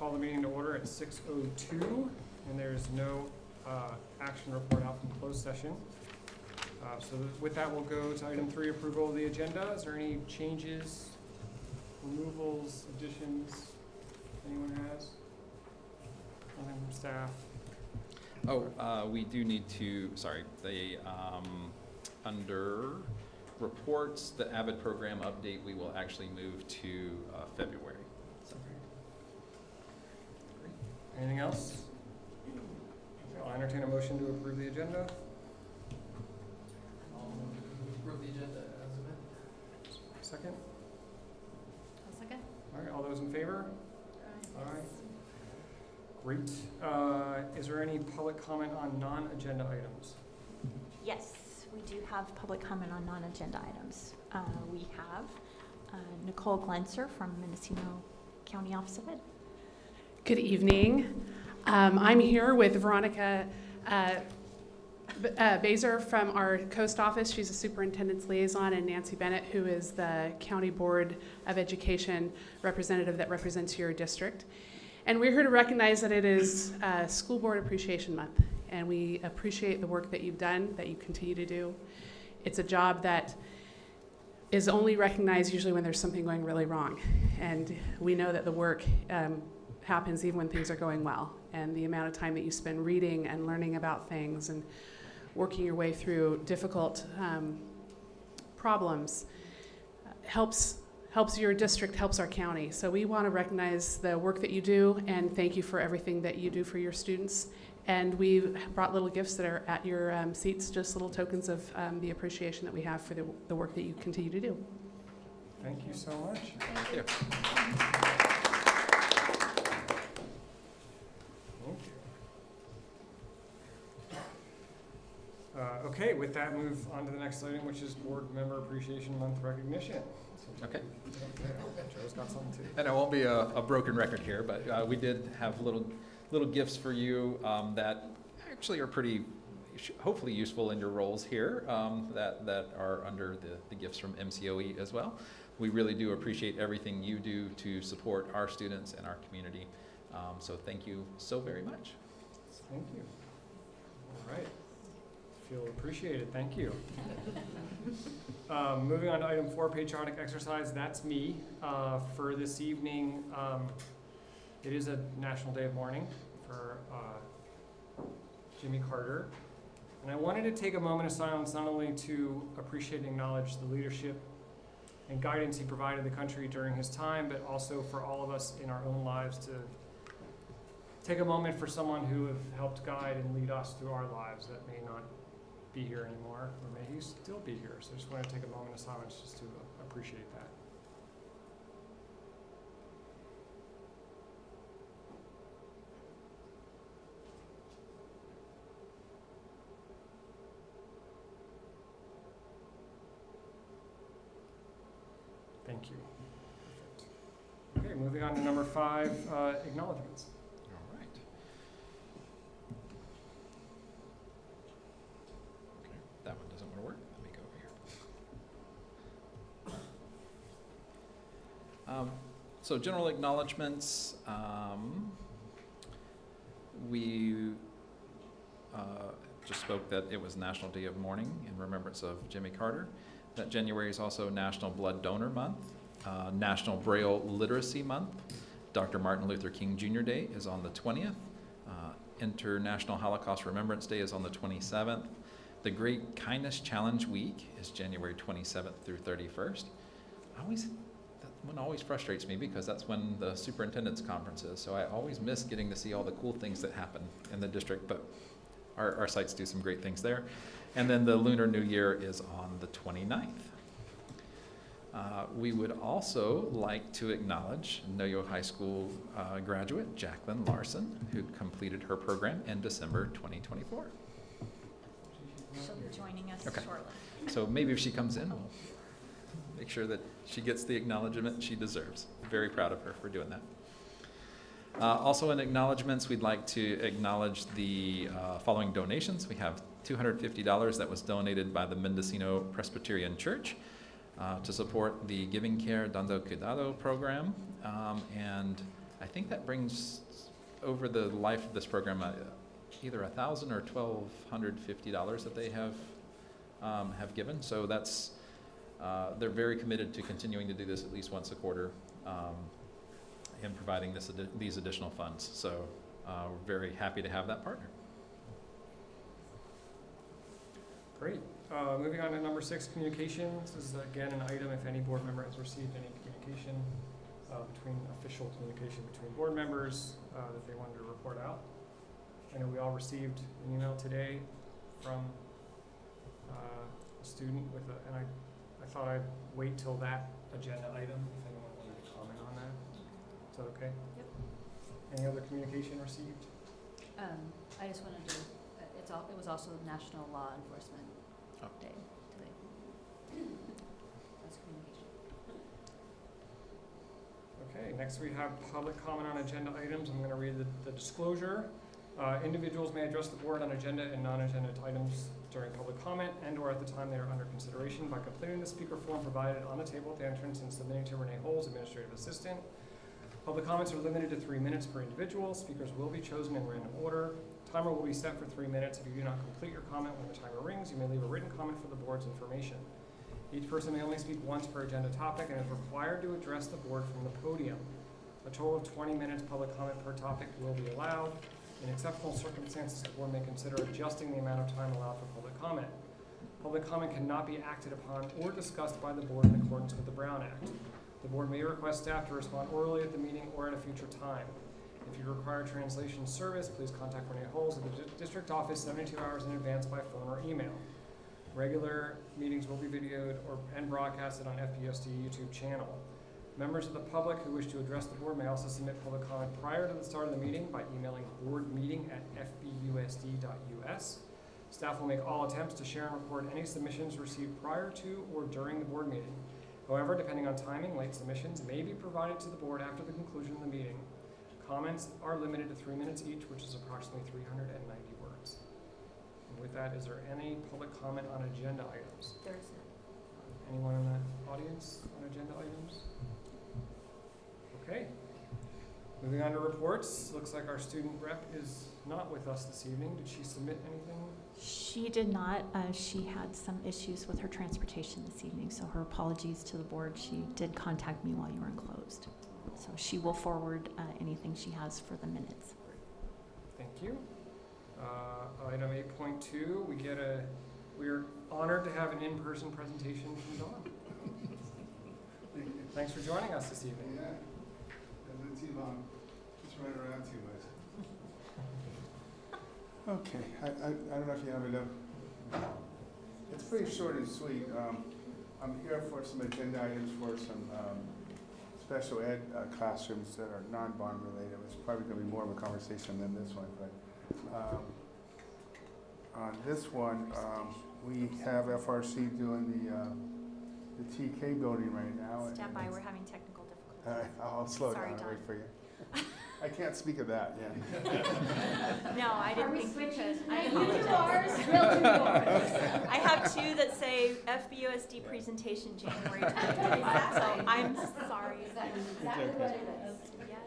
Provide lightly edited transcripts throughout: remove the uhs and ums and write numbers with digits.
call the meeting to order at 6:02, and there's no action report out from closed session. So with that, we'll go to item 3, approval of the agenda. Is there any changes, removals, additions anyone has? Nothing from staff? We do need to, under reports, the Avid program update, we will actually move to February. So. Anything else? I'll entertain a motion to approve the agenda. I'll approve the agenda as amended. Second? I'll second. All right, all those in favor? Aye. Great. Is there any public comment on non-agenda items? Yes, we do have public comment on non-agenda items. We have Nicole Glenser from Mendocino County Office of Ed. Good evening. I'm here with Veronica Baser from our Coast Office. She's a superintendent's liaison, and Nancy Bennett, who is the County Board of Education representative that represents your district. And we're here to recognize that it is School Board Appreciation Month, and we appreciate the work that you've done, that you continue to do. It's a job that is only recognized usually when there's something going really wrong, and we know that the work happens even when things are going well, and the amount of time that you spend reading and learning about things and working your way through difficult problems helps your district, helps our county. So we want to recognize the work that you do and thank you for everything that you do for your students. And we've brought little gifts that are at your seats, just little tokens of the appreciation that we have for the work that you continue to do. Thank you so much. Thank you. Thank you. Okay, with that, move on to the next item, which is Board Member Appreciation Month recognition. Okay. Joe's got something too. And it won't be a broken record here, but we did have little gifts for you that actually are pretty, hopefully useful in your roles here, that are under the gifts from MCOE as well. We really do appreciate everything you do to support our students and our community. So thank you so very much. Thank you. All right. Feel appreciated. Thank you. Moving on to item 4, patriotic exercise. That's me. For this evening, it is a National Day of Mourning for Jimmy Carter. And I wanted to take a moment of silence not only to appreciate and acknowledge the leadership and guidance he provided the country during his time, but also for all of us in our own lives to take a moment for someone who have helped guide and lead us through our lives that may not be here anymore, or may he still be here. So I just want to take a moment of silence just to appreciate that. Thank you. Perfect. Okay, moving on to number 5, acknowledgements. All right. Okay, that one doesn't want to work. Let me go over here. So general acknowledgements. We just spoke that it was National Day of Mourning in remembrance of Jimmy Carter. That January is also National Blood Donor Month, National Braille Literacy Month. Dr. Martin Luther King Jr. Day is on the 20th. International Holocaust Remembrance Day is on the 27th. The Great Kindness Challenge Week is January 27th through 31st. That one always frustrates me because that's when the superintendent's conference is, so I always miss getting to see all the cool things that happen in the district, but our sites do some great things there. And then the Lunar New Year is on the 29th. We would also like to acknowledge Noyo High School graduate Jacqueline Larson, who completed her program in December 2024. She'll be joining us Okay. shortly. So maybe if she comes in, we'll make sure that she gets the acknowledgement she deserves. Very proud of her for doing that. Also in acknowledgements, we'd like to acknowledge the following donations. We have $250 that was donated by the Mendocino Presbyterian Church to support the Giving Care Dando Cuidado program, and I think that brings over the life of this program either $1,000 or $1,250 that they have given. So that's they're very committed to continuing to do this at least once a quarter and providing these additional funds. So we're very happy to have that partner. Great. Moving on to number 6, communications. This is again an item if any board member has received any communication official communication between board members that they wanted to report out. I know we all received an email today from a student and I thought I'd wait till that agenda item if anyone wanted to comment on that. Is that okay? Yep. Any other communication received? I just wanted to, it was also National Law Enforcement Oh. Day today. That's communication. Okay, next we have public comment on agenda items. I'm going to read the disclosure. Individuals may address the board on agenda and non-agenda items during public comment and/or at the time they are under consideration by completing the speaker form provided on the table at the entrance and submitting to Renee Holes, Administrative Assistant. Public comments are limited to 3 minutes per individual. Speakers will be chosen in random order. Timer will be set for 3 minutes. If you do not complete your comment when the timer rings, you may leave a written comment for the board's information. Each person may only speak once per agenda topic and is required to address the board from the podium. A total of 20 minutes public comment per topic will be allowed. In exceptional circumstances, the board may consider adjusting the amount of time allowed for public comment. Public comment cannot be acted upon or discussed by the board in accordance with the Brown Act. The board may request staff to respond orally at the meeting or at a future time. If you require translation service, please contact Renee Holes at the district office 72 hours in advance by phone or email. Regular meetings will be videoed and broadcasted on FBUSD YouTube channel. Members of the public who wish to address the board may also submit public comment prior to the start of the meeting by emailing boardmeeting@fbusd.us. Staff will make all attempts to share and record any submissions received prior to or during the board meeting. However, depending on timing, late submissions may be provided to the board after the conclusion of the meeting. Comments are limited to 3 minutes each, which is approximately 390 words. And with that, is there any public comment on agenda items? There's Anyone in the audience on agenda items? Okay. Moving on to reports. Looks like our student rep is not with us this evening. Did she submit anything? She did not. She had some issues with her transportation this evening, so her apologies to the board. She did contact me while you were enclosed. So she will forward anything she has for the minutes. Thank you. Item 8.2, we're honored to have an in-person presentation from Dawn. Thanks for joining us this evening. Yeah, not too long. Just run around too much. Okay, I don't know if you have enough. It's pretty short and sweet. I'm here for some agenda items for some special ed classrooms that are non-bond related. It's probably going to be more of a conversation than this one, but on this one, we have FRC doing the TK building right now. Stand by, we're having technical difficulties. I'll slow Sorry, down and Don. wait for you. I can't speak of that, yeah. No, I didn't think we could. I I have two that say FBUSD presentation January 2025, so I'm sorry. Exactly what it is.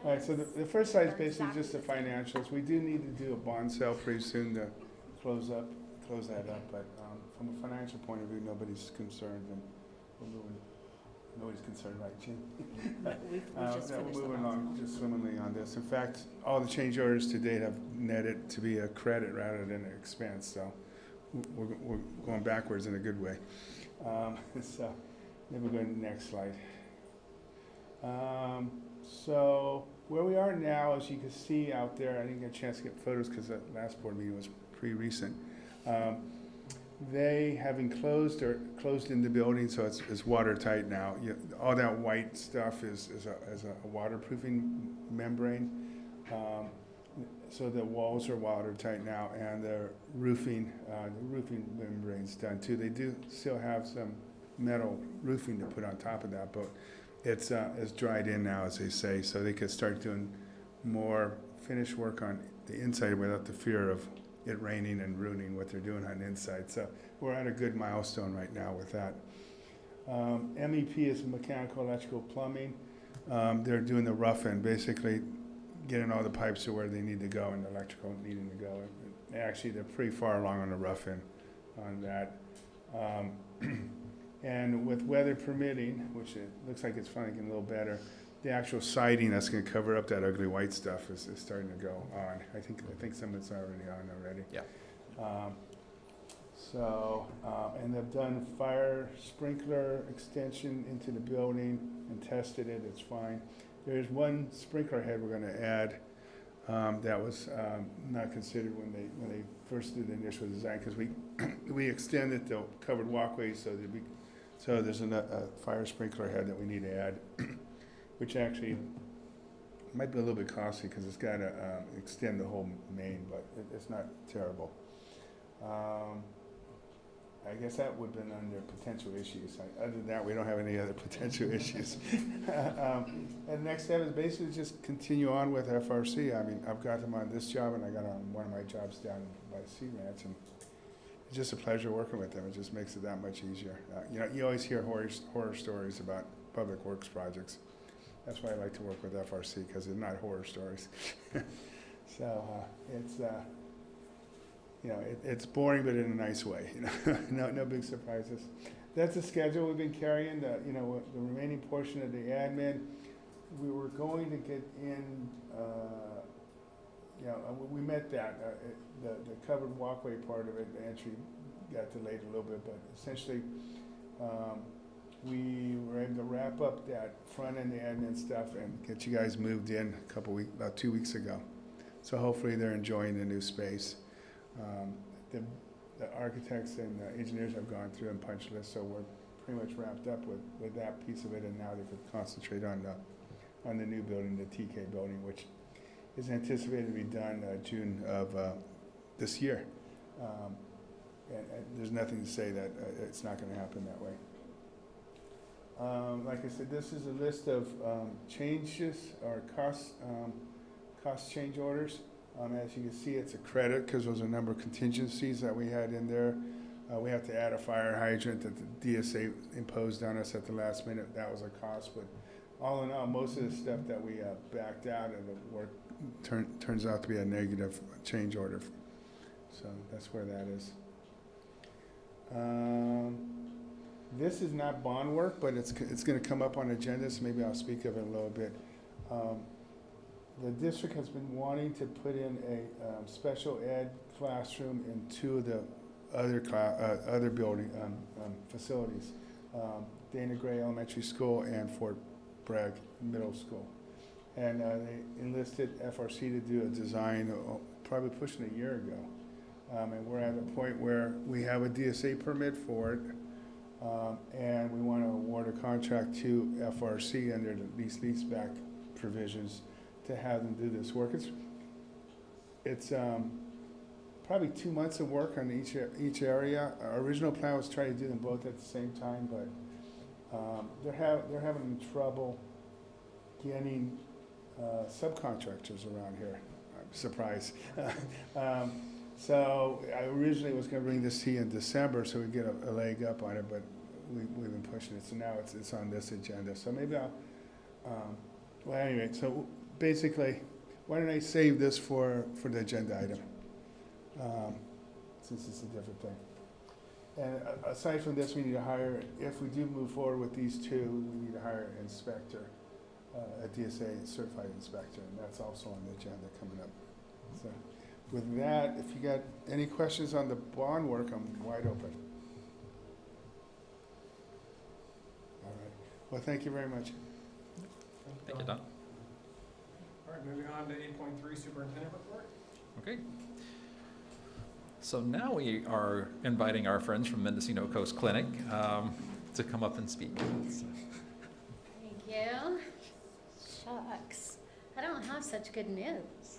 All right, so the first slide is basically just the financials. We do need to do a bond sale pretty soon to close that up, but from a financial point of view, nobody's concerned, and we're moving. Nobody's concerned, right, Jim? We've just We're finished the moving bond along just swimmingly on this. In fact, all the change orders to date have netted to be a credit rather than an expense, so we're going backwards in a good way. So maybe we'll go to the next slide. So where we are now, as you can see out there, I didn't get a chance to get photos because that last board meeting was pretty recent. They have enclosed or closed in the building, so it's watertight now. All that white stuff is a waterproofing membrane. So the walls are watertight now, and the roofing membrane's done too. They do still have some metal roofing to put on top of that, but it's dried in now, as they say, so they could start doing more finish work on the inside without the fear of it raining and ruining what they're doing on the inside. So we're at a good milestone right now with that. MEP is mechanical, electrical, plumbing. They're doing the rough end. Basically, getting all the pipes to where they need to go and the electrical needing to go. And actually, they're pretty far along on the rough end on that. And with weather permitting, which it looks like it's finally getting a little better, the actual siding that's gonna cover up that ugly white stuff is starting to go on. I think some of it's already on already. Yeah. And they've done fire sprinkler extension into the building and tested it, it's fine. There's one sprinkler head we're gonna add, that was, not considered when they first did the initial design, because we extended the covered walkway so there's a fire sprinkler head that we need to add, which actually might be a little bit costly, because it's gotta, extend the whole main, but it's not terrible. I guess that would have been under potential issues. Other than that, we don't have any other potential issues. And the next step is basically just continue on with FRC. I mean, I've got them on this job, and I got on one of my jobs down by Sea Ranch, and it's just a pleasure working with them. It just makes it that much easier. You always hear horror stories about public works projects. That's why I like to work with FRC, because they're not horror stories. So it's it's boring, but in a nice way. No big surprises. That's the schedule we've been carrying. The remaining portion of the admin, we were going to get in. We met that the covered walkway part of it. The entry got delayed a little bit, but essentially, we were able to wrap up that front end, the admin stuff, and get you guys moved in about 2 weeks ago. So hopefully they're enjoying the new space. The architects and engineers have gone through and punch lists, so we're pretty much wrapped up with that piece of it, and now they could concentrate on the new building, the TK building, which is anticipated to be done June of this year. And there's nothing to say that it's not going to happen that way. Like I said, this is a list of changes or cost change orders. As you can see, it's a credit because there's a number of contingencies that we had in there. We have to add a fire hydrant that the DSA imposed on us at the last minute. That was a cost, but all in all, most of the stuff that we backed out of the work turns out to be a negative change order. So that's where that is. This is not bond work, but it's going to come up on agenda, so maybe I'll speak of it a little bit. The district has been wanting to put in a special ed classroom in two of the other building facilities, Dana Gray Elementary School and Fort Bragg Middle School. And they enlisted FRC to do a design probably pushing a year ago. And we're at a point where we have a DSA permit for it, and we want to award a contract to FRC under the lease-back provisions to have them do this work. It's probably 2 months of work on each area. Our original plan was try to do them both at the same time, but they're having trouble getting subcontractors around here. Surprise. So I originally was going to bring this to you in December so we get a leg up on it, but we've been pushing it. So now it's on this agenda. So maybe I'll. Well, anyway, so basically, why don't I save this for the agenda item, since it's a different thing. And aside from this, we need to hire, if we do move forward with these two, we need to hire an inspector, a DSA certified inspector, and that's also on the agenda coming up. So with that, if you got any questions on the bond work, I'm wide open. All right. Well, thank you very much. Thank you, Don. All right, moving on to 8.3 superintendent report. Okay. So now we are inviting our friends from Mendocino Coast Clinic to come up and speak. Thank you. Shucks, I don't have such good news.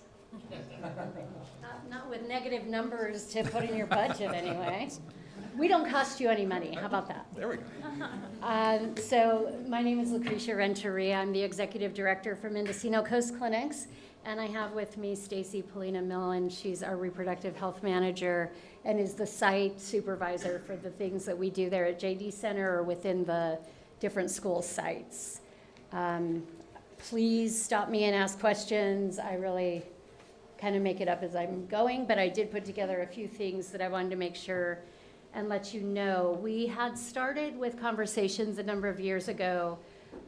Not with negative numbers to put in your budget anyway. We don't cost you any money, how about that? There we go. So my name is Lucretia Renteria. I'm the executive director for Mendocino Coast Clinics. And I have with me Stacy Polina Millen. She's our reproductive health manager and is the site supervisor for the things that we do there at JD Center or within the different school sites. Please stop me and ask questions. I really kind of make it up as I'm going, but I did put together a few things that I wanted to make sure and let you know. We had started with conversations a number of years ago,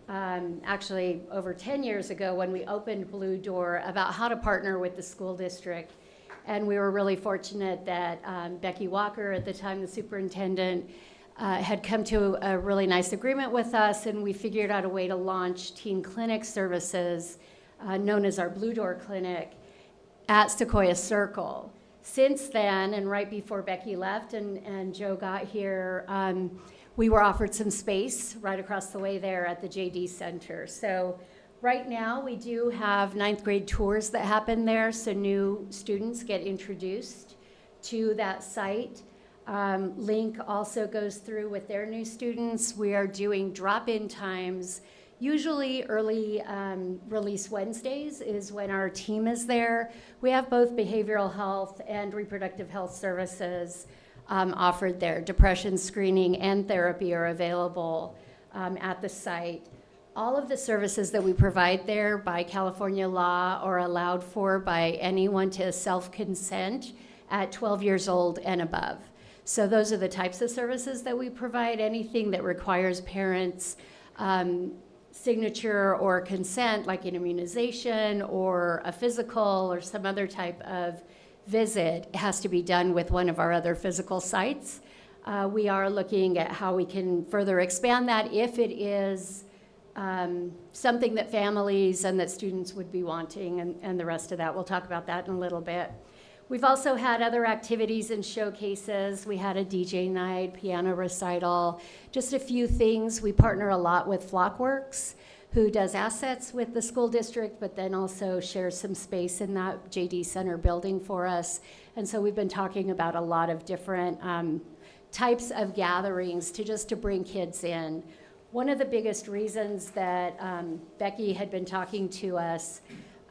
actually over 10 years ago, when we opened Blue Door, about how to partner with the school district. And we were really fortunate that Becky Walker, at the time the superintendent, had come to a really nice agreement with us, and we figured out a way to launch teen clinic services, known as our Blue Door Clinic, at Sequoia Circle. Since then, and right before Becky left and Joe got here, we were offered some space right across the way there at the JD Center. So right now, we do have 9th grade tours that happen there, so new students get introduced to that site. Link also goes through with their new students. We are doing drop-in times. Usually early release Wednesdays is when our team is there. We have both behavioral health and reproductive health services offered there. Depression screening and therapy are available at the site. All of the services that we provide there by California law are allowed for by anyone to self-consent at 12 years old and above. So those are the types of services that we provide. Anything that requires parents' signature or consent, like an immunization or a physical or some other type of visit, has to be done with one of our other physical sites. We are looking at how we can further expand that if it is something that families and that students would be wanting, and the rest of that. We'll talk about that in a little bit. We've also had other activities and showcases. We had a DJ night, piano recital, just a few things. We partner a lot with Flockworks, who does assets with the school district, but then also shares some space in that JD Center building for us. And so we've been talking about a lot of different types of gatherings to bring kids in. One of the biggest reasons that Becky had been talking to us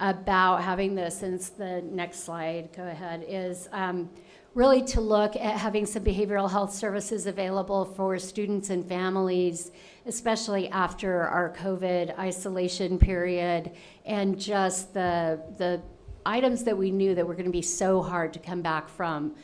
about having this, since the next slide, go ahead, is really to look at having some behavioral health services available for students and families, especially after our COVID isolation period, and just the items that we knew that were going to be so hard to come back from.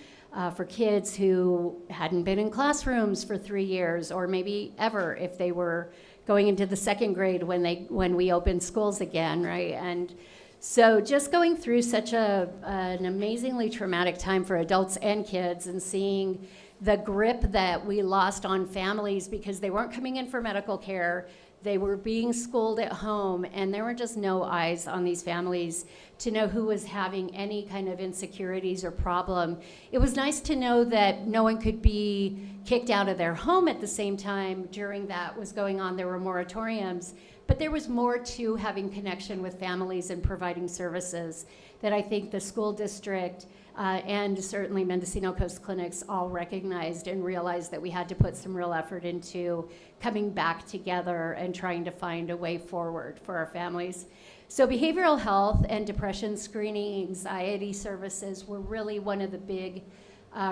For kids who hadn't been in classrooms for 3 years, or maybe ever if they were going into the 2nd grade when we opened schools again, right? And so just going through such an amazingly traumatic time for adults and kids, and seeing the grip that we lost on families because they weren't coming in for medical care, they were being schooled at home, and there were just no eyes on these families to know who was having any kind of insecurities or problem. It was nice to know that no one could be kicked out of their home at the same time during that was going on. There were moratoriums, but there was more to having connection with families and providing services that I think the school district and certainly Mendocino Coast Clinics all recognized and realized that we had to put some real effort into coming back together and trying to find a way forward for our families. So behavioral health and depression screening, anxiety services were really one of the big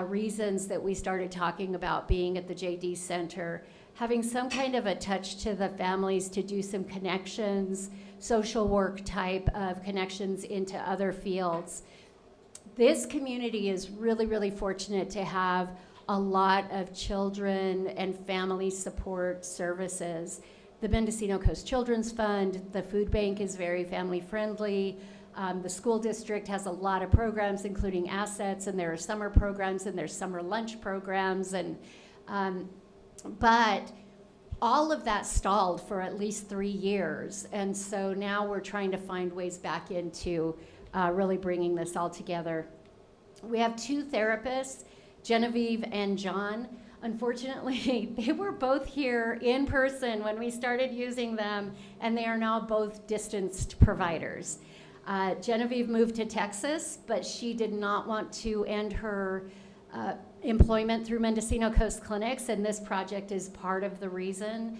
reasons that we started talking about being at the JD Center, having some kind of a touch to the families to do some connections, social work type of connections into other fields. This community is really, really fortunate to have a lot of children and family support services. The Mendocino Coast Children's Fund, the food bank is very family friendly. The school district has a lot of programs, including assets, and there are summer programs and there's summer lunch programs, and but all of that stalled for at least 3 years, and so now we're trying to find ways back into really bringing this all together. We have 2 therapists, Genevieve and John. Unfortunately, they were both here in person when we started using them, and they are now both distanced providers. Genevieve moved to Texas, but she did not want to end her employment through Mendocino Coast Clinics, and this project is part of the reason.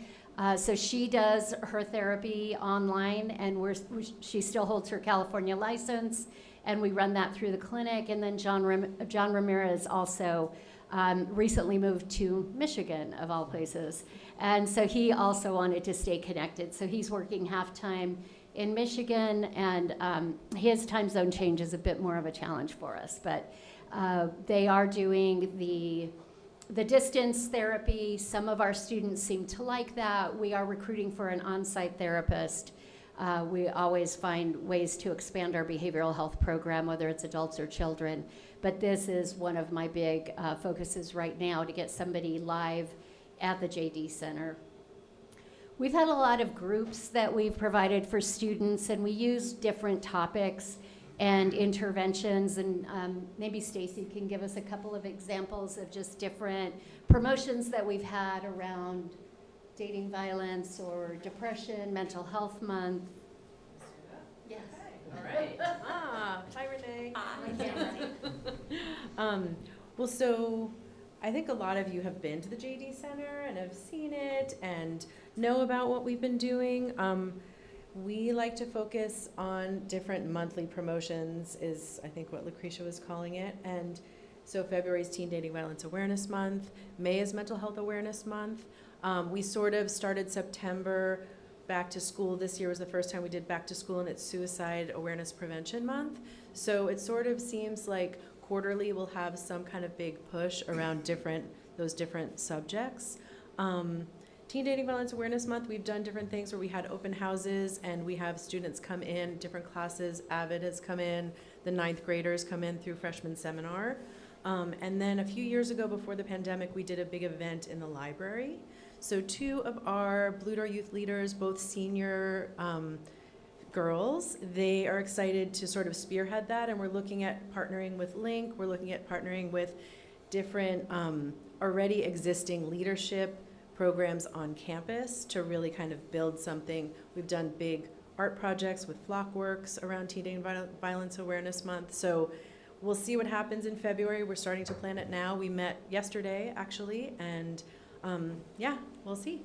So she does her therapy online, and she still holds her California license, and we run that through the clinic. And then John Ramirez also recently moved to Michigan, of all places, and so he also wanted to stay connected. So he's working half-time in Michigan, and his time zone change is a bit more of a challenge for us. But they are doing the distance therapy. Some of our students seem to like that. We are recruiting for an on-site therapist. We always find ways to expand our behavioral health program, whether it's adults or children. But this is one of my big focuses right now, to get somebody live at the JD Center. We've had a lot of groups that we've provided for students, and we use different topics and interventions, and maybe Stacy can give us a couple of examples of just different promotions that we've had around dating violence or depression, mental health month. Yes. All right. Hi Renee. Well, so I think a lot of you have been to the JD Center and have seen it and know about what we've been doing. We like to focus on different monthly promotions, is I think what Lucretia was calling it. And so February is Teen Dating Violence Awareness Month. May is Mental Health Awareness Month. We sort of started September back to school. This year was the first time we did back to school, and it's Suicide Awareness Prevention Month. So it sort of seems like quarterly we'll have some kind of big push around those different subjects. Teen Dating Violence Awareness Month, we've done different things where we had open houses and we have students come in, different classes. Avid has come in, the 9th graders come in through freshman seminar. And then a few years ago, before the pandemic, we did a big event in the library. So 2 of our Blue Door youth leaders, both senior girls, they are excited to sort of spearhead that, and we're looking at partnering with Link, we're looking at partnering with different already existing leadership programs on campus to really kind of build something. We've done big art projects with Flockworks around Teen Dating Violence Awareness Month. So we'll see what happens in February. We're starting to plan it now. We met yesterday, actually, and yeah, we'll see.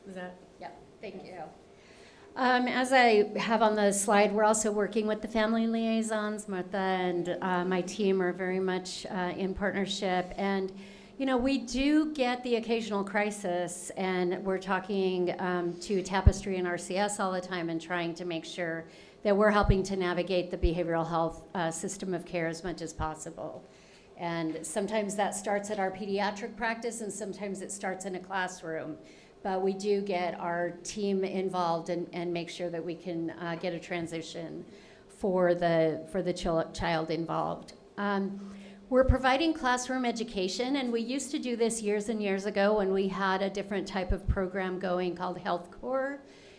Is that? Yep, thank you. As I have on the slide, we're also working with the family liaisons. Martha and my team are very much in partnership. And, you know, we do get the occasional crisis, and we're talking to Tapestry and RCS all the time and trying to make sure that we're helping to navigate the behavioral health system of care as much as possible. And sometimes that starts at our pediatric practice, and sometimes it starts in a classroom. But we do get our team involved and make sure that we can get a transition for the child involved. We're providing classroom education, and we used to do this years and years ago when we had a different type of program going called Health Corps.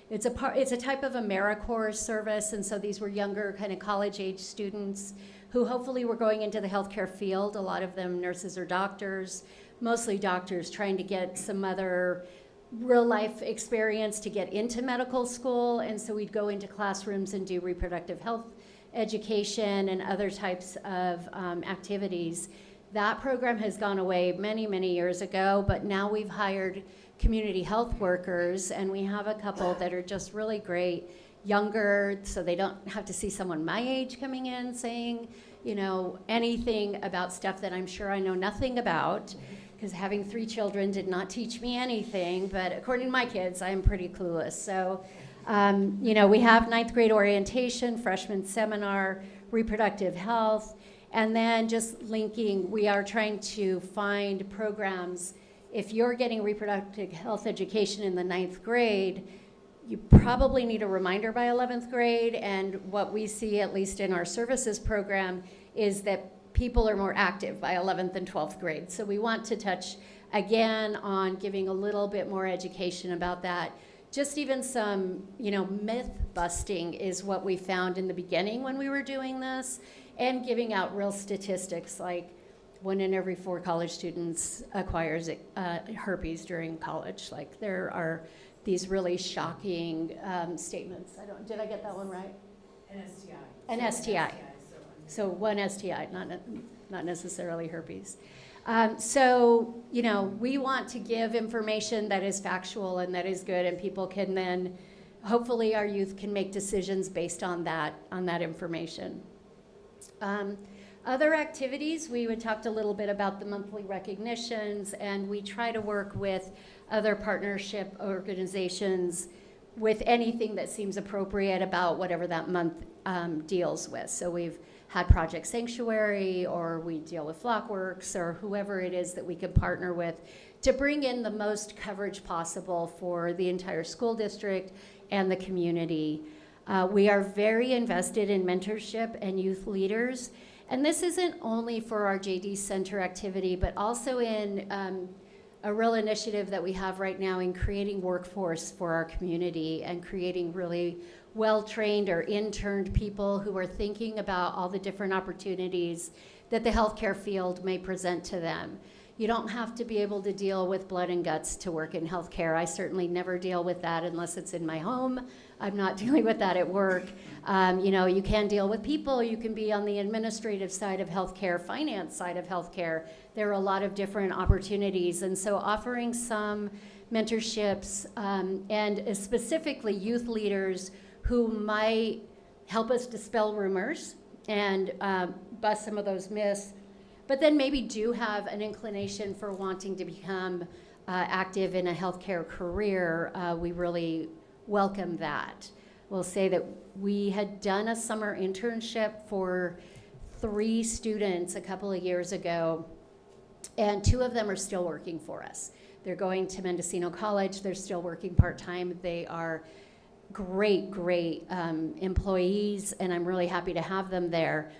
It's a type of AmeriCorps service, and so these were younger, kind of college-age students who hopefully were going into the healthcare field. A lot of them nurses or doctors, mostly doctors, trying to get some other real-life experience to get into medical school. And so we'd go into classrooms and do reproductive health education and other types of activities. That program has gone away many, many years ago, but now we've hired community health workers, and we have a couple that are just really great, younger, so they don't have to see someone my age coming in saying, you know, anything about stuff that I'm sure I know nothing about, because having 3 children did not teach me anything, but according to my kids, I'm pretty clueless. So, you know, we have 9th grade orientation, freshman seminar, reproductive health, and then just linking, we are trying to find programs. If you're getting reproductive health education in the 9th grade, you probably need a reminder by 11th grade, and what we see, at least in our services program, is that people are more active by 11th and 12th grade. So we want to touch again on giving a little bit more education about that. Just even some, you know, myth busting is what we found in the beginning when we were doing this, and giving out real statistics like 1 in every 4 college students acquires herpes during college. Like, there are these really shocking statements. Did I get that one right? An STI. An STI. So 1 STI, not necessarily herpes. So, you know, we want to give information that is factual and that is good, and people can then, hopefully our youth can make decisions based on that information. Other activities, we had talked a little bit about the monthly recognitions, and we try to work with other partnership organizations with anything that seems appropriate about whatever that month deals with. So we've had Project Sanctuary, or we deal with Flockworks, or whoever it is that we could partner with to bring in the most coverage possible for the entire school district and the community. We are very invested in mentorship and youth leaders. And this isn't only for our JD Center activity, but also in a real initiative that we have right now in creating workforce for our community and creating really well-trained or interned people who are thinking about all the different opportunities that the healthcare field may present to them. You don't have to be able to deal with blood and guts to work in healthcare. I certainly never deal with that unless it's in my home. I'm not dealing with that at work. You can deal with people. You can be on the administrative side of healthcare, finance side of healthcare. There are a lot of different opportunities. And so offering some mentorships and specifically youth leaders who might help us dispel rumors and bust some of those myths, but then maybe do have an inclination for wanting to become active in a healthcare career, we really welcome that. We'll say that we had done a summer internship for 3 students a couple of years ago, and 2 of them are still working for us. They're going to Mendocino College. They're still working part-time. They are great employees, and I'm really happy to have them there.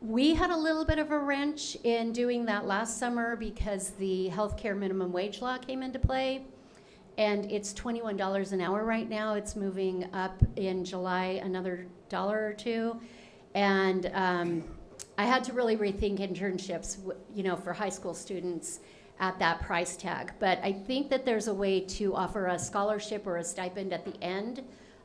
We had a little bit of a wrench in doing that last summer because the healthcare minimum wage law came into play, and it's $21 an hour right now. It's moving up in July another $1 or $2, and I had to really rethink internships, for high school students at that price tag. But I think that there's a way to offer a scholarship or a stipend at the end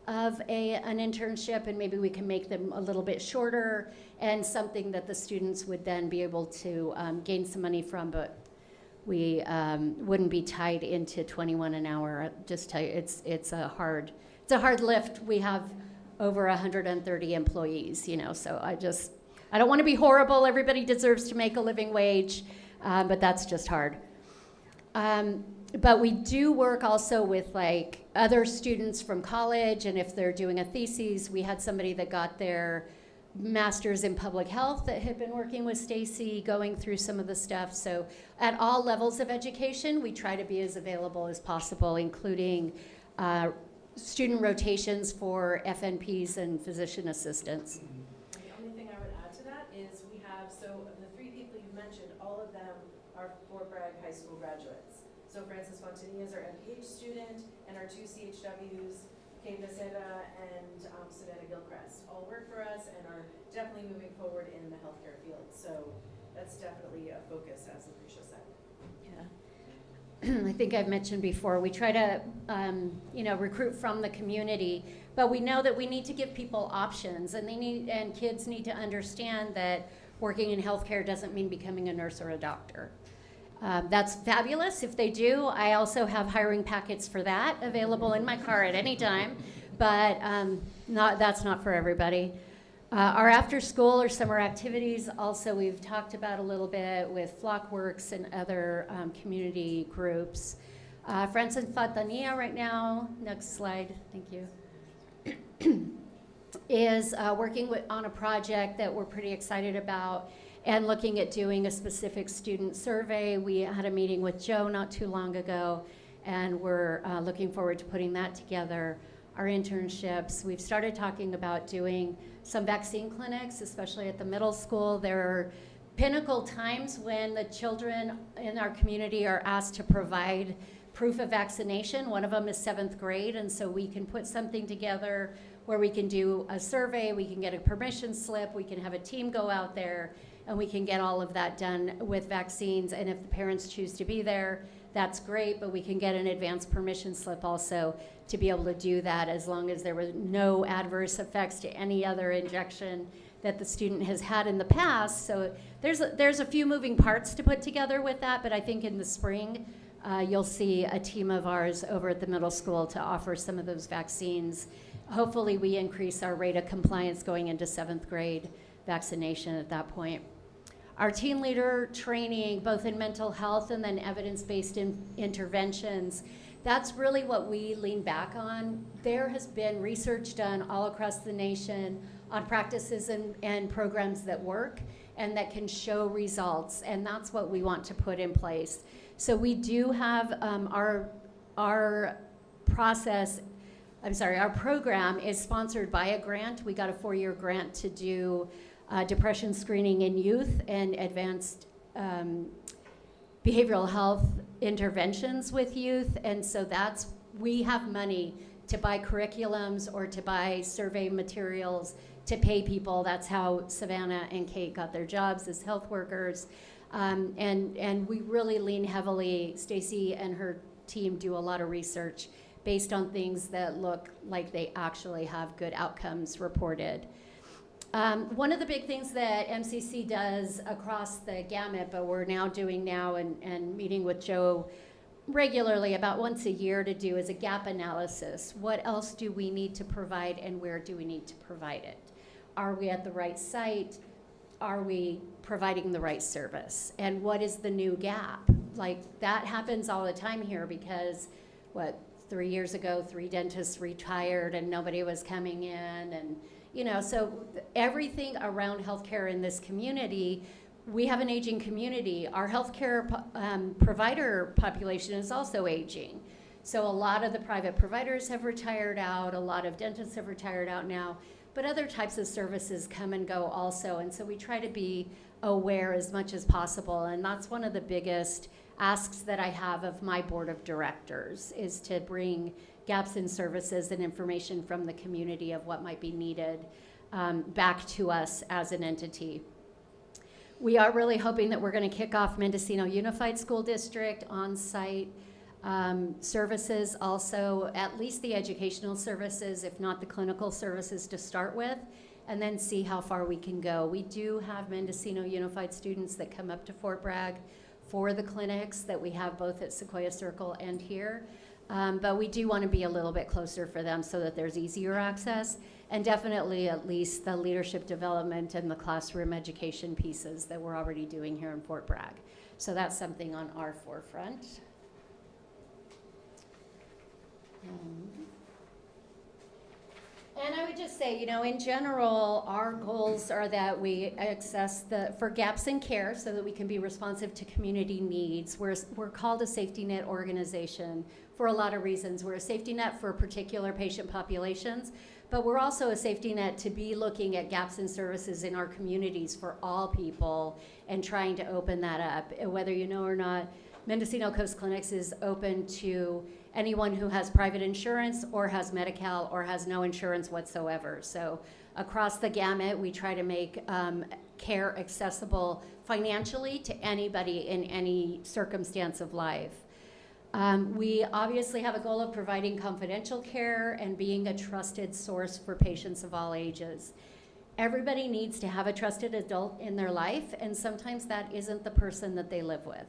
of an internship, and maybe we can make them a little bit shorter and something that the students would then be able to gain some money from, but we wouldn't be tied into 21 an hour. I'll just tell you, it's a hard lift. We have over 130 employees, so I don't want to be horrible. Everybody deserves to make a living wage, but that's just hard. But we do work also with other students from college, and if they're doing a thesis, we had somebody that got their master's in public health that had been working with Stacy, going through some of the stuff. So at all levels of education, we try to be as available as possible, including student rotations for FNPs and physician assistants. The only thing I would add to that is we have, so of the 3 people you mentioned, all of them are Fort Bragg High School graduates. So Francis Fontanilla is our MPH student, and our 2 CHWs, Kay Becerra and Savannah Gilchrist, all work for us and are definitely moving forward in the healthcare field. So that's definitely a focus, as Lucretia said. Yeah. I think I've mentioned before, we try to, recruit from the community, but we know that we need to give people options, and kids need to understand that working in healthcare doesn't mean becoming a nurse or a doctor. That's fabulous if they do. I also have hiring packets for that available in my car at any time, but that's not for everybody. Our after school or summer activities also we've talked about a little bit with Flockworks and other community groups. Francis Fontanilla right now, next slide, thank you, is working on a project that we're pretty excited about and looking at doing a specific student survey. We had a meeting with Joe not too long ago, and we're looking forward to putting that together. Our internships, we've started talking about doing some vaccine clinics, especially at the middle school. There are pinnacle times when the children in our community are asked to provide proof of vaccination. One of them is 7th grade, and so we can put something together where we can do a survey, we can get a permission slip, we can have a team go out there, and we can get all of that done with vaccines. And if the parents choose to be there, that's great, but we can get an advance permission slip also to be able to do that, as long as there were no adverse effects to any other injection that the student has had in the past. So there's a few moving parts to put together with that, but I think in the spring, you'll see a team of ours over at the middle school to offer some of those vaccines. Hopefully we increase our rate of compliance going into 7th grade vaccination at that point. Our teen leader training, both in mental health and then evidence-based interventions, that's really what we lean back on. There has been research done all across the nation on practices and programs that work and that can show results, and that's what we want to put in place. So we do have our program is sponsored by a grant. We got a 4-year grant to do depression screening in youth and advanced behavioral health interventions with youth. And so we have money to buy curriculums or to buy survey materials to pay people. That's how Savannah and Kate got their jobs as health workers. And we really lean heavily, Stacy and her team do a lot of research based on things that look like they actually have good outcomes reported. One of the big things that MCC does across the gamut, but we're now doing and meeting with Joe regularly about once a year to do, is a gap analysis. What else do we need to provide and where do we need to provide it? Are we at the right site? Are we providing the right service? And what is the new gap? Like, that happens all the time here because, 3 years ago, 3 dentists retired and nobody was coming in, and so everything around healthcare in this community, we have an aging community. Our healthcare provider population is also aging. So a lot of the private providers have retired out, a lot of dentists have retired out now, but other types of services come and go also. And so we try to be aware as much as possible. And that's one of the biggest asks that I have of my board of directors, is to bring gaps in services and information from the community of what might be needed back to us as an entity. We are really hoping that we're going to kick off Mendocino Unified School District on-site services, also at least the educational services, if not the clinical services to start with, and then see how far we can go. We do have Mendocino Unified students that come up to Fort Bragg for the clinics that we have both at Sequoia Circle and here. But we do want to be a little bit closer for them so that there's easier access, and definitely at least the leadership development and the classroom education pieces that we're already doing here in Fort Bragg. So that's something on our forefront. And I would just say, in general, our goals are that we access for gaps in care so that we can be responsive to community needs. We're called a safety net organization for a lot of reasons. We're a safety net for particular patient populations, but we're also a safety net to be looking at gaps in services in our communities for all people and trying to open that up. Whether you know or not, Mendocino Coast Clinics is open to anyone who has private insurance or has Medi-Cal or has no insurance whatsoever. So across the gamut, we try to make care accessible financially to anybody in any circumstance of life. We obviously have a goal of providing confidential care and being a trusted source for patients of all ages. Everybody needs to have a trusted adult in their life, and sometimes that isn't the person that they live with.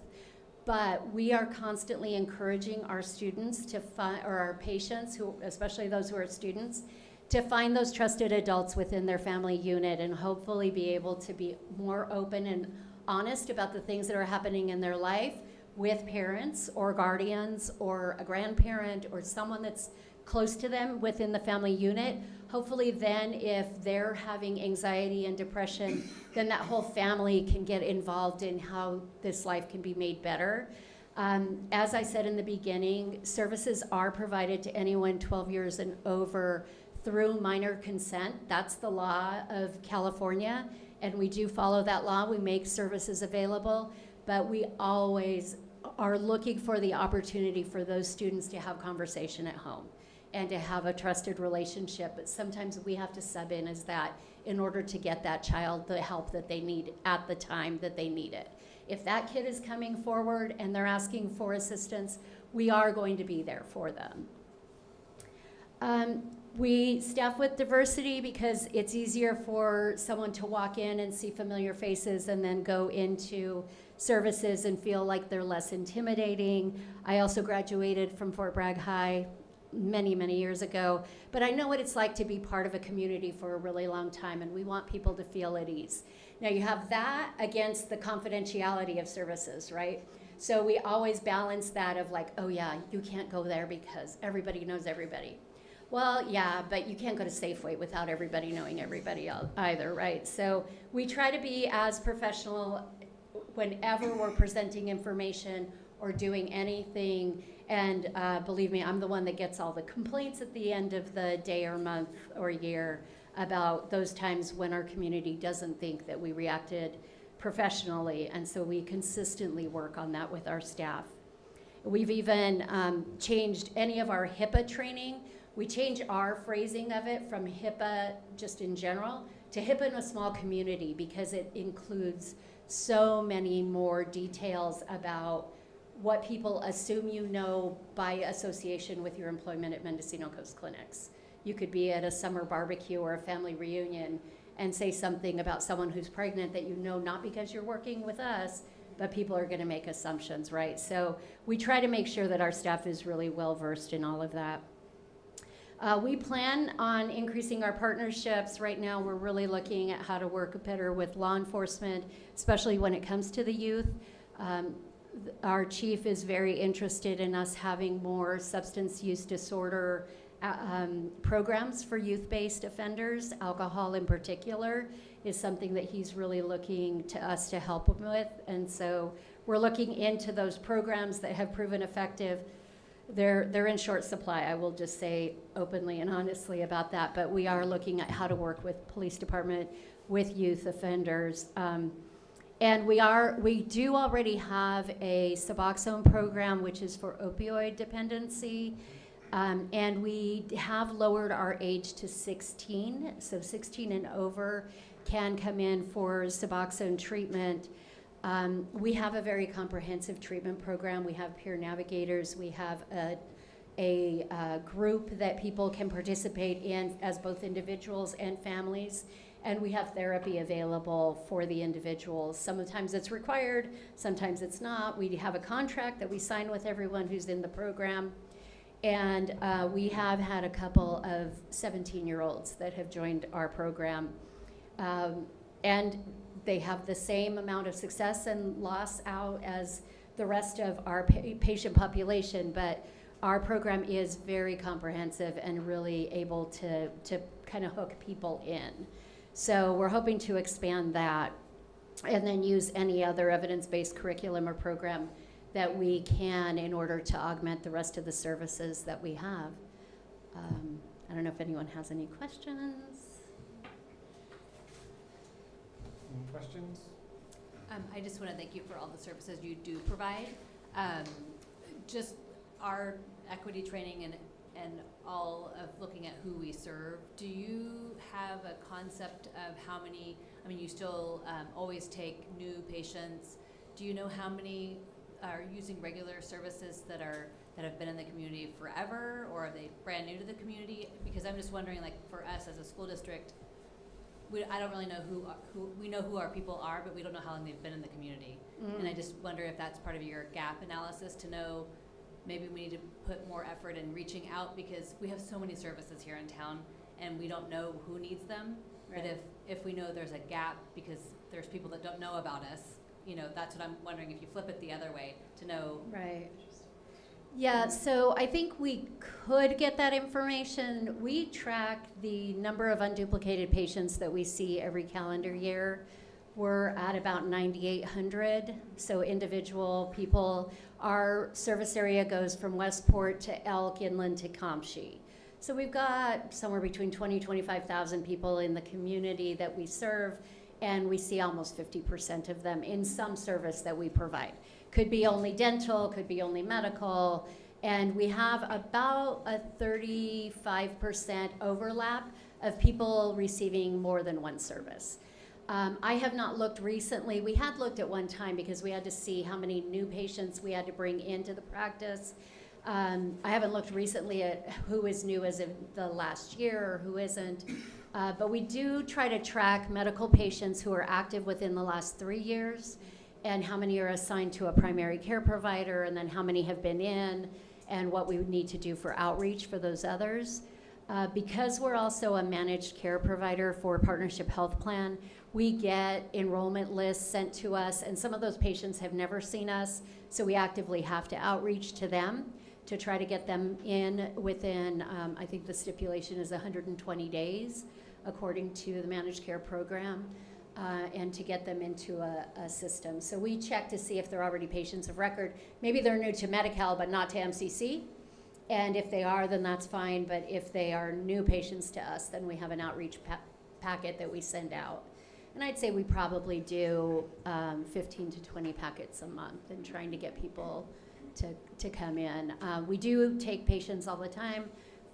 But we are constantly encouraging our students to find, or our patients, especially those who are students, to find those trusted adults within their family unit and hopefully be able to be more open and honest about the things that are happening in their life with parents or guardians or a grandparent or someone that's close to them within the family unit. Hopefully then, if they're having anxiety and depression, then that whole family can get involved in how this life can be made better. As I said in the beginning, services are provided to anyone 12 years and over through minor consent. That's the law of California, and we do follow that law. We make services available, but we always are looking for the opportunity for those students to have conversation at home and to have a trusted relationship. But sometimes we have to sub in as that in order to get that child the help that they need at the time that they need it. If that kid is coming forward and they're asking for assistance, we are going to be there for them. We staff with diversity because it's easier for someone to walk in and see familiar faces and then go into services and feel like they're less intimidating. I also graduated from Fort Bragg High many, many years ago, but I know what it's like to be part of a community for a really long time, and we want people to feel at ease. Now you have that against the confidentiality of services, right? So we always balance that of like, oh yeah, you can't go there because everybody knows everybody. Well, yeah, but you can't go to Safeway without everybody knowing everybody either, right? So we try to be as professional whenever we're presenting information or doing anything. And believe me, I'm the one that gets all the complaints at the end of the day or month or year about those times when our community doesn't think that we reacted professionally. And so we consistently work on that with our staff. We've even changed any of our HIPAA training. We change our phrasing of it from HIPAA just in general to HIPAA in a small community, because it includes so many more details about what people assume you know by association with your employment at Mendocino Coast Clinics. You could be at a summer barbecue or a family reunion and say something about someone who's pregnant that you know not because you're working with us, but people are gonna make assumptions, right? So we try to make sure that our staff is really well versed in all of that. We plan on increasing our partnerships. Right now, we're really looking at how to work better with law enforcement, especially when it comes to the youth. Our chief is very interested in us having more substance use disorder programs for youth-based offenders. Alcohol in particular is something that he's really looking to us to help him with. And so we're looking into those programs that have proven effective. They're in short supply, I will just say openly and honestly about that, but we are looking at how to work with police department, with youth offenders. And we do already have a Suboxone program, which is for opioid dependency. And we have lowered our age to 16, so 16 and over can come in for Suboxone treatment. We have a very comprehensive treatment program. We have peer navigators. We have a group that people can participate in as both individuals and families. And we have therapy available for the individuals. Sometimes it's required, sometimes it's not. We have a contract that we sign with everyone who's in the program. And we have had a couple of 17-year-olds that have joined our program. And they have the same amount of success and loss out as the rest of our patient population, but our program is very comprehensive and really able to kind of hook people in. So we're hoping to expand that and then use any other evidence-based curriculum or program that we can in order to augment the rest of the services that we have. I don't know if anyone has any questions. Any questions? I just want to thank you for all the services you do provide. Just our equity training and all of looking at who we serve, do you have a concept of how many, I mean, you still always take new patients. Do you know how many are using regular services that have been in the community forever, or are they brand new to the community? Because I'm just wondering, like, for us as a school district, I don't really know we know who our people are, but we don't know how long they've been in the community. And I just wonder if that's part of your gap analysis to know maybe we need to put more effort in reaching out, because we have so many services here in town and we don't know who needs them. Right. But if we know there's a gap because there's people that don't know about us, you know, that's what I'm wondering, if you flip it the other way to know. Right. Yeah, so I think we could get that information. We track the number of unduplicated patients that we see every calendar year. We're at about 9,800, so individual people. Our service area goes from Westport to Elk, Inland to Comshie. So we've got somewhere between 20,000 25,000 people in the community that we serve, and we see almost 50% of them in some service that we provide. Could be only dental, could be only medical, and we have about a 35% overlap of people receiving more than one service. I have not looked recently. We had looked at one time because we had to see how many new patients we had to bring into the practice. I haven't looked recently at who is new as of the last year or who isn't. But we do try to track medical patients who are active within the last 3 years, and how many are assigned to a primary care provider, and then how many have been in, and what we would need to do for outreach for those others. Because we're also a managed care provider for Partnership Health Plan, we get enrollment lists sent to us, and some of those patients have never seen us, so we actively have to outreach to them to try to get them in within, I think the stipulation is 120 days, according to the managed care program, and to get them into a system. So we check to see if they're already patients of record. Maybe they're new to Medi-Cal, but not to MCC. And if they are, then that's fine. But if they are new patients to us, then we have an outreach packet that we send out. And I'd say we probably do 15 to 20 packets a month and trying to get people to come in. We do take patients all the time.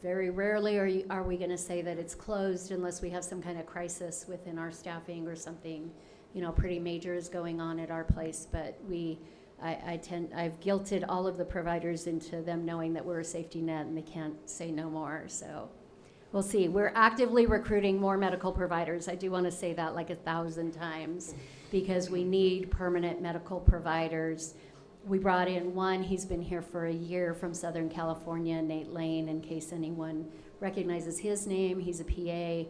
Very rarely are we going to say that it's closed unless we have some kind of crisis within our staffing or something, pretty major is going on at our place. But I've guilted all of the providers into them knowing that we're a safety net and they can't say no more. So we'll see. We're actively recruiting more medical providers. I do want to say that like 1,000 times because we need permanent medical providers. We brought in one, he's been here for a year from Southern California, Nate Lane, in case anyone recognizes his name. He's a PA.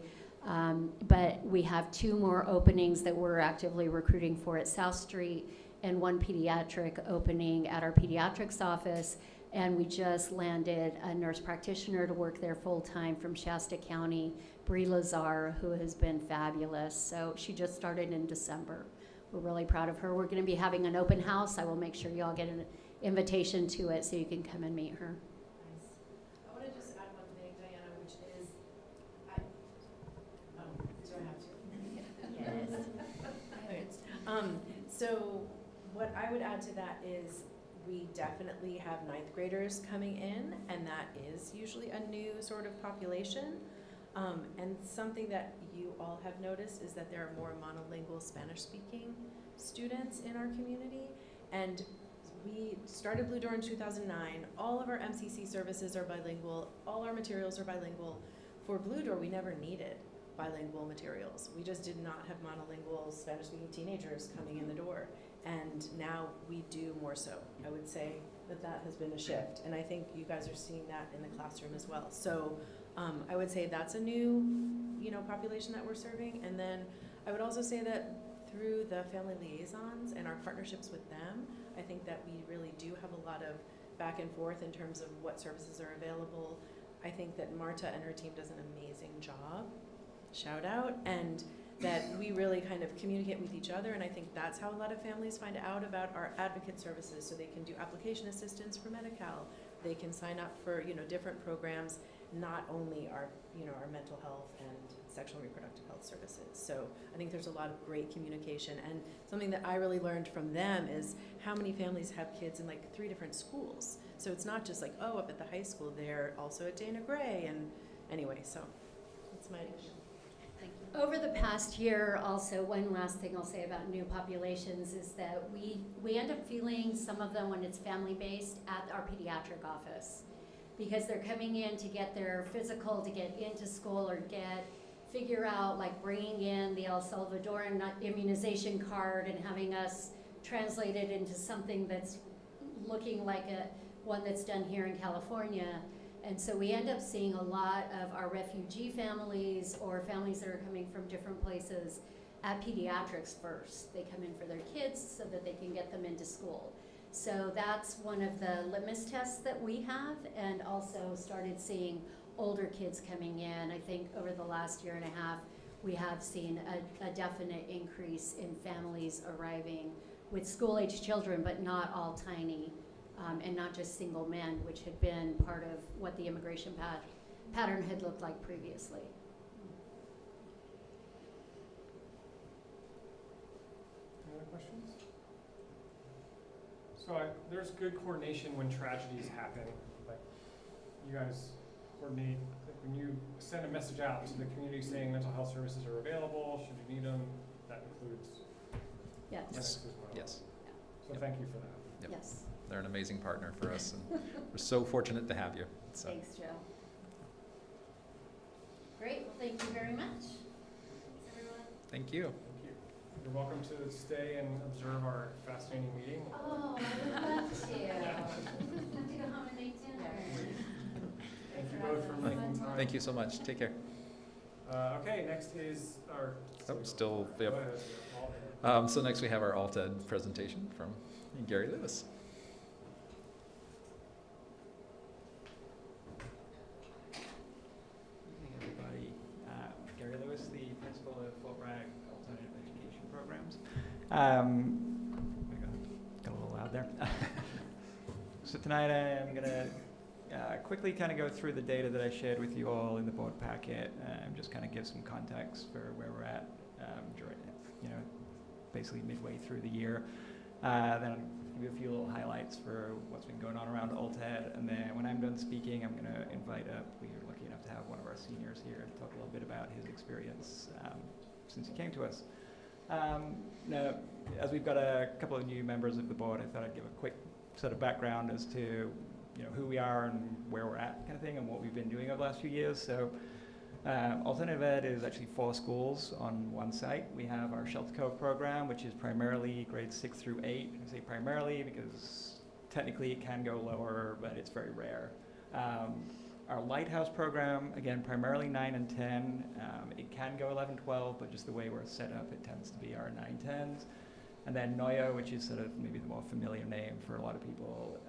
But we have 2 more openings that we're actively recruiting for at South Street and 1 pediatric opening at our pediatrics office. And we just landed a nurse practitioner to work there full-time from Shasta County, Bree Lazar, who has been fabulous. So she just started in December. We're really proud of her. We're going to be having an open house. I will make sure you all get an invitation to it so you can come and meet her. Nice. I want to just add one thing, Diana, which is, do I have to? Yes. So what I would add to that is we definitely have 9th graders coming in, and that is usually a new sort of population. And something that you all have noticed is that there are more monolingual Spanish-speaking students in our community. And we started Blue Door in 2009. All of our MCC services are bilingual. All our materials are bilingual. For Blue Door, we never needed bilingual materials. We just did not have monolingual Spanish-speaking teenagers coming in the door. And now we do more so. I would say that has been a shift. And I think you guys are seeing that in the classroom as well. So I would say that's a new, population that we're serving. And then I would also say that through the family liaisons and our partnerships with them, I think that we really do have a lot of back and forth in terms of what services are available. I think that Marta and her team does an amazing job, shout out, and that we really kind of communicate with each other. And I think that's how a lot of families find out about our advocate services, so they can do application assistance for Medi-Cal. They can sign up for, different programs, not only our mental health and sexual and reproductive health services. So I think there's a lot of great communication. And something that I really learned from them is how many families have kids in 3 different schools. So it's not just up at the high school, they're also at Dana Gray. And anyway, so that's my addition. Thank you. Over the past year, also, one last thing I'll say about new populations is that we end up feeling some of them when it's family-based at our pediatric office, because they're coming in to get their physical, to get into school, or figure out bringing in the El Salvadoran immunization card and having us translate it into something that's looking like one that's done here in California. And so we end up seeing a lot of our refugee families or families that are coming from different places at pediatrics first. They come in for their kids so that they can get them into school. So that's one of the litmus tests that we have, and also started seeing older kids coming in. I think over the last year and a half, we have seen a definite increase in families arriving with school-age children, but not all tiny. And not just single men, which had been part of what the immigration pattern had looked like previously. Any other questions? So there's good coordination when tragedies happen. You guys coordinate, when you send a message out to the community saying mental health services are available, should you need them, that includes Yes. clinics as well. Yes. So thank you for that. Yep. Yes. They're an amazing partner for us, and we're so fortunate to have you. So. Thanks, Joe. Great. Well, thank you very much. Thanks, everyone. Thank you. Thank you. You're welcome to stay and observe our fascinating meeting. Oh, I would love to. Have to go home and make dinner. Thank you both for making time. Thank you so much. Take care. Okay, next is our. Oh, still, Go yep. ahead. So next we have our ALTED presentation from Gary Lewis. Evening, everybody. Gary Lewis, the principal of Fort Bragg Alternative Education Programs. Got a little loud there. So tonight I'm going to quickly kind of go through the data that I shared with you all in the board packet and just kind of give some context for where we're at during, basically midway through the year. Then I'll give you a few little highlights for what's been going on around ALTED, and then when I'm done speaking, I'm going to invite up, we are lucky enough to have one of our seniors here to talk a little bit about his experience since he came to us. Now, as we've got a couple of new members of the board, I thought I'd give a quick sort of background as to who we are and where we're at kind of thing and what we've been doing over the last few years. So Alternative Ed is actually 4 schools on one site. We have our Shelter Cove program, which is primarily grades 6 through 8. I say primarily because technically it can go lower, but it's very rare. Our Lighthouse program, again, primarily 9 and 10. It can go 11, 12, but just the way we're set up, it tends to be our 9, 10s. And then Noyo, which is sort of maybe the more familiar name for a lot of people,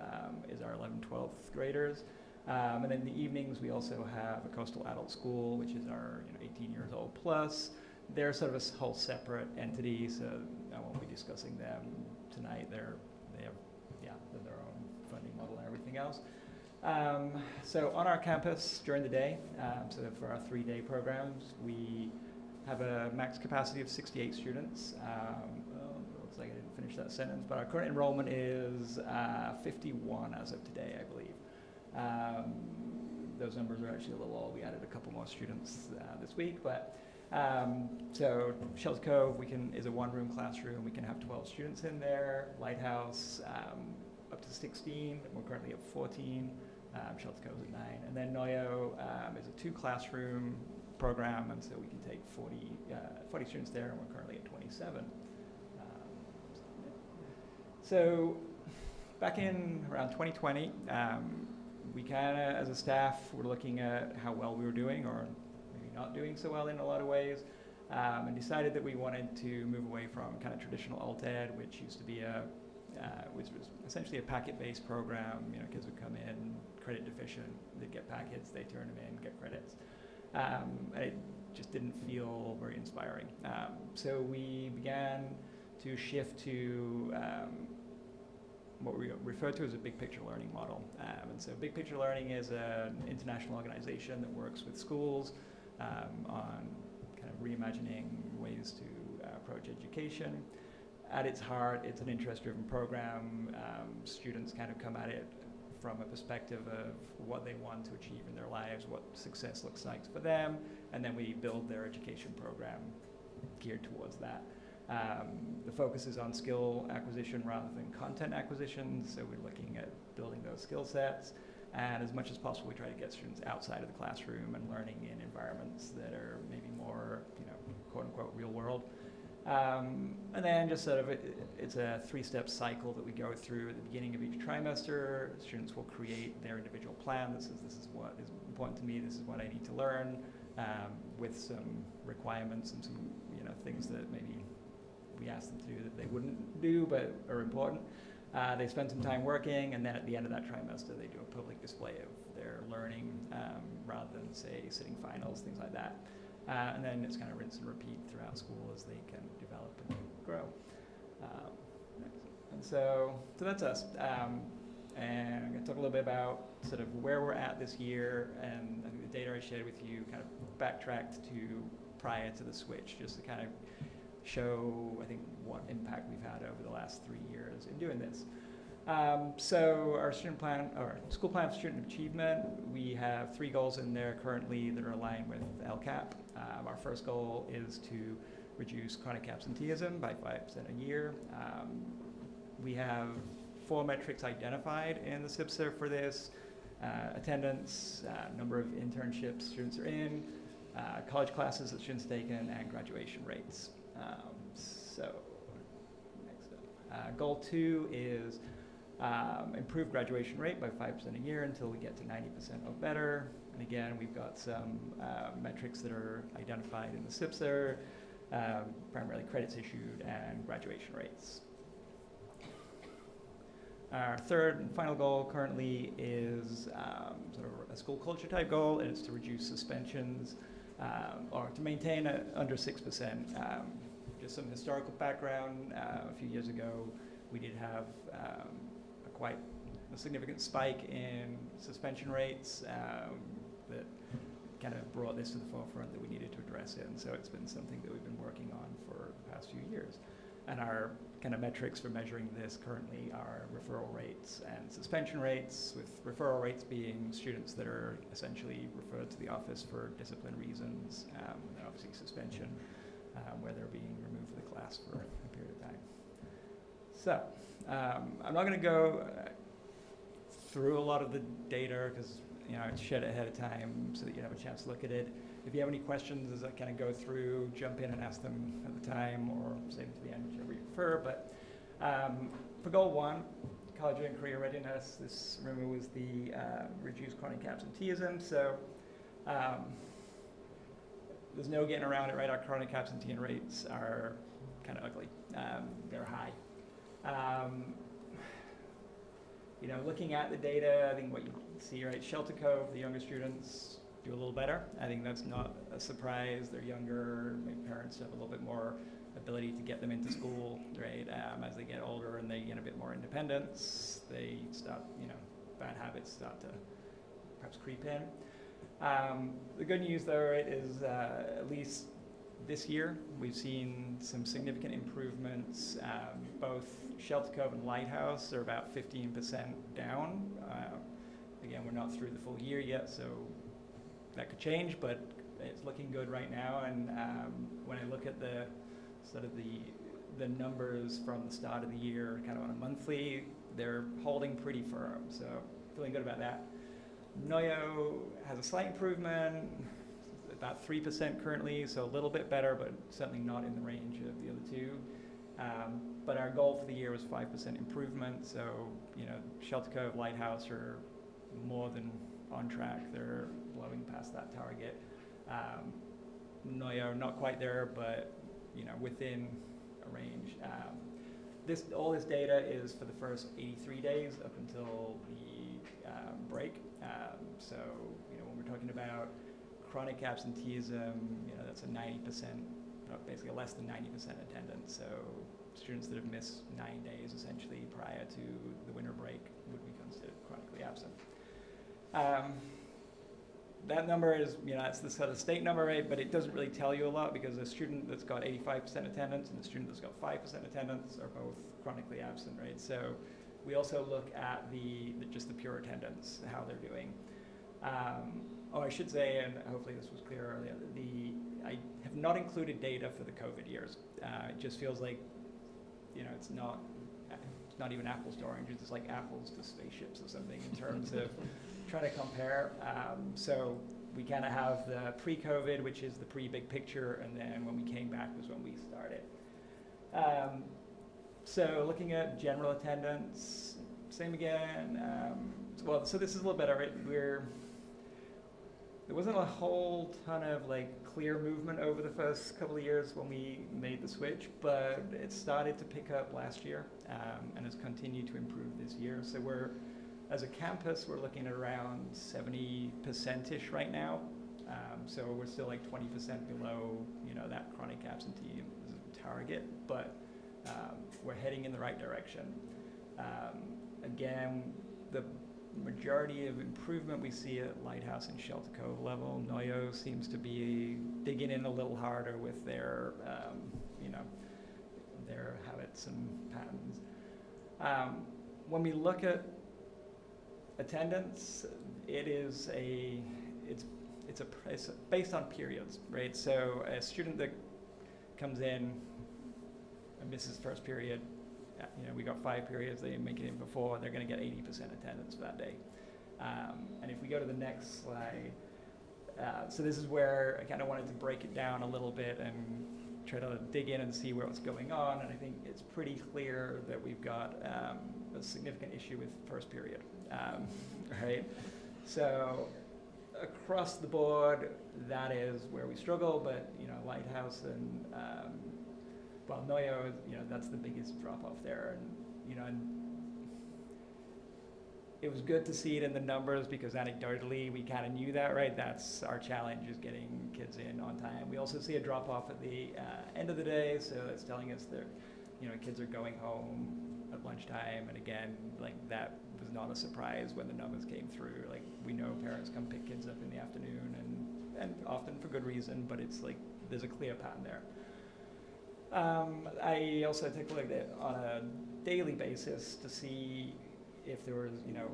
is our 11, 12th graders. And then in the evenings, we also have a coastal adult school, which is our 18 years old plus. They're sort of a whole separate entity, so I won't be discussing them tonight. They have their own funding model and everything else. So on our campus during the day, so for our 3-day programs, we have a max capacity of 68 students. Looks like I didn't finish that sentence, but our current enrollment is 51 as of today, I believe. Those numbers are actually a little old. We added a couple more students this week, but so Shelter Cove is a 1-room classroom. We can have 12 students in there. Lighthouse up to 16. We're currently at 14. Shelter Cove's at 9, and then Noyo is a 2-classroom program, and so we can take 40 students there, and we're currently at 27. So back in around 2020, we kind of, as a staff, were looking at how well we were doing, or maybe not doing so well in a lot of ways, and decided that we wanted to move away from kind of traditional ALTED, which used to be which was essentially a packet-based program. Kids would come in, credit deficient, they'd get packets, they turn them in, get credits. And it just didn't feel very inspiring. So we began to shift to what we refer to as a big picture learning model. And so Big Picture Learning is an international organization that works with schools on kind of reimagining ways to approach education. At its heart, it's an interest-driven program. Students kind of come at it from a perspective of what they want to achieve in their lives, what success looks like for them, and then we build their education program geared towards that. The focus is on skill acquisition rather than content acquisition, so we're looking at building those skill sets, and as much as possible we try to get students outside of the classroom and learning in environments that are maybe more, quote-unquote real world. And then just sort of it's a 3-step cycle that we go through at the beginning of each trimester. Students will create their individual plan that says this is what is important to me, this is what I need to learn, with some requirements and some things that maybe we ask them to do that they wouldn't do but are important. They spend some time working, and then at the end of that trimester they do a public display of their learning rather than, say, sitting finals, things like that. And then it's kind of rinse and repeat throughout school as they can develop and grow. And so that's us. And I'm going to talk a little bit about sort of where we're at this year, and I think the data I shared with you kind of backtracked to prior to the switch, just to kind of show, I think, what impact we've had over the last 3 years in doing this. So our student plan, or school plan for student achievement, we have 3 goals in there currently that are aligned with LCAP. Our first goal is to reduce chronic absenteeism by 5% a year. We have 4 metrics identified in the SIPSA for this: attendance, number of internships students are in, college classes that students taken, and graduation rates. So next up. Goal 2 is Improve graduation rate by 5% a year until we get to 90% or better. And again, we've got some metrics that are identified in the SIPSR, primarily credits issued and graduation rates. Our third and final goal currently is sort of a school culture type goal, and it's to reduce suspensions or to maintain under 6%. Just some historical background, a few years ago we did have quite a significant spike in suspension rates that kind of brought this to the forefront that we needed to address it, and so it's been something that we've been working on for the past few years. And our kind of metrics for measuring this currently are referral rates and suspension rates, with referral rates being students that are essentially referred to the office for discipline reasons, and then obviously suspension, where they're being removed from the class for a period of time. So, I'm not going to go through a lot of the data because it's shared ahead of time so that you have a chance to look at it. If you have any questions as I kind of go through, jump in and ask them at the time or save them to the end, whichever you prefer. But for goal 1, college and career readiness, this, remember, was the reduced chronic absenteeism. So there's no getting around it, right? Our chronic absenteeism rates are kind of ugly. They're high. Looking at the data, I think what you see, right, Shelter Cove, the younger students do a little better. I think that's not a surprise. They're younger, maybe parents have a little bit more ability to get them into school, right? As they get older and they get a bit more independence, they start, bad habits start to perhaps creep in. The good news, though, right, is at least this year we've seen some significant improvements. Both Shelter Cove and Lighthouse are about 15% down. Again, we're not through the full year yet, so that could change, but it's looking good right now. And when I look at the sort of the numbers from the start of the year, kind of on a monthly, they're holding pretty firm. So feeling good about that. Noyo has a slight improvement, about 3% currently, so a little bit better, but certainly not in the range of the other two. But our goal for the year was 5% improvement. So Shelter Cove, Lighthouse are more than on track. They're blowing past that target. Noyo not quite there, but within a range. All this data is for the first 83 days up until the break. So when we're talking about chronic absenteeism, that's a 90%, basically less than 90% attendance. So students that have missed 9 days essentially prior to the winter break would be considered chronically absent. That number is, that's the sort of state number, right? But it doesn't really tell you a lot because a student that's got 85% attendance and a student that's got 5% attendance are both chronically absent, right? So we also look at just the pure attendance, how they're doing. I should say, and hopefully this was clear earlier, I have not included data for the COVID years. It just feels like, it's not even apples to oranges. It's like apples to spaceships or something in terms of trying to compare. So we kind of have the pre-COVID, which is the pre-big picture, and then when we came back was when we started. So looking at general attendance, same again. So this is a little better, right? There wasn't a whole ton of clear movement over the first couple of years when we made the switch, but it started to pick up last year and has continued to improve this year. So as a campus, we're looking at around 70%-ish right now. So we're still 20% below, that chronic absenteeism target, but we're heading in the right direction. Again, the majority of improvement we see at Lighthouse and Shelter Cove level. Noyo seems to be digging in a little harder with their, their habits and patterns. When we look at attendance, it's based on periods, right? So a student that comes in and misses first period, we got 5 periods, they make it in before, they're going to get 80% attendance for that day. And if we go to the next slide, so this is where I kind of wanted to break it down a little bit and try to dig in and see what's going on, and I think it's pretty clear that we've got a significant issue with first period, right? So across the board, that is where we struggle, but, you know, Lighthouse and, well, Noyo, you know, that's the biggest drop-off there, and, you know, and it was good to see it in the numbers because anecdotally we kind of knew that, right? That's our challenge, is getting kids in on time. We also see a drop off at the end of the day, so it's telling us that, you know, kids are going home at lunchtime, and again, like, that was not a surprise when the numbers came through. Like, we know parents come pick kids up in the afternoon, and often for good reason, but it's like there's a clear pattern there. I also take a look at it on a daily basis to see if there was, you know,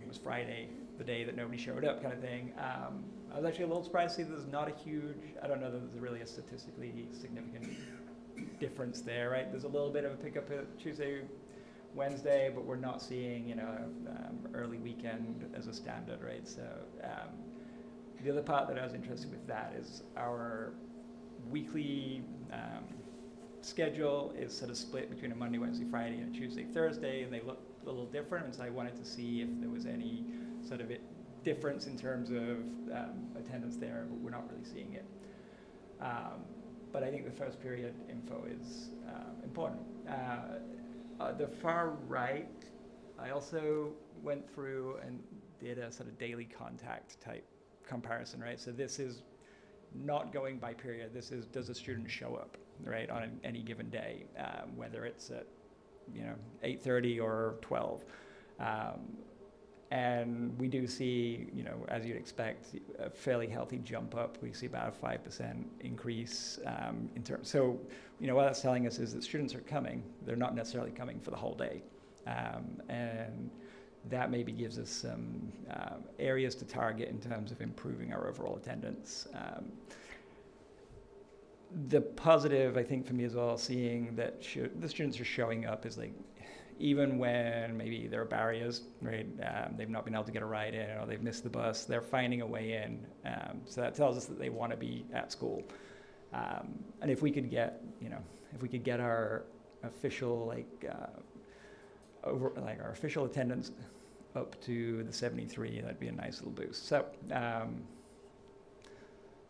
it was Friday, the day that nobody showed up kind of thing. I was actually a little surprised to see there's not a huge, I don't know that there's really a statistically significant difference there, right? There's a little bit of a pickup at Tuesday, Wednesday, but we're not seeing, you know, early weekend as a standard, right? So the other part that I was interested with that is our weekly schedule is sort of split between a Monday, Wednesday, Friday, and a Tuesday, Thursday, and they look a little different, and so I wanted to see if there was any sort of difference in terms of attendance there, but we're not really seeing it. But I think the first period info is important. The far right, I also went through and did a sort of daily contact type comparison, right? So this is not going by period. This is, does a student show up, right, on any given day, whether it's at, you know, 8:30 or 12. And we do see, you know, as you'd expect, a fairly healthy jump up. We see about a 5% increase in terms. So, you know, what that's telling us is that students are coming. They're not necessarily coming for the whole day. And that maybe gives us some areas to target in terms of improving our overall attendance. The positive, I think, for me as well, seeing that the students are showing up is, like, even when maybe there are barriers, right? They've not been able to get a ride in, or they've missed the bus, they're finding a way in. So that tells us that they want to be at school. And if we could get, you know, if we could get our official, our official attendance up to the 73, that'd be a nice little boost. So.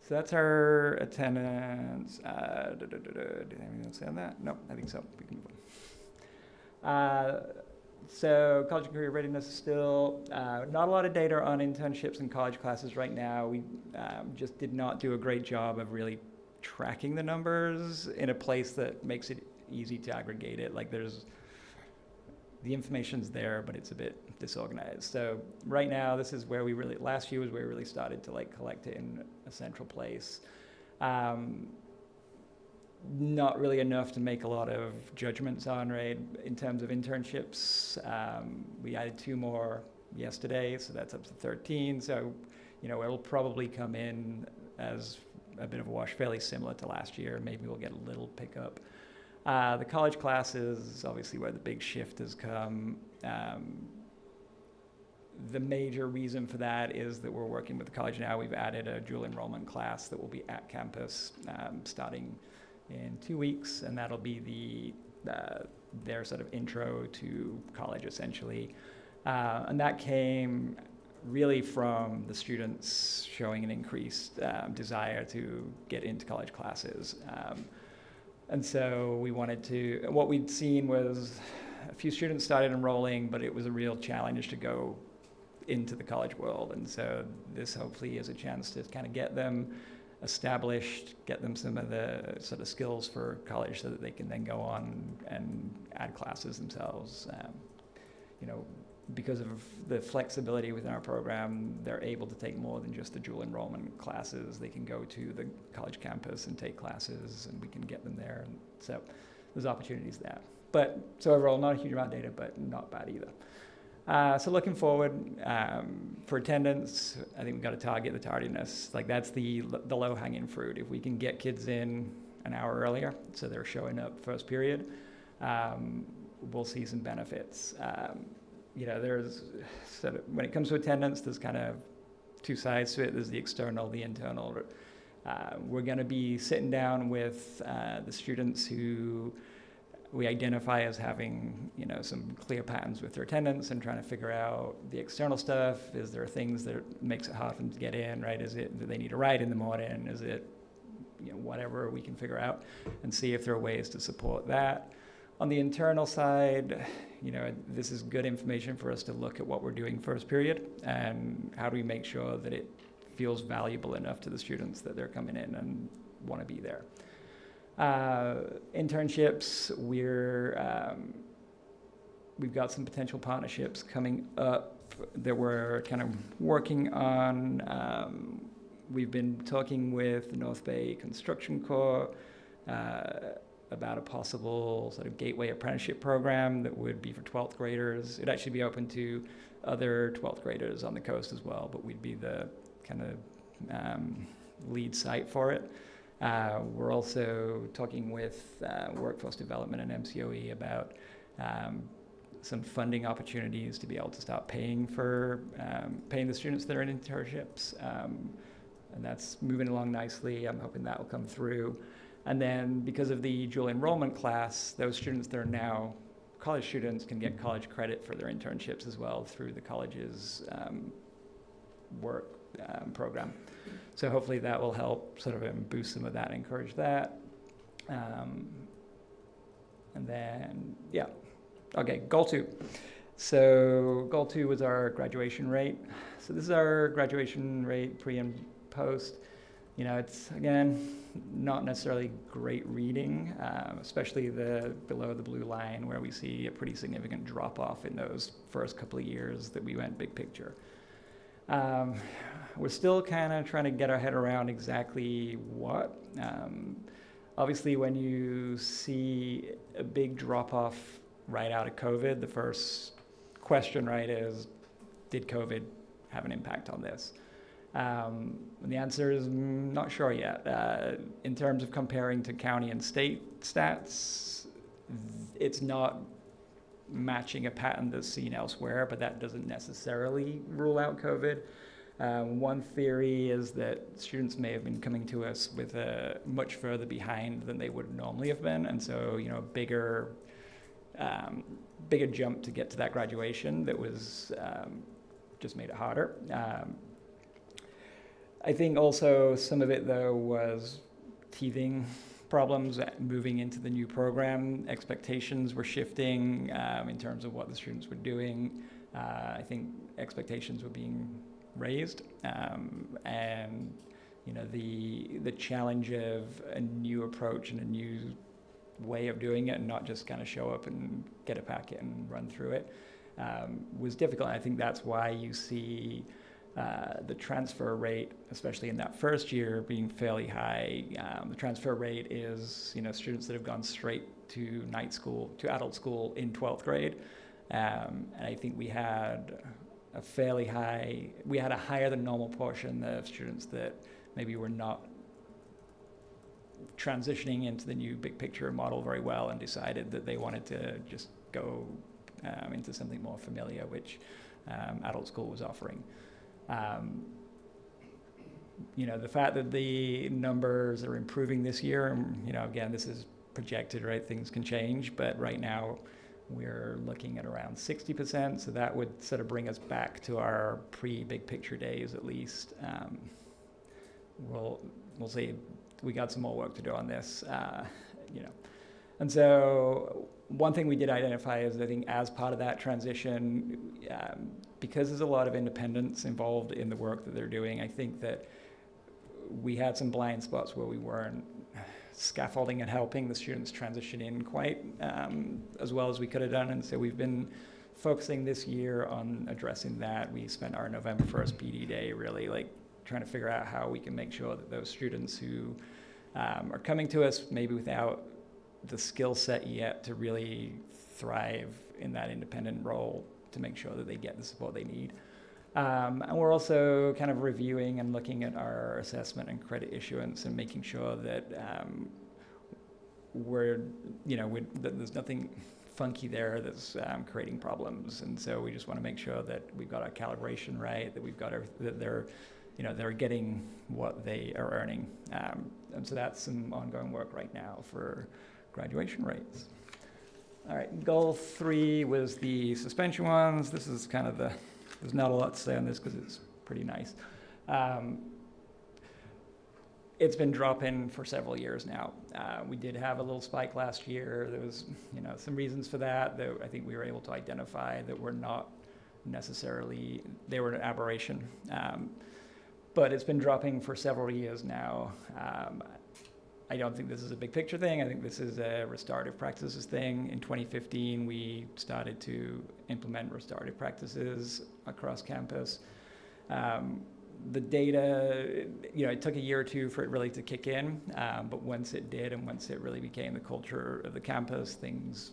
So that's our attendance. Did anyone else say on that? No, I think so. We can move on. So college and career readiness is still not a lot of data on internships and college classes right now. We just did not do a great job of really tracking the numbers in a place that makes it easy to aggregate it. Like, the information's there, but it's a bit disorganized. So right now, this is where last year was where we really started to, like, collect it in a central place. Not really enough to make a lot of judgments on, right? In terms of internships, we added 2 more yesterday, so that's up to 13. So, you know, it'll probably come in as a bit of a wash, fairly similar to last year. Maybe we'll get a little pickup. The college classes, obviously, where the big shift has come. The major reason for that is that we're working with the college now. We've added a dual enrollment class that will be at campus starting in 2 weeks, and that'll be their sort of intro to college, essentially. And that came really from the students showing an increased desire to get into college classes. And so what we'd seen was a few students started enrolling, but it was a real challenge to go into the college world. And so this hopefully is a chance to kind of get them established, get them some of the sort of skills for college so that they can then go on and add classes themselves. You know, because of the flexibility within our program, they're able to take more than just the dual enrollment classes. They can go to the college campus and take classes, and we can get them there. And so there's opportunities there. But so overall, not a huge amount of data, but not bad either. So looking forward, for attendance, I think we've got to target the tardiness. Like, that's the low-hanging fruit. If we can get kids in an hour earlier, so they're showing up first period, we'll see some benefits. You know, there's sort of, when it comes to attendance, there's kind of 2 sides to it. There's the external, the internal. We're going to be sitting down with the students who we identify as having, some clear patterns with their attendance and trying to figure out the external stuff. Is there things that makes it hard for them to get in, right? Is it, do they need a ride in the morning? Is it, whatever we can figure out, and see if there are ways to support that. On the internal side, this is good information for us to look at what we're doing first period and how do we make sure that it feels valuable enough to the students that they're coming in and want to be there. Internships, we've got some potential partnerships coming up that we're kind of working on. We've been talking with the North Bay Construction Corps about a possible sort of gateway apprenticeship program that would be for 12th graders. It'd actually be open to other 12th graders on the coast as well, but we'd be the kind of lead site for it. We're also talking with Workforce Development and MCOE about some funding opportunities to be able to start paying the students that are in internships. And that's moving along nicely. I'm hoping that will come through. And then because of the dual enrollment class, those students that are now college students can get college credit for their internships as well through the college's work program. So hopefully that will help sort of boost some of that, encourage that. And then, okay, goal 2. So goal 2 was our graduation rate. So this is our graduation rate pre and post. It's, again, not necessarily great reading, especially below the blue line where we see a pretty significant drop off in those first couple of years that we went big picture. We're still kind of trying to get our head around exactly what. Obviously, when you see a big drop off right out of COVID, the first question, right, is, did COVID have an impact on this? The answer is not sure yet. In terms of comparing to county and state stats, it's not matching a pattern that's seen elsewhere, but that doesn't necessarily rule out COVID. One theory is that students may have been coming to us with a much further behind than they would normally have been, and so bigger jump to get to that graduation that was just made it harder. I think also some of it, though, was teething problems moving into the new program. Expectations were shifting in terms of what the students were doing. I think expectations were being raised, and the challenge of a new approach and a new way of doing it, and not just kind of show up and get a packet and run through it, was difficult. I think that's why you see the transfer rate, especially in that first year, being fairly high. The transfer rate is, students that have gone straight to night school, to adult school in 12th grade. And I think we had a higher than normal portion of students that maybe were not transitioning into the new big picture model very well and decided that they wanted to just go into something more familiar, which adult school was offering. The fact that the numbers are improving this year, again, this is projected, right? Things can change, but right now we're looking at around 60%, so that would sort of bring us back to our pre-big picture days at least. We'll see. We got some more work to do on this, And so one thing we did identify is, I think, as part of that transition, because there's a lot of independents involved in the work that they're doing, I think that we had some blind spots where we weren't scaffolding and helping the students transition in quite as well as we could have done. And so we've been focusing this year on addressing that. We spent our November 1st PD day really trying to figure out how we can make sure that those students who are coming to us maybe without the skill set yet to really thrive in that independent role, to make sure that they get the support they need. And we're also kind of reviewing and looking at our assessment and credit issuance and making sure that that there's nothing funky there that's creating problems. And so we just want to make sure that we've got our calibration right, that we've got that they're they're getting what they are earning. And so that's some ongoing work right now for graduation rates. All right, goal 3 was the suspension ones. This is kind of there's not a lot to say on this because it's pretty nice. It's been dropping for several years now. We did have a little spike last year. There was, some reasons for that I think we were able to identify that were not necessarily, they were an aberration. But it's been dropping for several years now. I don't think this is a big picture thing. I think this is a restorative practices thing. In 2015, we started to implement restorative practices across campus. The data, it took a year or two for it really to kick in, but once it did and once it really became the culture of the campus, things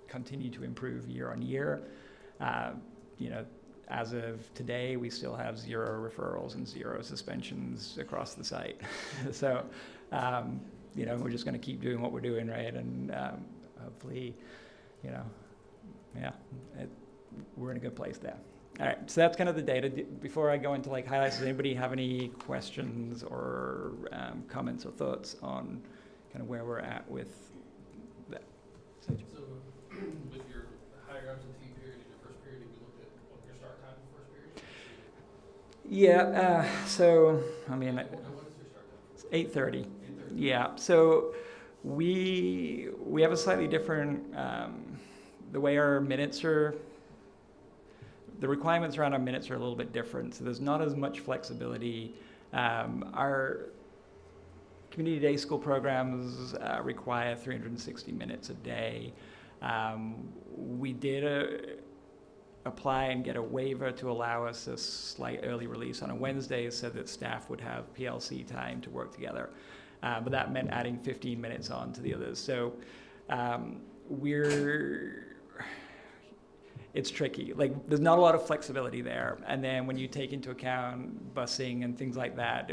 continue to improve year on year. As of today, we still have 0 referrals and 0 suspensions across the site. So, we're just going to keep doing what we're doing, right? And hopefully, we're in a good place there. All right, so that's kind of the data. Before I go into highlights, does anybody have any questions or comments or thoughts on kind of where we're at with that? So with your higher absentee period in your first period, have you looked at what your start time in the first period? Yeah, so, I mean, What is your start time? 8:30. 8:30? Yeah, so we have a slightly different, the way our minutes are, the requirements around our minutes are a little bit different, so there's not as much flexibility. Our community day school programs require 360 minutes a day. We did apply and get a waiver to allow us a slight early release on a Wednesday so that staff would have PLC time to work together. But that meant adding 15 minutes on to the others. So it's tricky. There's not a lot of flexibility there. And then when you take into account busing and things like that,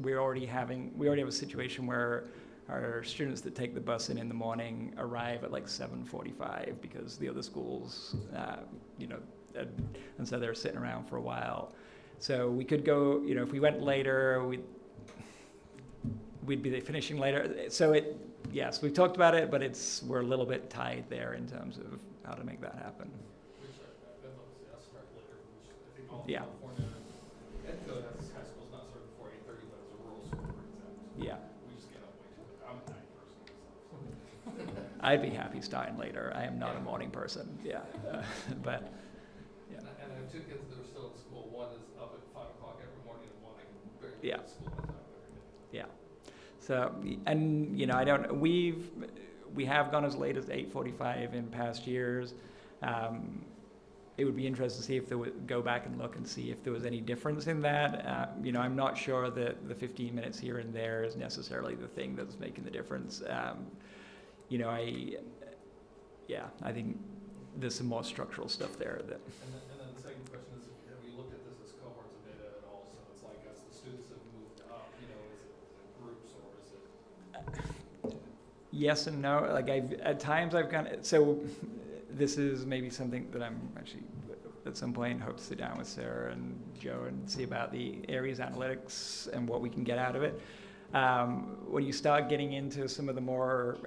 we already have a situation where our students that take the bus in the morning arrive at 7:45 because the other schools, and so they're sitting around for a while. So we could go, if we went later, we'd be finishing later. So yes, we've talked about it, but we're a little bit tied there in terms of how to make that happen. I'll start later, which I think all Yeah. California, EdCo has high schools not starting before 8:30, but it's a rural school, for example. Yeah. We just get up way too late. I'm a night person myself. I'd be happy starting later. I am not a morning person. Yeah, but yeah. And I have 2 kids that are still in school. One is up at 5 o'clock every morning, and one I can barely Yeah. get to school on time every day. Yeah. So, and we have gone as late as 8:45 in past years. It would be interesting to see if go back and look and see if there was any difference in that. I'm not sure that the 15 minutes here and there is necessarily the thing that's making the difference. I think there's some more structural stuff there that. And then the second question is, have you looked at this as cohorts of data at all? So it's as the students have moved up, is it groups or is it? Yes and no. At times I've gone. So this is maybe something that I'm actually at some point hope to sit down with Sarah and Joe and see about the Aries analytics and what we can get out of it. When you start getting into some of the more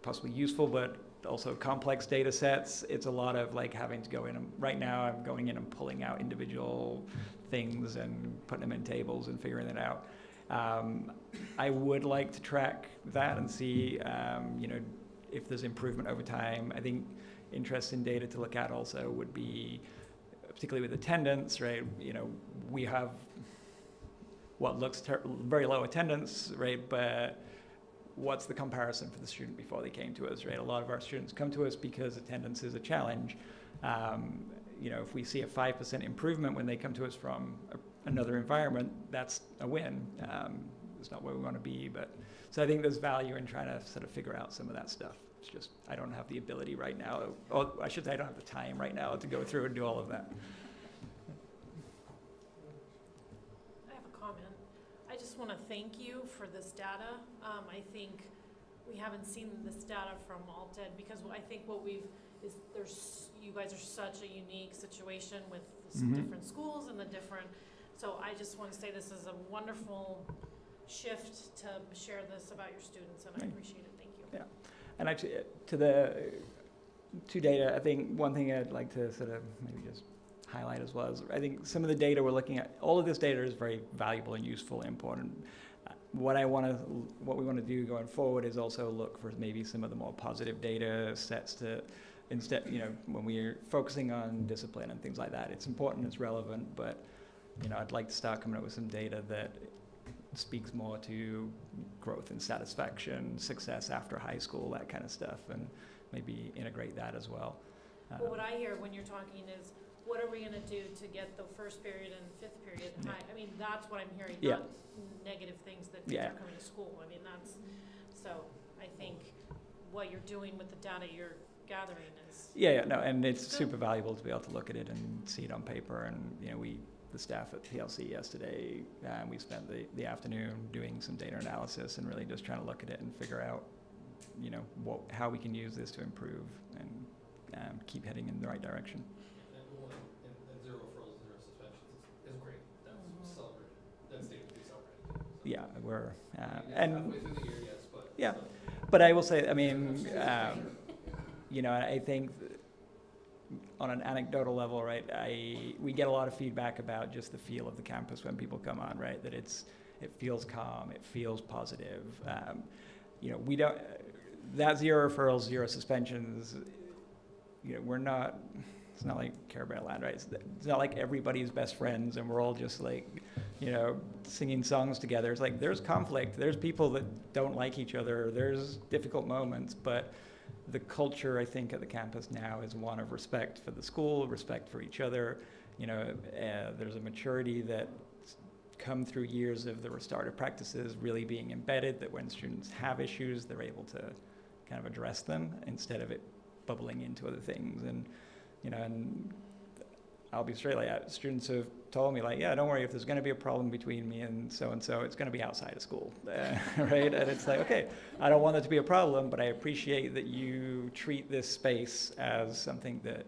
possibly useful but also complex data sets, it's a lot of having to go in. Right now I'm going in and pulling out individual things and putting them in tables and figuring it out. I would like to track that and see, if there's improvement over time. I think interesting data to look at also would be, particularly with attendance, right? We have what looks very low attendance, right? But what's the comparison for the student before they came to us, right? A lot of our students come to us because attendance is a challenge. If we see a 5% improvement when they come to us from another environment, that's a win. It's not where we want to be, but so I think there's value in trying to sort of figure out some of that stuff. It's just I don't have the ability right now, or I should say I don't have the time right now to go through and do all of that. I have a comment. I just want to thank you for this data. I think we haven't seen this data from Alted because I think you guys are such a unique situation with the Mhm. different schools and the different, so I just want to say this is a wonderful shift to share this about your students, and I Right. appreciate it, thank you. And actually, to data, I think one thing I'd like to sort of maybe just highlight as well is I think some of the data we're looking at, all of this data is very valuable and useful and important. What we want to do going forward is also look for maybe some of the more positive data sets to, instead, when we're focusing on discipline and things like that, it's important, it's relevant, but, I'd like to start coming up with some data that speaks more to growth and satisfaction, success after high school, that kind of stuff, and maybe integrate that as well. Well, what I hear when you're talking is, what are we gonna do to get the first period and fifth period Yeah. high? I mean, that's what I'm hearing, Yeah. not negative things that kids Yeah. are coming to school. I mean, that's, so I think what you're doing with the data you're gathering is. No, and it's Good. super valuable to be able to look at it and see it on paper, and, the staff at PLC yesterday, we spent the afternoon doing some data analysis and really just trying to look at it and figure out, how we can use this to improve and keep heading in the right direction. And 0 referrals, 0 suspensions is great. That's celebrated. That's data to be celebrated. So, Yeah, we're, it's and, halfway through the year, yes, but. Yeah. so- but I will say, I mean, I think on an anecdotal level, right, we get a lot of feedback about just the feel of the campus when people come on, right, that it feels calm, it feels positive. We don't, that 0 referrals, 0 suspensions, we're not, it's not like Care Bear Land, right? It's not like everybody's best friends and we're all just like, singing songs together. It's like there's conflict, there's people that don't like each other, there's difficult moments, but the culture, I think, at the campus now is one of respect for the school, respect for each other. There's a maturity that's come through years of the restorative practices really being embedded, that when students have issues, they're able to kind of address them instead of it bubbling into other things. And I'll be straight, students have told me, don't worry, if there's going to be a problem between me and so-and-so, it's going to be outside of school, right? And it's like, okay, I don't want that to be a problem, but I appreciate that you treat this space as something that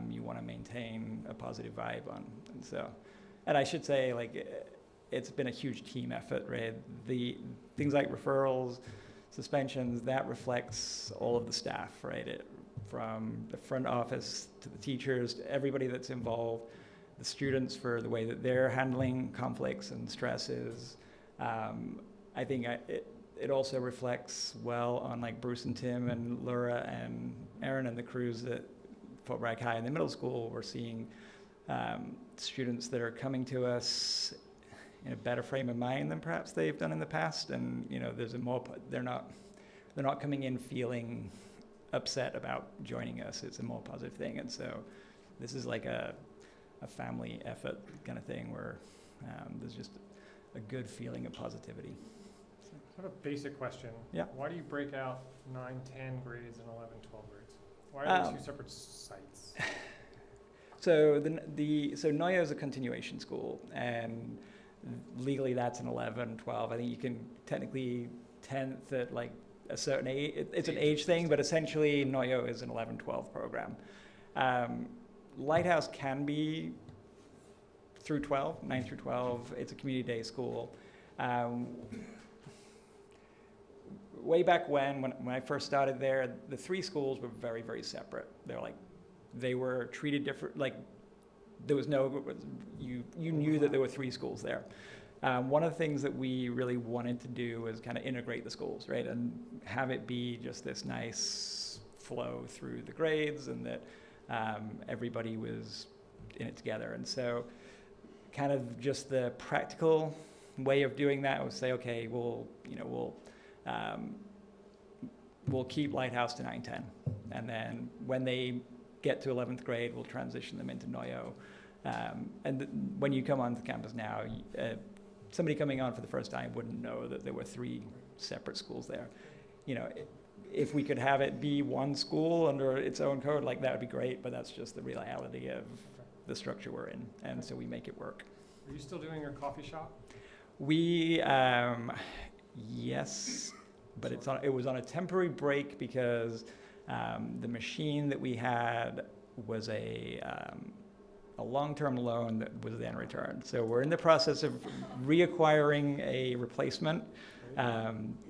you want to maintain a positive vibe on. And I should say, it's been a huge team effort, right? The things like referrals, suspensions, that reflects all of the staff, right? From the front office to the teachers, to everybody that's involved, the students for the way that they're handling conflicts and stresses. I think it also reflects well on Bruce and Tim and Laura and Aaron and the crews at Fort Bragg High in the middle school. We're seeing students that are coming to us in a better frame of mind than perhaps they've done in the past, and there's they're not coming in feeling upset about joining us. It's a more positive thing, and so this is like a family effort kind of thing where there's just a good feeling of positivity. I have a basic question. Yeah. Why do you break out 9, 10 grades and 11, 12 grades? Why are they 2 separate sites? So so Noyo is a continuation school, and legally that's an 11, 12. I think you can technically 10th at a certain age. It's an age thing, but essentially Noyo is an 11, 12 program. Lighthouse can be through 12, 9 through 12. It's a community day school. Way back when I first started there, the 3 schools were very, very separate. They were treated different. There was you knew that there were 3 schools there. One of the things that we really wanted to do was kind of integrate the schools, right, and have it be just this nice flow through the grades, and that everybody was in it together. And so kind of just the practical way of doing that was say, okay, we'll keep Lighthouse to 9, 10. And then when they get to 11th grade, we'll transition them into Noyo. When you come onto campus now, somebody coming on for the first time wouldn't know that there were 3 separate schools there. If we could have it be one school under its own code, that would be great, but that's just the reality of the structure we're in, and so we make it work. Are you still doing your coffee shop? We, yes, but it was on a temporary break because the machine that we had was a a long-term loan that was then returned. So we're in the process of reacquiring a replacement.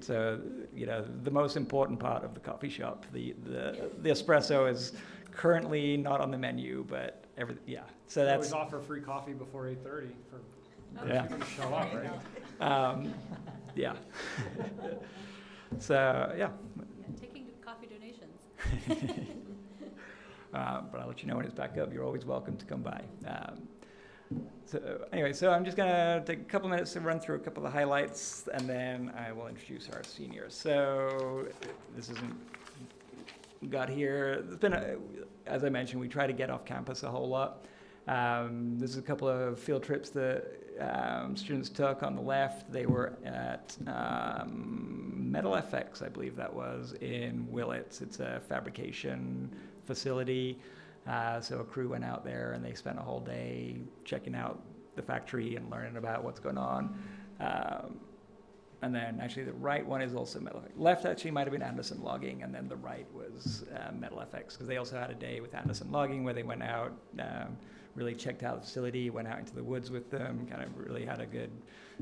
So, you know, the most important part of the coffee shop, the espresso is currently not on the menu, but so They always that's, offer free coffee before 8:30 for Yeah. people to show up, right? yeah. So, yeah. Taking coffee donations. But I'll let you know when it's back up. You're always welcome to come by. So anyway, so I'm just gonna take a couple minutes to run through a couple of the highlights, and then I will introduce our seniors. So this isn't got here. It's been, as I mentioned, we try to get off campus a whole lot. This is a couple of field trips that students took. On the left, they were at Metal FX, I believe that was, in Willits. It's a fabrication facility. So a crew went out there and they spent a whole day checking out the factory and learning about what's going on. And then actually the right one is also Metal FX. Left actually might have been Anderson Logging, and then the right was Metal FX, because they also had a day with Anderson Logging where they went out, really checked out the facility, went out into the woods with them, kind of really had a good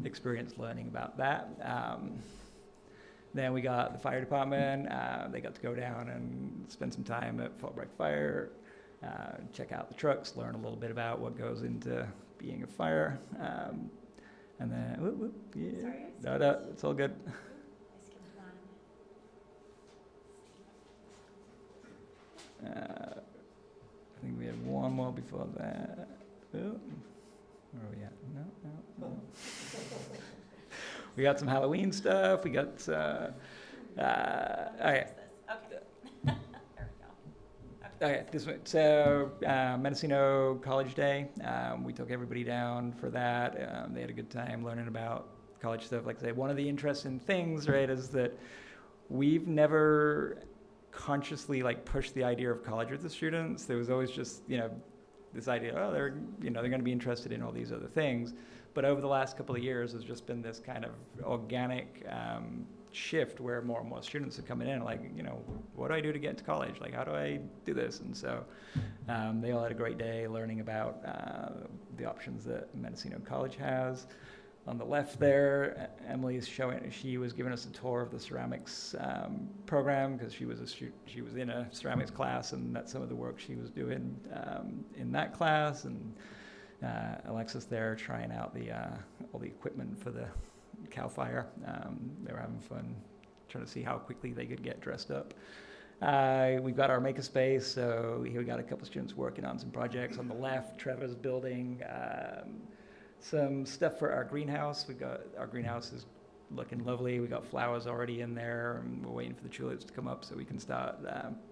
experience learning about that. Then we got the fire department. They got to go down and spend some time at Fort Bragg Fire, check out the trucks, learn a little bit about what goes into being a fire. And then, yeah. Sorry, No, it's all good. I think we had one more before that. Oh, where are we at? No. We got some Halloween stuff. We got, okay. Okay. Okay, this one. So, Mendocino College Day, we took everybody down for that. They had a good time learning about college stuff. Like I say, one of the interesting things, right, is that we've never consciously pushed the idea of college with the students. There was always just, this idea, they're going to be interested in all these other things. But over the last couple of years, there's just been this kind of organic shift where more and more students are coming in, what do I do to get into college? How do I do this? And so they all had a great day learning about the options that Mendocino College has. On the left there, Emily is showing, she was giving us a tour of the ceramics program, because she was in a ceramics class, and that's some of the work she was doing in that class. And Alexis there trying out all the equipment for the cow fire. They were having fun trying to see how quickly they could get dressed up. We've got our makerspace, so here we got a couple of students working on some projects. On the left, Trevor's building some stuff for our greenhouse. Our greenhouse is looking lovely. We got flowers already in there, and we're waiting for the tulips to come up so we can start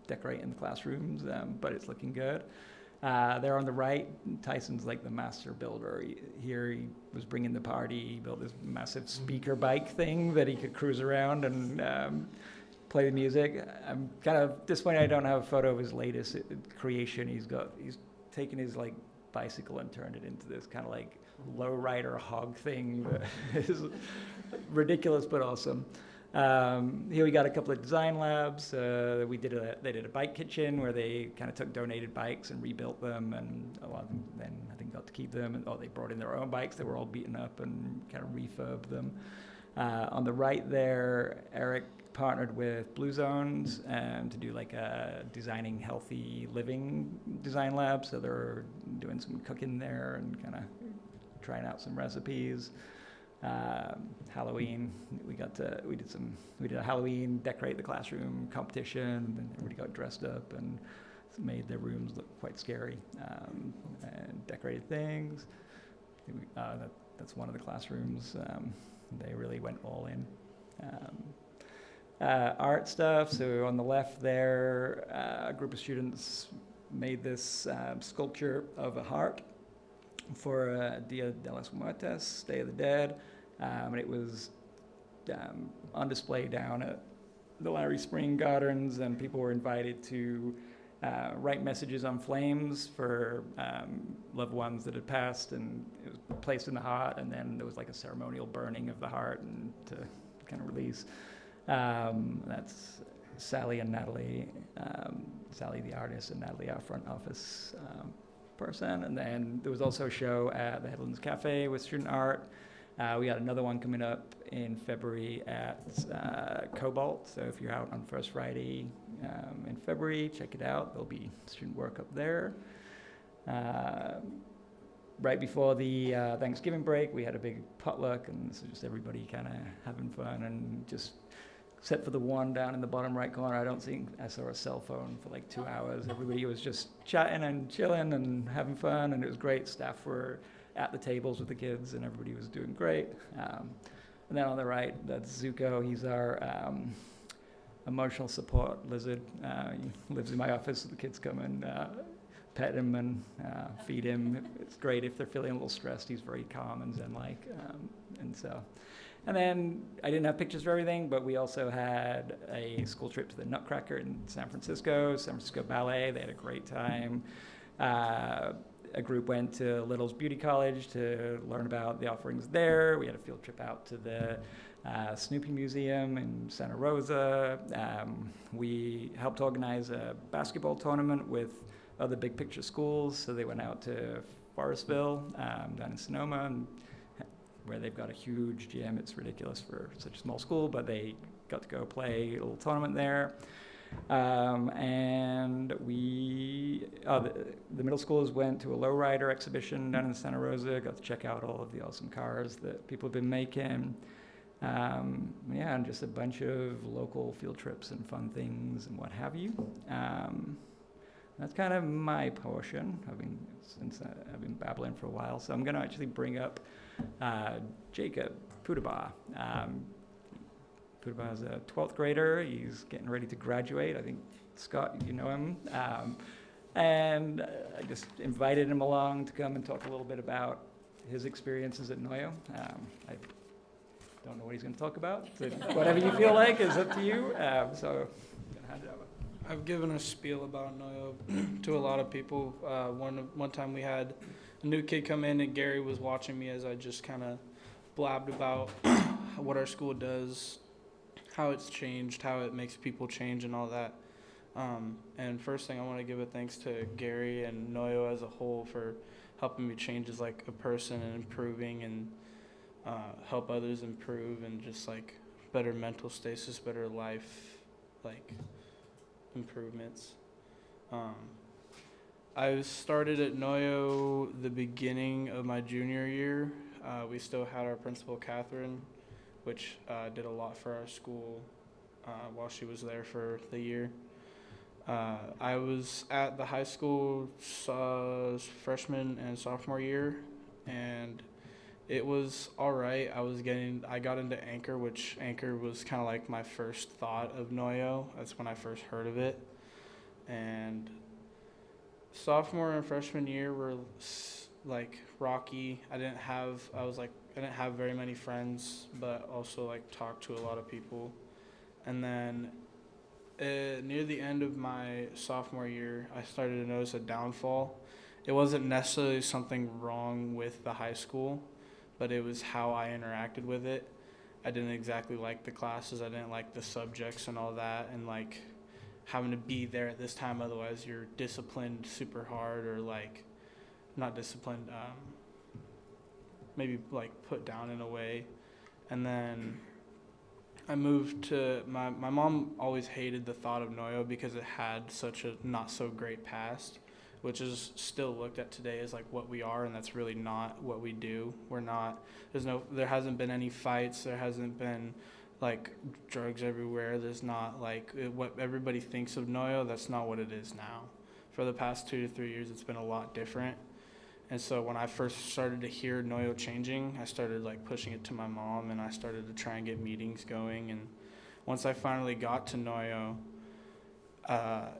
decorating the classrooms, but it's looking good. There on the right, Tyson's the master builder. He was bringing the party. He built this massive speaker bike thing that he could cruise around and play the music. I'm kind of disappointed I don't have a photo of his latest creation. He's taken his bicycle and turned it into this kind of low rider hog thing that is ridiculous but awesome. Here we got a couple of design labs. They did a bike kitchen where they kind of took donated bikes and rebuilt them, and a lot of them then I think got to keep them. And they brought in their own bikes that were all beaten up and kind of refurbed them. On the right there, Eric partnered with Blue Zones to do a designing healthy living design lab. So they're doing some cooking there and kind of trying out some recipes. Halloween, we did a Halloween decorate the classroom competition, and everybody got dressed up and made their rooms look quite scary, and decorated things. That's one of the classrooms. They really went all in. Art stuff, so on the left there, a group of students made this sculpture of a heart for Dia de los Muertos, Day of the Dead, and it was on display down at the Larry Spring Gardens, and people were invited to write messages on flames for loved ones that had passed, and it was placed in the heart, and then there was a ceremonial burning of the heart and to kind of release. That's Sally and Natalie, Sally the artist and Natalie our front office person. And then there was also a show at the Headlands Cafe with student art. We got another one coming up in February at Cobalt. So if you're out on First Friday in February, check it out. There'll be student work up there. Right before the Thanksgiving break, we had a big potluck, and this is just everybody kind of having fun, and just except for the one down in the bottom right corner, I don't think I saw a cell phone for like 2 hours. Everybody was just chatting and chilling and having fun, and it was great. Staff were at the tables with the kids, and everybody was doing great. And then on the right, that's Zuko. He's our emotional support lizard. He lives in my office, so the kids come and pet him and feed him. It's great if they're feeling a little stressed. He's very calm and zen-like. And then I didn't have pictures for everything, but we also had a school trip to the Nutcracker in San Francisco Ballet. They had a great time. A group went to Little's Beauty College to learn about the offerings there. We had a field trip out to the Snoopy Museum in Santa Rosa. We helped organize a basketball tournament with other big picture schools. So they went out to Forestville, down in Sonoma, and where they've got a huge gym. It's ridiculous for such a small school, but they got to go play a little tournament there. And the middle schoolers went to a lowrider exhibition down in Santa Rosa, got to check out all of the awesome cars that people have been making. And just a bunch of local field trips and fun things and what have you. That's kind of my portion. I've been babbling for a while, so I'm going to actually bring up Jacob Pudaba. Pudaba is a 12th grader. He's getting ready to graduate. I think, Scott, you know him. And I just invited him along to come and talk a little bit about his experiences at Noyo. I don't know what he's going to talk about. So whatever you feel like is up to you. So I'm going to hand it over. I've given a spiel about Noyo to a lot of people. One time we had a new kid come in, and Gary was watching me as I just kind of blabbed about what our school does, how it's changed, how it makes people change and all that. And first thing, I want to give a thanks to Gary and Noyo as a whole for helping me change as like a person and improving and help others improve and just like better mental stasis, better life, like improvements. I started at Noyo the beginning of my junior year. We still had our principal, Catherine, which did a lot for our school while she was there for the year. I was at the high school freshman and sophomore year, and it was all right. I got into Anchor, which Anchor was kind of like my first thought of Noyo. That's when I first heard of it. And sophomore and freshman year were like rocky. I didn't have very many friends, but also like talked to a lot of people. And then near the end of my sophomore year, I started to notice a downfall. It wasn't necessarily something wrong with the high school, but it was how I interacted with it. I didn't exactly like the classes. I didn't like the subjects and all that, and like having to be there at this time, otherwise you're disciplined super hard, or like not disciplined, maybe like put down in a way. And then I moved to, my mom always hated the thought of Noyo because it had such a not so great past, which is still looked at today as like what we are, and that's really not what we do. There hasn't been any fights, there hasn't been like drugs everywhere, there's not like what everybody thinks of Noyo, that's not what it is now. For the past 2 to 3 years, it's been a lot different. And so when I first started to hear Noyo changing, I started like pushing it to my mom, and I started to try and get meetings going. And once I finally got to Noyo,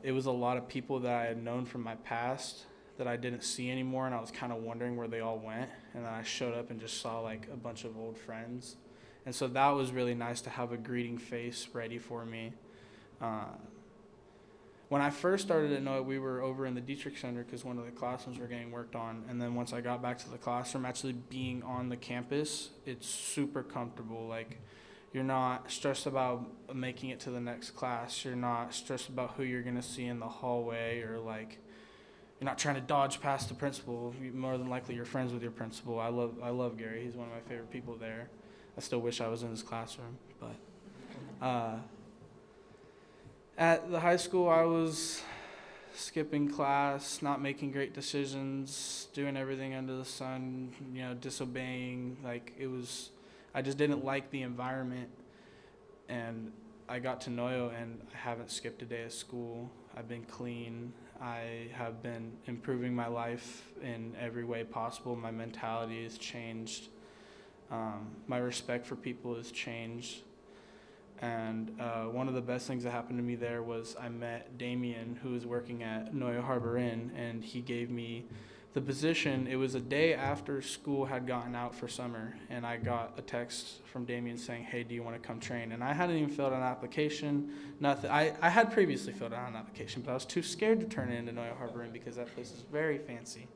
it was a lot of people that I had known from my past that I didn't see anymore, and I was kind of wondering where they all went. And then I showed up and just saw like a bunch of old friends. And so that was really nice to have a greeting face ready for me. When I first started at Noyo, we were over in the Dietrich Center because one of the classrooms were getting worked on. And then once I got back to the classroom, actually being on the campus, it's super comfortable. Like, you're not stressed about making it to the next class. You're not stressed about who you're going to see in the hallway, or like you're not trying to dodge past the principal. More than likely, you're friends with your principal. I love Gary. He's one of my favorite people there. I still wish I was in his classroom, but at the high school, I was skipping class, not making great decisions, doing everything under the sun, disobeying. I just didn't like the environment. And I got to Noyo, and I haven't skipped a day of school. I've been clean. I have been improving my life in every way possible. My mentality has changed. My respect for people has changed. And one of the best things that happened to me there was I met Damien, who was working at Noyo Harbor Inn, and he gave me the position. It was a day after school had gotten out for summer, and I got a text from Damien saying, "Hey, do you want to come train?" And I hadn't even filled out an application, nothing. I had previously filled out an application, but I was too scared to turn it into Noyo Harbor Inn because that place is very fancy.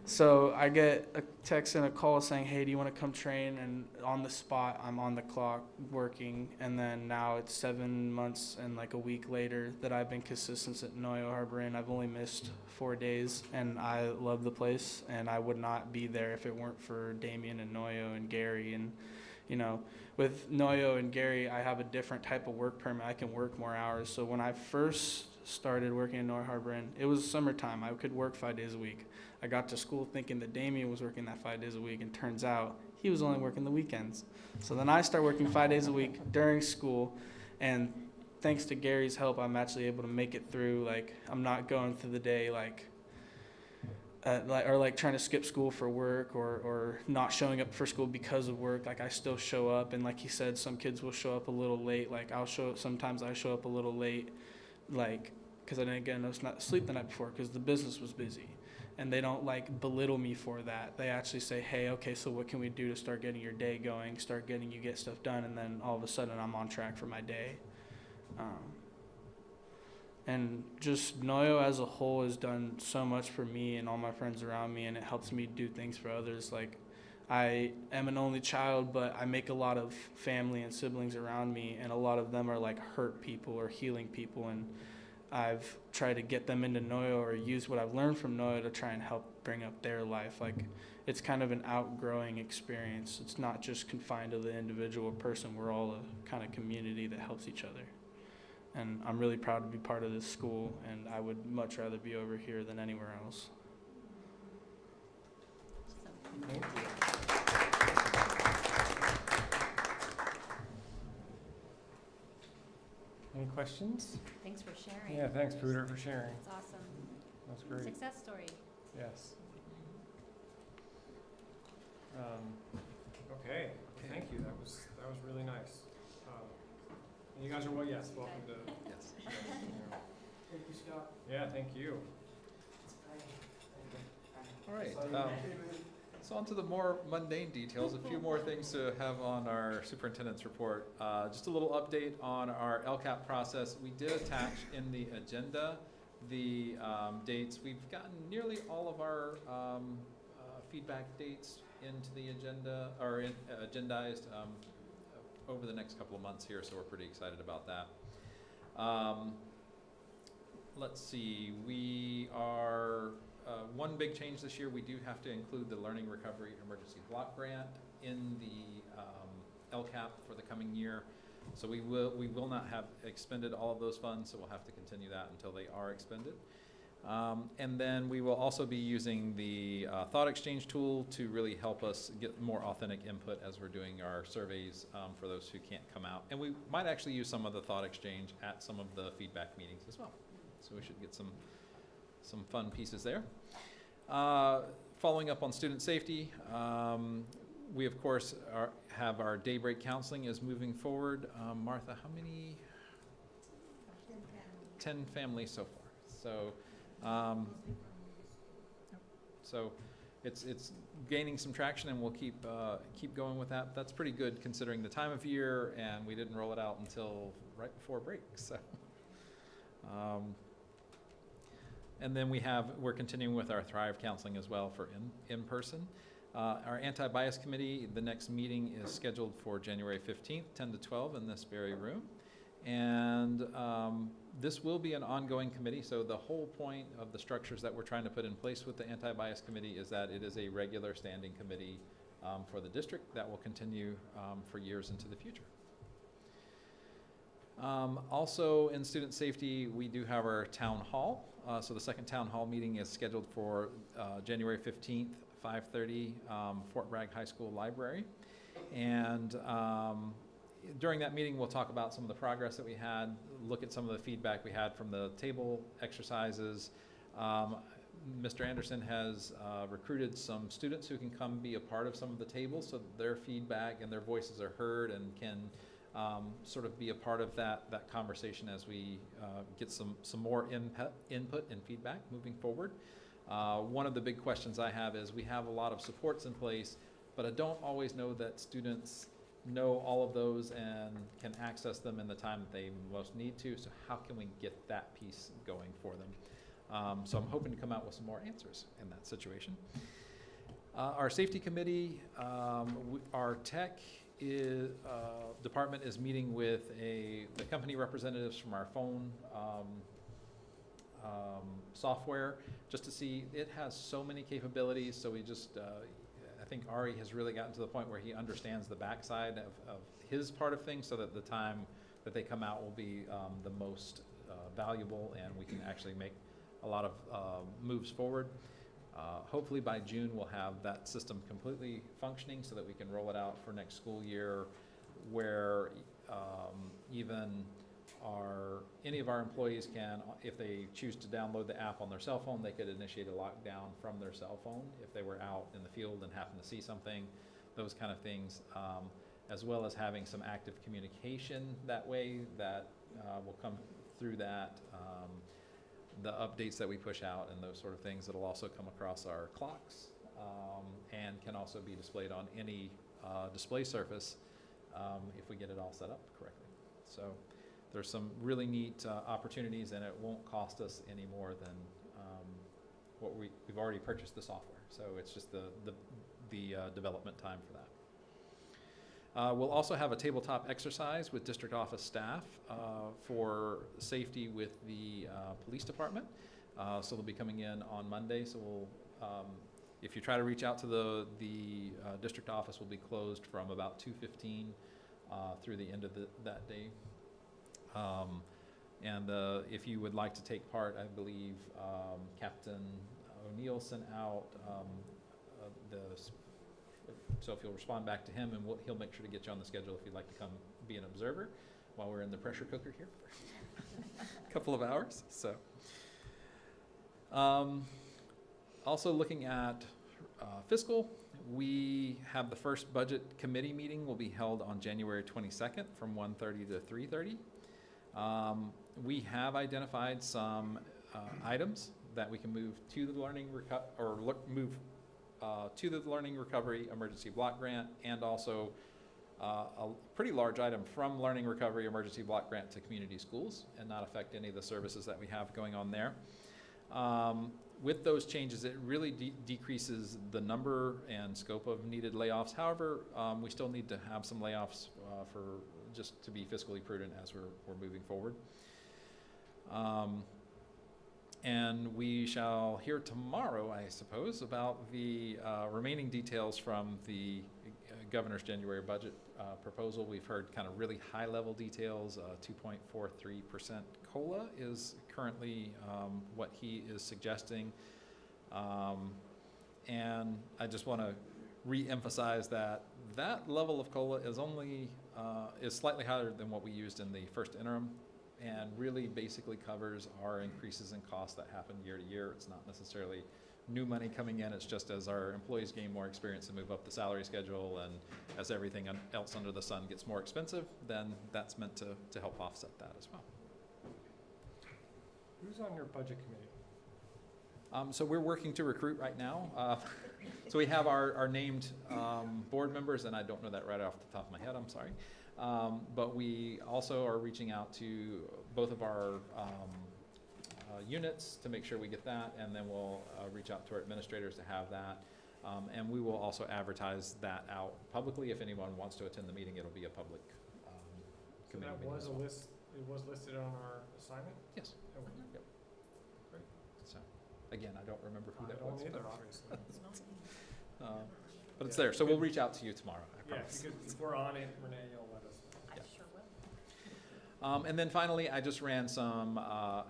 So I get a text and a call saying, "Hey, do you want to come train?" And on the spot, I'm on the clock working. And then now it's 7 months and like a week later that I've been consistent at Noyo Harbor Inn. I've only missed 4 days, and I love the place. And I would not be there if it weren't for Damien and Noyo and Gary. And with Noyo and Gary, I have a different type of work permit. I can work more hours. So when I first started working in Noyo Harbor Inn, it was summertime. I could work 5 days a week. I got to school thinking that Damien was working that 5 days a week, and turns out he was only working the weekends. So then I start working 5 days a week during school, and thanks to Gary's help, I'm actually able to make it through. I'm not going through the day trying to skip school for work or not showing up for school because of work. I still show up, and like he said, some kids will show up a little late. Sometimes I show up a little late, because I didn't get enough sleep the night before because the business was busy. And they don't belittle me for that. They actually say, "Hey, okay, so what can we do to start getting your day going, start getting you get stuff done?" And then all of a sudden I'm on track for my day. And just Noyo as a whole has done so much for me and all my friends around me, and it helps me do things for others. I am an only child, but I make a lot of family and siblings around me, and a lot of them are hurt people or healing people, and I've tried to get them into Noyo or use what I've learned from Noyo to try and help bring up their life. It's kind of an outgrowing experience. It's not just confined to the individual person. We're all a kind of community that helps each other. And I'm really proud to be part of this school, and I would much rather be over here than anywhere else. Thank you. Any questions? Thanks for sharing. Yeah, thanks, Pooter, for sharing. That's awesome. That's great. Success story. Yes. Okay, thank you. That was really nice. And you guys are welcome to. Yes. Thank you, Scott. Yeah, thank you. All right. So on to the more mundane details, a few more things to have on our superintendent's report. Just a little update on our LCAP process. We did attach in the agenda the dates. We've gotten nearly all of our feedback dates into the agenda, or agendized over the next couple of months here, so we're pretty excited about that. Let's see, we are, one big change this year, we do have to include the Learning Recovery Emergency Block Grant in the LCAP for the coming year. So we will not have expended all of those funds, so we'll have to continue that until they are expended. And then we will also be using the thought exchange tool to really help us get more authentic input as we're doing our surveys for those who can't come out. And we might actually use some of the thought exchange at some of the feedback meetings as well. So we should get some fun pieces there. Following up on student safety, we of course have our daybreak counseling is moving forward. Martha, how many? 10 families so far. So it's gaining some traction, and we'll keep going with that. That's pretty good considering the time of year, and we didn't roll it out until right before break. So, and then we're continuing with our Thrive counseling as well for in person. Our anti-bias committee, the next meeting is scheduled for January 15th, 10 to 12 in this very room. And This will be an ongoing committee, so the whole point of the structures that we're trying to put in place with the anti-bias committee is that it is a regular standing committee for the district that will continue for years into the future. Also in student safety, we do have our town hall. So the second town hall meeting is scheduled for January 15th, 5:30, Fort Bragg High School Library. And during that meeting, we'll talk about some of the progress that we had, look at some of the feedback we had from the table exercises. Mr. Anderson has recruited some students who can come be a part of some of the tables so that their feedback and their voices are heard and can sort of be a part of that conversation as we get some more input and feedback moving forward. One of the big questions I have is we have a lot of supports in place, but I don't always know that students know all of those and can access them in the time that they most need to. So how can we get that piece going for them? So I'm hoping to come out with some more answers in that situation. Our safety committee, our tech department is meeting with the company representatives from our phone software just to see. It has so many capabilities, so we just I think Ari has really gotten to the point where he understands the backside of his part of things, so that the time that they come out will be the most valuable, and we can actually make a lot of moves forward. Hopefully by June we'll have that system completely functioning so that we can roll it out for next school year, where even any of our employees can, if they choose to download the app on their cell phone, they could initiate a lockdown from their cell phone if they were out in the field and happen to see something, those kind of things, as well as having some active communication that way that will come through that. The updates that we push out and those sort of things that'll also come across our clocks and can also be displayed on any display surface if we get it all set up correctly. So there's some really neat opportunities, and it won't cost us any more than what we've already purchased the software. So it's just the development time for that. We'll also have a tabletop exercise with district office staff for safety with the police department. So they'll be coming in on Monday. So we'll, if you try to reach out to the district office, will be closed from about 2:15 through the end of that day. And if you would like to take part, I believe Captain O'Neill sent out so if you'll respond back to him, and he'll make sure to get you on the schedule if you'd like to come be an observer while we're in the pressure cooker here for a couple of hours. So, also looking at fiscal, we have the first budget committee meeting will be held on January 22nd from 1:30 to 3:30. We have identified some items that we can move to the learning to the Learning Recovery Emergency Block Grant, and also a pretty large item from Learning Recovery Emergency Block Grant to community schools and not affect any of the services that we have going on there. With those changes, it really decreases the number and scope of needed layoffs. However, we still need to have some layoffs for just to be fiscally prudent as we're moving forward. And we shall hear tomorrow, I suppose, about the remaining details from the governor's January budget proposal. We've heard kind of really high-level details. 2.43% COLA is currently what he is suggesting. And I just want to re-emphasize that level of COLA is slightly higher than what we used in the first interim, and really basically covers our increases in costs that happen year to year. It's not necessarily new money coming in. It's just as our employees gain more experience and move up the salary schedule, and as everything else under the sun gets more expensive, then that's meant to help offset that as well. Who's on your budget committee? So we're working to recruit right now. So we have our named board members, and I don't know that right off the top of my head, I'm sorry. But we also are reaching out to both of our units to make sure we get that, and then we'll reach out to our administrators to have that. And we will also advertise that out publicly. If anyone wants to attend the meeting, it'll be a public So committee that meeting was as a well. list it was listed on our assignment? Yes. Oh, Yep. Great. So, again, I don't remember who I that don't was. either, but- obviously. But it's Yeah. there, so we'll reach out to you tomorrow, I Yeah, promise. if we're on it, Renee, you'll let us know. I Yeah. sure will. And then finally, I just ran some,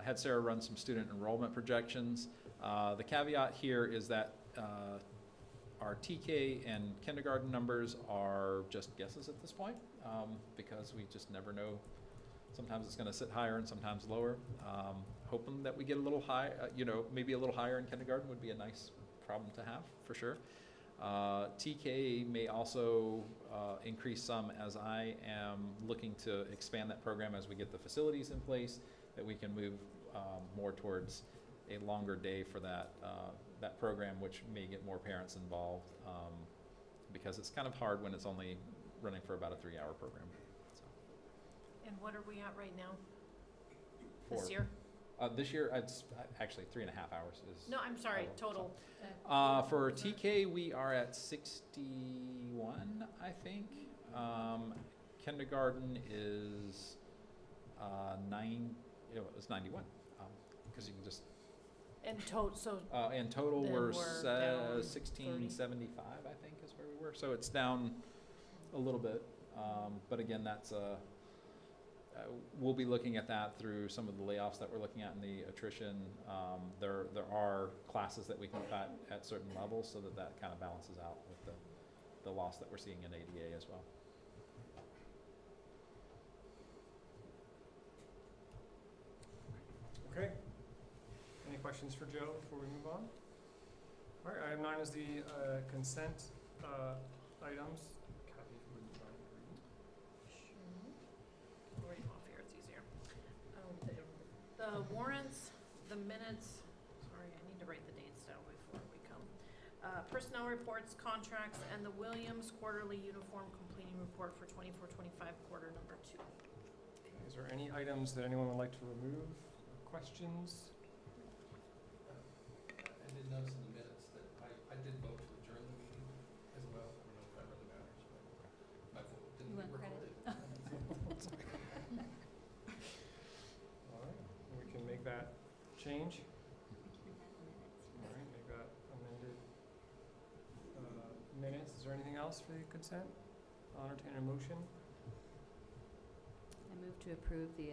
had Sarah run some student enrollment projections. The caveat here is that our TK and kindergarten numbers are just guesses at this point, because we just never know. Sometimes it's going to sit higher and sometimes lower. Hoping that we get a little high, maybe a little higher in kindergarten would be a nice problem to have, for sure. TK may also increase some, as I am looking to expand that program as we get the facilities in place, that we can move more towards a longer day for that program, which may get more parents involved, because it's kind of hard when it's only running for about a 3-hour program. So, And what are we at right now this for- year? This year, it's actually 3.5 hours is. No, I'm sorry, so- total. For TK, we are at 61, I think. Kindergarten is it's 91, because you can just, And so in total, Then we're we're down 1675, I think, is where we were. So it's down a little bit. But again, that's we'll be looking at that through some of the layoffs that we're looking at in the attrition. There are classes that we can cut at certain levels so that kind of balances out with the loss that we're seeing in ADA as well. Okay. Any questions for Joe before we move on? All right, item 9 is the consent items. Kathy, if you wouldn't mind reading. Sure. I'll read them off here, it's easier. The warrants, the minutes, sorry, I need to write the dates down before we come. Personnel reports, contracts, and the Williams Quarterly Uniform Completing Report for 24-25 quarter number 2. Is there any items that anyone would like to remove? Questions? I did notice in the minutes that I did vote to adjourn the meeting as well. I don't know if that really matters, but my vote You didn't want get credit? recorded. All right, we can make that change. All right, make that amended minutes. Is there anything else for the consent? I'll entertain a motion. I move to approve the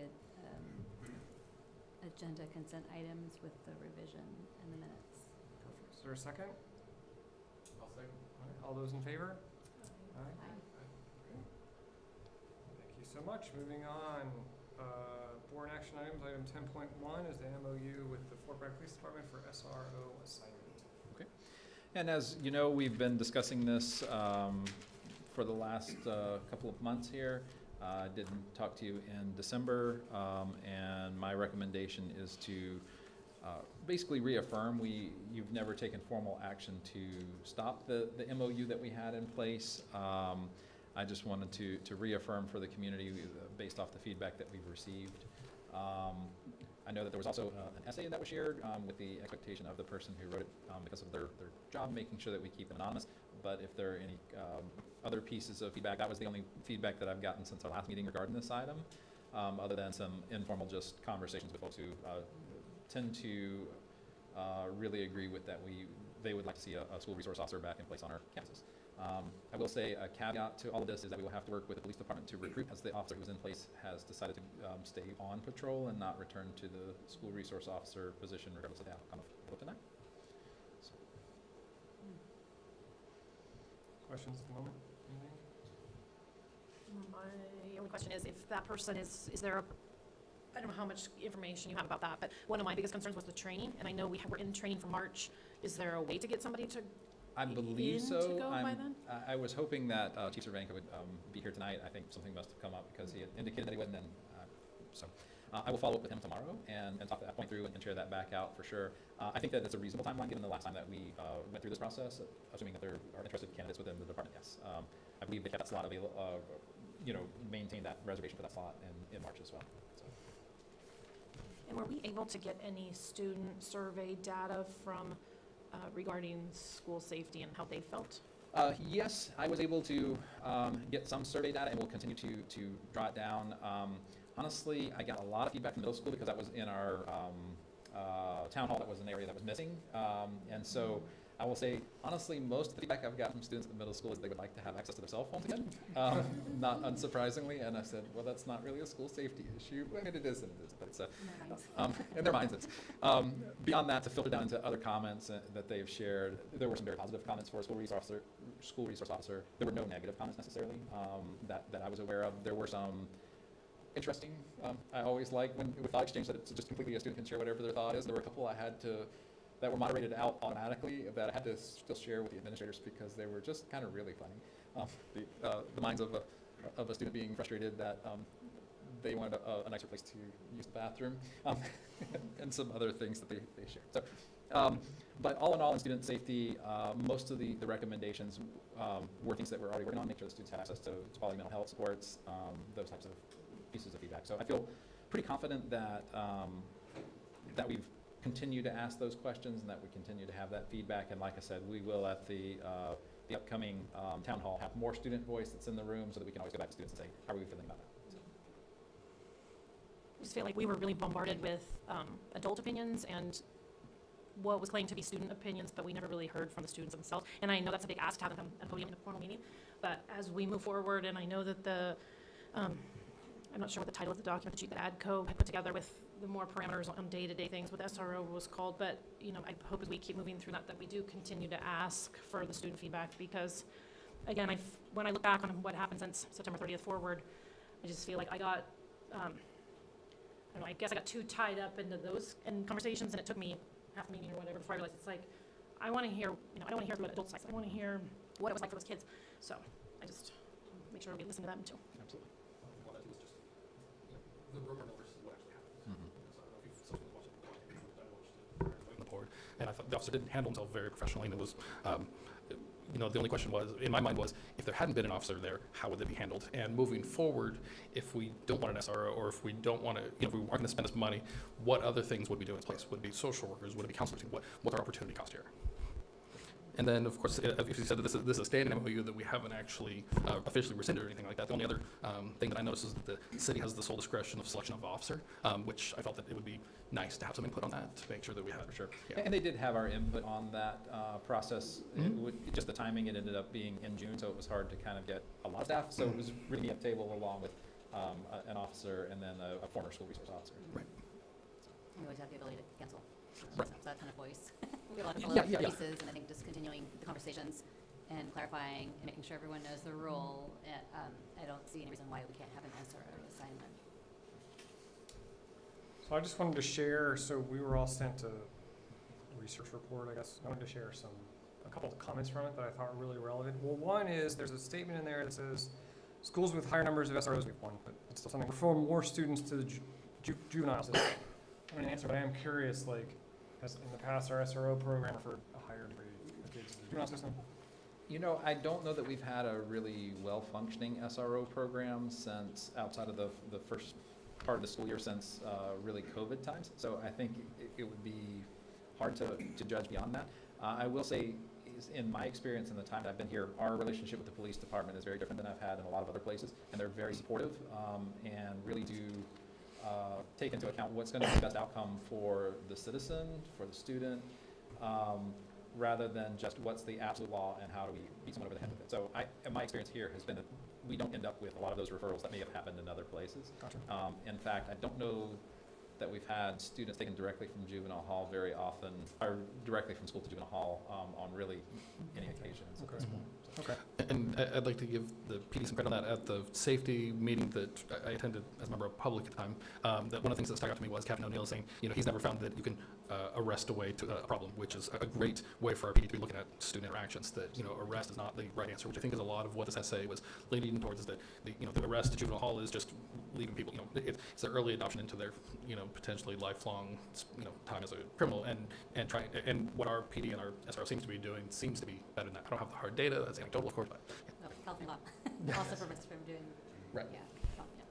agenda consent items with the revision and the minutes. Is there a second? I'll second. All right, all those in favor? Aye. Aye. Thank you so much. Moving on, board action items, item 10.1 is the MOU with the Fort Bragg Police Department for SRO assignment. And as you know, we've been discussing this for the last couple of months here. I didn't talk to you in December, and my recommendation is to basically reaffirm you've never taken formal action to stop the MOU that we had in place. I just wanted to reaffirm for the community based off the feedback that we've received. I know that there was also an essay that was shared with the expectation of the person who wrote it because of their job, making sure that we keep them anonymous. But if there are any other pieces of feedback, that was the only feedback that I've gotten since our last meeting regarding this item, other than some informal just conversations with folks who tend to really agree with that they would like to see a school resource officer back in place on our campuses. I will say a caveat to all of this is that we will have to work with the police department to recruit, as the officer who's in place has decided to stay on patrol and not return to the school resource officer position regardless of the outcome of vote tonight. So, Questions at the moment? Anything? My only question is if that person is there a, I don't know how much information you have about that, but one of my biggest concerns was the training, and I know we're in training for March. Is there a way to get somebody to I believe in so. to go by then? I was hoping that Chief Cervanka would be here tonight. I think something must have come up because he had indicated that he wouldn't. So I will follow up with him tomorrow and talk that point through and share that back out for sure. I think that it's a reasonable timeline given the last time that we went through this process, assuming that there are interested candidates within the department, yes. I believe they kept that slot available, maintain that reservation for that slot in March as well. So. And were we able to get any student survey data from regarding school safety and how they felt? Yes, I was able to get some survey data and we'll continue to draw it down. honestly, I got a lot of feedback from middle school because that was in our town hall. That was an area that was missing. And so I will say, honestly, most of the feedback I've got from students at the middle school is they would like to have access to their cell phones again, not unsurprisingly. And I said, well, that's not really a school safety issue. I mean, it is and it isn't, but it's in their minds. It's beyond that, to filter down into other comments that they've shared. There were some very positive comments for a school resource officer. There were no negative comments necessarily that I was aware of. There were some interesting. I always like when with thought exchange that it's just completely a student can share whatever their thought is. There were a couple I had to that were moderated out automatically that I had to still share with the administrators because they were just kind of really funny. The minds of a student being frustrated that they wanted a nicer place to use the bathroom, and some other things that they shared. So, but all in all, in student safety, most of the recommendations were things that we're already working on. Make sure the students have access to quality mental health supports, those types of pieces of feedback. So I feel pretty confident that that we've continued to ask those questions and that we continue to have that feedback. And like I said, we will at the upcoming town hall have more student voice that's in the room so that we can always go back to students and say, how are we feeling about it? So. I just feel like we were really bombarded with adult opinions and what was claimed to be student opinions, but we never really heard from the students themselves. And I know that's a big ask to have them at a podium in a formal meeting, but as we move forward, and I know that I'm not sure what the title of the document that ADCO had put together with the more parameters on day-to-day things, what the SRO was called, but I hope as we keep moving through that we do continue to ask for the student feedback, because again, when I look back on what happened since September 30th forward, I just feel like I got, I don't know, I guess I got too tied up into those conversations, and it took me half a meeting or whatever before I realized it's like, I want to hear, I don't want to hear what adults like, I want to hear what it was like for those kids. So I just make sure we listen to them too. Absolutely. Well, that was just the rumor mill versus what actually happened. So I don't know if some people watched the board, and I thought the officer didn't handle himself very professionally, and it was, the only question was, in my mind was, if there hadn't been an officer there, how would they be handled? And moving forward, if we don't want an SRO, or if we don't want to, if we aren't going to spend this money, what other things would we do in its place? Would it be social workers? Would it be counselors? What's our opportunity cost here? And then, of course, if you said that this is a standing MOU that we haven't actually officially rescinded or anything like that, the only other thing that I noticed is that the city has the sole discretion of selection of officer, which I felt that it would be nice to have some input on that to make sure that we had. For sure. Yeah. And they did have our input on that process. Just the timing, it ended up being in June, so it was hard to kind of get a lot of staff. So it was really a table along with an officer and then a former school resource officer. Right. You always have the ability to cancel. Right. So that kind of voice. We have a lot of pieces, and I think just continuing the conversations and clarifying and making sure everyone knows their role. I don't see any reason why we can't have an SRO assignment. So I just wanted to share, so we were all sent a research report, I guess. I wanted to share a couple of comments from it that I thought were really relevant. Well, one is there's a statement in there that says, schools with higher numbers of SROs, we have one, but it's still something, refer more students to the juvenile system. I'm going to answer, but I am curious, has in the past our SRO program for a higher degree of kids in the juvenile system? I don't know that we've had a really well-functioning SRO program since outside of the first part of the school year since really COVID times. So I think it would be hard to judge beyond that. I will say, in my experience in the time that I've been here, our relationship with the police department is very different than I've had in a lot of other places, and they're very supportive and really do take into account what's going to be the best outcome for the citizen, for the student, rather than just what's the absolute law and how do we beat someone over the head with it. So my experience here has been that we don't end up with a lot of those referrals that may have happened in other places. Gotcha. In fact, I don't know that we've had students taken directly from juvenile hall very often, or directly from school to juvenile hall on really any occasions at this point. So. Okay. And I'd like to give the PD some credit on that. At the safety meeting that I attended as a member of public at the time, that one of the things that stuck out to me was Captain O'Neill saying, he's never found that you can arrest away to a problem, which is a great way for our PD to be looking at student interactions, that, arrest is not the right answer, which I think is a lot of what this essay was leading towards, is that, the arrest to juvenile hall is just leaving people, it's their early adoption into their, potentially lifelong, time as a criminal, and what our PD and our SRO seems to be doing seems to be better than that. I don't have the hard data, that's anecdotal, of course, but Oh, California law also prevents from doing. Right. Yeah.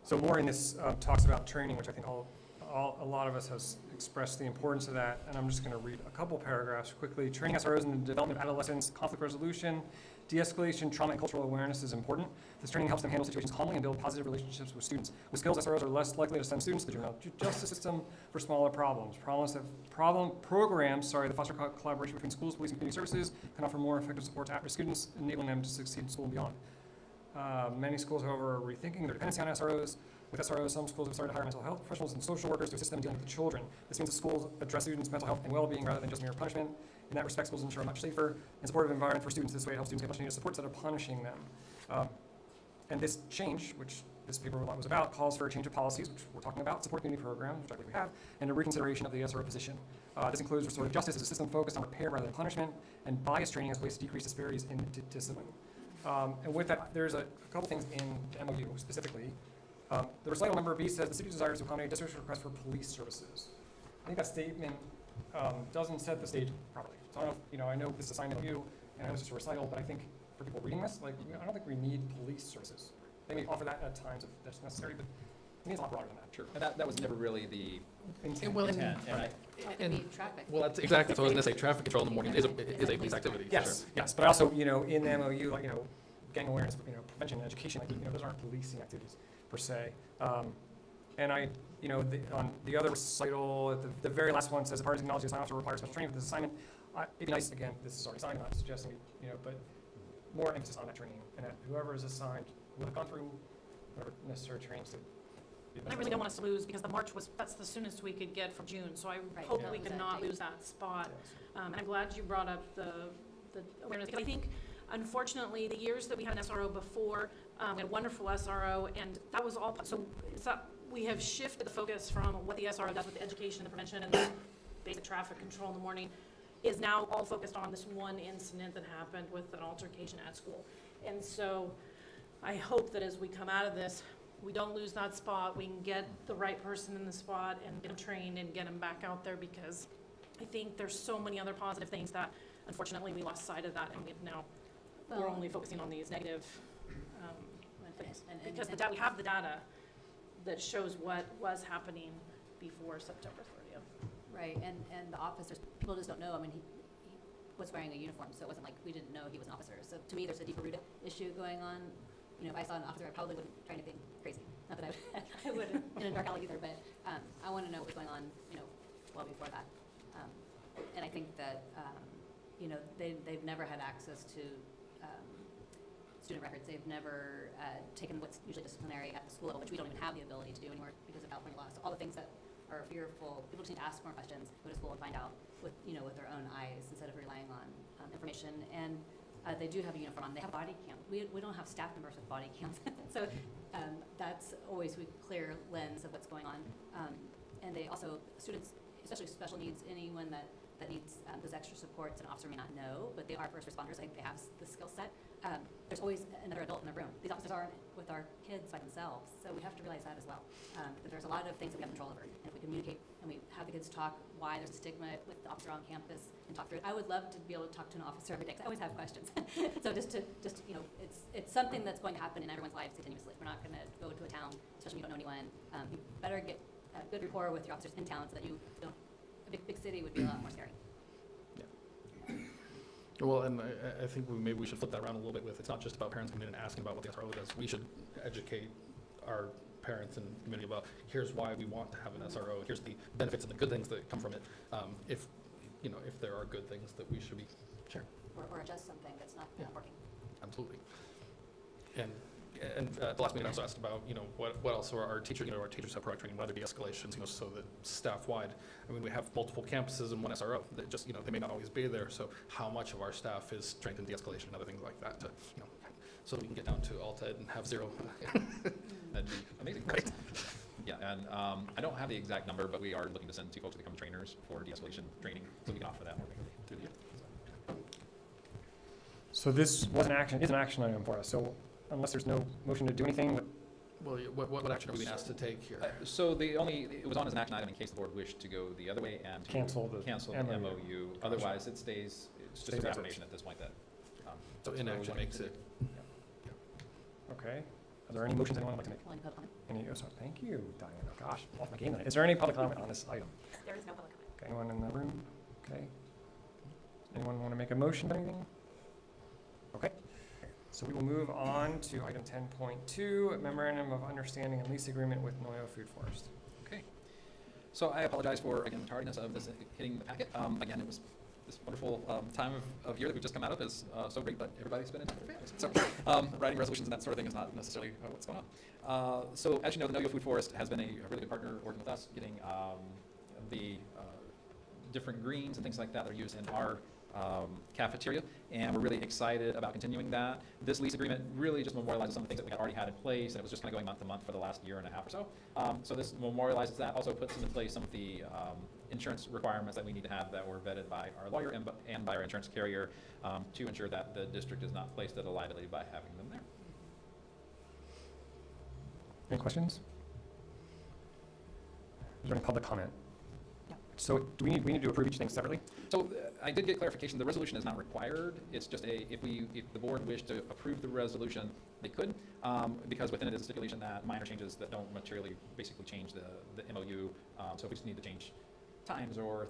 So more in this talks about training, which I think all a lot of us has expressed the importance of that, and I'm just going to read a couple paragraphs quickly. Training SROs in the development of adolescents, conflict resolution, de-escalation, trauma, and cultural awareness is important. This training helps them handle situations calmly and build positive relationships with students. With skills, SROs are less likely to send students to the juvenile justice system for smaller problems. Programs that foster collaboration between schools, police, and community services can offer more effective support to at-risk students, enabling them to succeed in school and beyond. Many schools, however, are rethinking their dependency on SROs. With SROs, some schools have started to hire mental health professionals and social workers to assist them dealing with the children. This means that schools address students' mental health and well-being rather than just mere punishment. In that respect, schools ensure a much safer and supportive environment for students. This way, it helps students get much needed support instead of punishing them. And this change, which this paper was about, calls for a change of policies, which we're talking about, support community programs, which I believe we have, and a reconsideration of the SRO position. This includes restorative justice as a system focused on repair rather than punishment, and bias training as ways to decrease disparities in discipline. And with that, there's a couple things in the MOU specifically. The recital number B says the city desires to accommodate district's request for police services. I think that statement doesn't set the stage properly. So I don't know, I know this is a signed MOU, and I know it's just a recital, but I think for people reading this, I don't think we need police services. They may offer that at times if that's necessary, but to me it's a lot broader than that. Sure. And that was never really the Intent. intent. And Well, it could be traffic. Well, that's exactly, so I was gonna say, traffic control in the morning is a police activity. for Yes, sure. yes, but also, in the MOU, gang awareness, prevention and education, those aren't policing activities per se. And on the other recital, at the very last one says the parties acknowledge the assignment officer requires special training for this assignment. It'd be nice, again, this is already signed, I'm not suggesting, but more emphasis on that training, and that whoever is assigned will have gone through whatever necessary trainings to be the And I really don't want us to lose, because the March that's the soonest we could get from June, so I Right, hope yeah. we could not lose that spot. Yes. And I'm glad you brought up the awareness, because I think, unfortunately, the years that we had an SRO before, we had a wonderful SRO, and that was all, so it's that we have shifted the focus from what the SRO does with the education, the prevention, and the basic traffic control in the morning, is now all focused on this one incident that happened with an altercation at school. And so I hope that as we come out of this, we don't lose that spot, we can get the right person in the spot and get them trained and get them back out there, because I think there's so many other positive things that unfortunately we lost sight of that, and we're only focusing on these negative things. Because we have the data that shows what was happening before September 30th. Right, and the officers, people just don't know, he was wearing a uniform, so it wasn't like we didn't know he was an officer. So to me, there's a deeper rooted issue going on. If I saw an officer, I probably wouldn't try anything crazy. Not that I would in a dark alley either, but I want to know what was going on, well before that. And I think that, they've never had access to student records. They've never taken what's usually disciplinary at the school level, which we don't even have the ability to do anymore because of California law. So all the things that are fearful, people just need to ask more questions, go to school and find out with their own eyes instead of relying on information. And they do have a uniform on. They have body cam. We don't have staff members with body cams. So that's always a clear lens of what's going on. And they also, students, especially special needs, anyone that needs those extra supports, an officer may not know, but they are first responders. They have the skill set. There's always another adult in the room. These officers aren't with our kids by themselves, so we have to realize that as well. That there's a lot of things that we have control over, and if we communicate and we have the kids talk why there's a stigma with the officer on campus and talk through it. I would love to be able to talk to an officer every day, 'cause I always have questions. So it's something that's going to happen in everyone's lives continuously. We're not going to go to a town, especially if you don't know anyone. You better get a good rapport with your officers in town so that you don't. A big city would be a lot more scary. Well, and I think maybe we should flip that around a little bit with, it's not just about parents coming in and asking about what the SRO does. We should educate our parents and community about, here's why we want to have an SRO, here's the benefits and the good things that come from it. If there are good things that we should be sharing. Or adjust something that's not working. Absolutely. And the last meeting I also asked about, what else are our teachers, our teachers have product training, whether de-escalations, so that staff-wide. We have multiple campuses and one SRO that just, they may not always be there. So how much of our staff is trained in de-escalation and other things like that to, so we can get down to Alt-Ed and have zero. That'd be amazing. Right. Yeah, and I don't have the exact number, but we are looking to send 2 folks to become trainers for de-escalation training, so we can offer that more regularly through the year. So this was an action item for us. So unless there's no motion to do anything, Well, what action are we being asked to take here? So it was on as an action item in case the board wished to go the other way and to Cancel the MOU. MOU. Otherwise, it's just a affirmation at this point that. So inaction makes it. okay. Are there any motions anyone would like to make? Well, any public comment? Any, oh, sorry, thank you, Diana. Gosh, off my game tonight. Is there any public comment on this item? There is no public comment. Okay, anyone in the room? Okay. Anyone want to make a motion or anything? Okay. So we will move on to item 10.2, Memorandum of Understanding and Lease Agreement with Noyo Food Forest. So I apologize for, again, the tardiness of this hitting the packet. Again, it was this wonderful time of year that we've just come out of is so great, but everybody's spending time with their families. So writing resolutions and that sort of thing is not necessarily what's going on. So as you know, the Noyo Food Forest has been a really good partner working with us, getting the different greens and things like that that are used in our cafeteria, and we're really excited about continuing that. This lease agreement really just memorializes some of the things that we had already had in place, and it was just kind of going month to month for the last year and a half or so. So this memorializes that, also puts into place some of the insurance requirements that we need to have that were vetted by our lawyer and by our insurance carrier to ensure that the district is not placed at a liability by having them there. Any questions? Is there any public comment? No. So do we need to approve each thing separately? So I did get clarification. The resolution is not required. It's just if the board wished to approve the resolution, they could, because within it is a stipulation that minor changes that don't materially basically change the MOU. So if we just need to change times or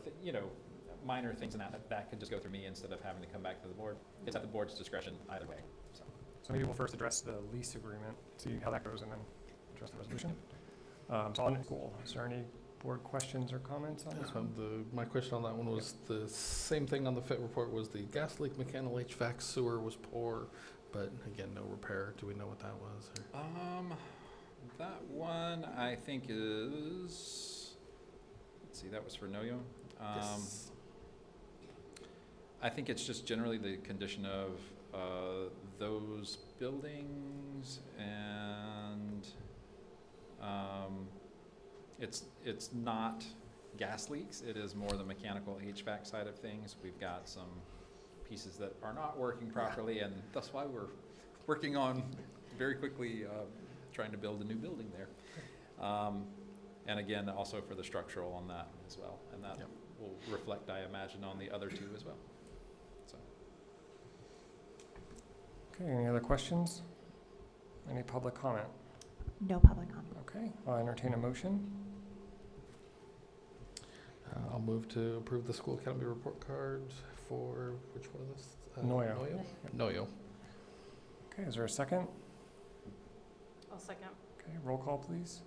minor things in that could just go through me instead of having to come back to the board. It's at the board's discretion either way. So maybe we'll first address the lease agreement, see how that goes, and then address the resolution. So on school, is there any board questions or comments on this one? My question on that one was the same thing on the FIT report, was the gas leak, mechanical HVAC, sewer was poor, but again, no repair. Do we know what that was? Or? That one I think is, let's see, that was for Noyo. Yes. I think it's just generally the condition of those buildings, and it's not gas leaks. It is more the mechanical HVAC side of things. We've got some pieces that are not working properly, and that's why we're working on very quickly trying to build a new building there. And again, also for the structural on that as well, and that will reflect, I imagine, on the other two as well. So. Okay, any other questions? Any public comment? No public comment. Okay, I'll entertain a motion. I'll move to approve the school academy report cards for, which one is this? Noyo. Noyo. Okay, is there a second? I'll second. Okay, roll call, please.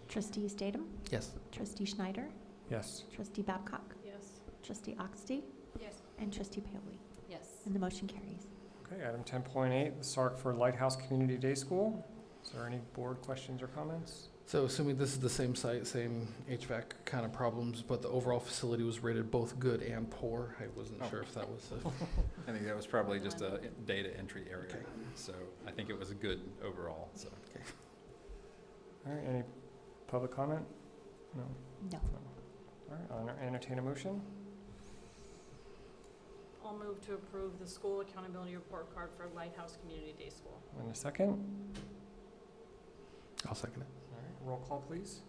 Trustee Statham? Yes. Trustee Schneider? Yes. Trustee Babcock? Yes. Trustee Oxty? Yes. And Trustee Paoli? Yes. And the motion carries. Okay, item 10.8, the SARC for Lighthouse Community Day School. Is there any board questions or comments? So assuming this is the same site, same HVAC kind of problems, but the overall facility was rated both good and poor. I wasn't sure if that was I think that was probably just a data entry area. Okay. So I think it was a good overall. So. Okay. All right, any public comment? No? No. All right, I'll entertain a motion. I'll move to approve the school accountability report card for Lighthouse Community Day School. And a second. I'll second it. All right, roll call, please.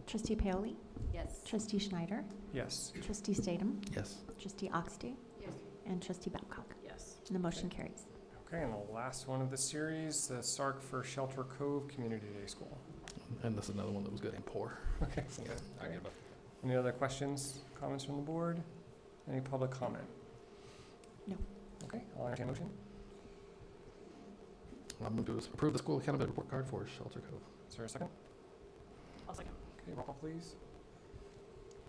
Trustee Paoli? Yes. Trustee Schneider? Yes. Trustee Statham? Yes. Trustee Oxty? Yes. And Trustee Babcock? Yes. And the motion carries. Okay, and the last one of the series, the SARC for Shelter Cove Community Day School. And this is another one that was good and poor. Okay. Yeah, I get both. Any other questions, comments from the board? Any public comment? No. Okay, I'll entertain a motion. I'll move to approve the school accountability report card for Shelter Cove. Is there a second? I'll second. Okay, roll call, please.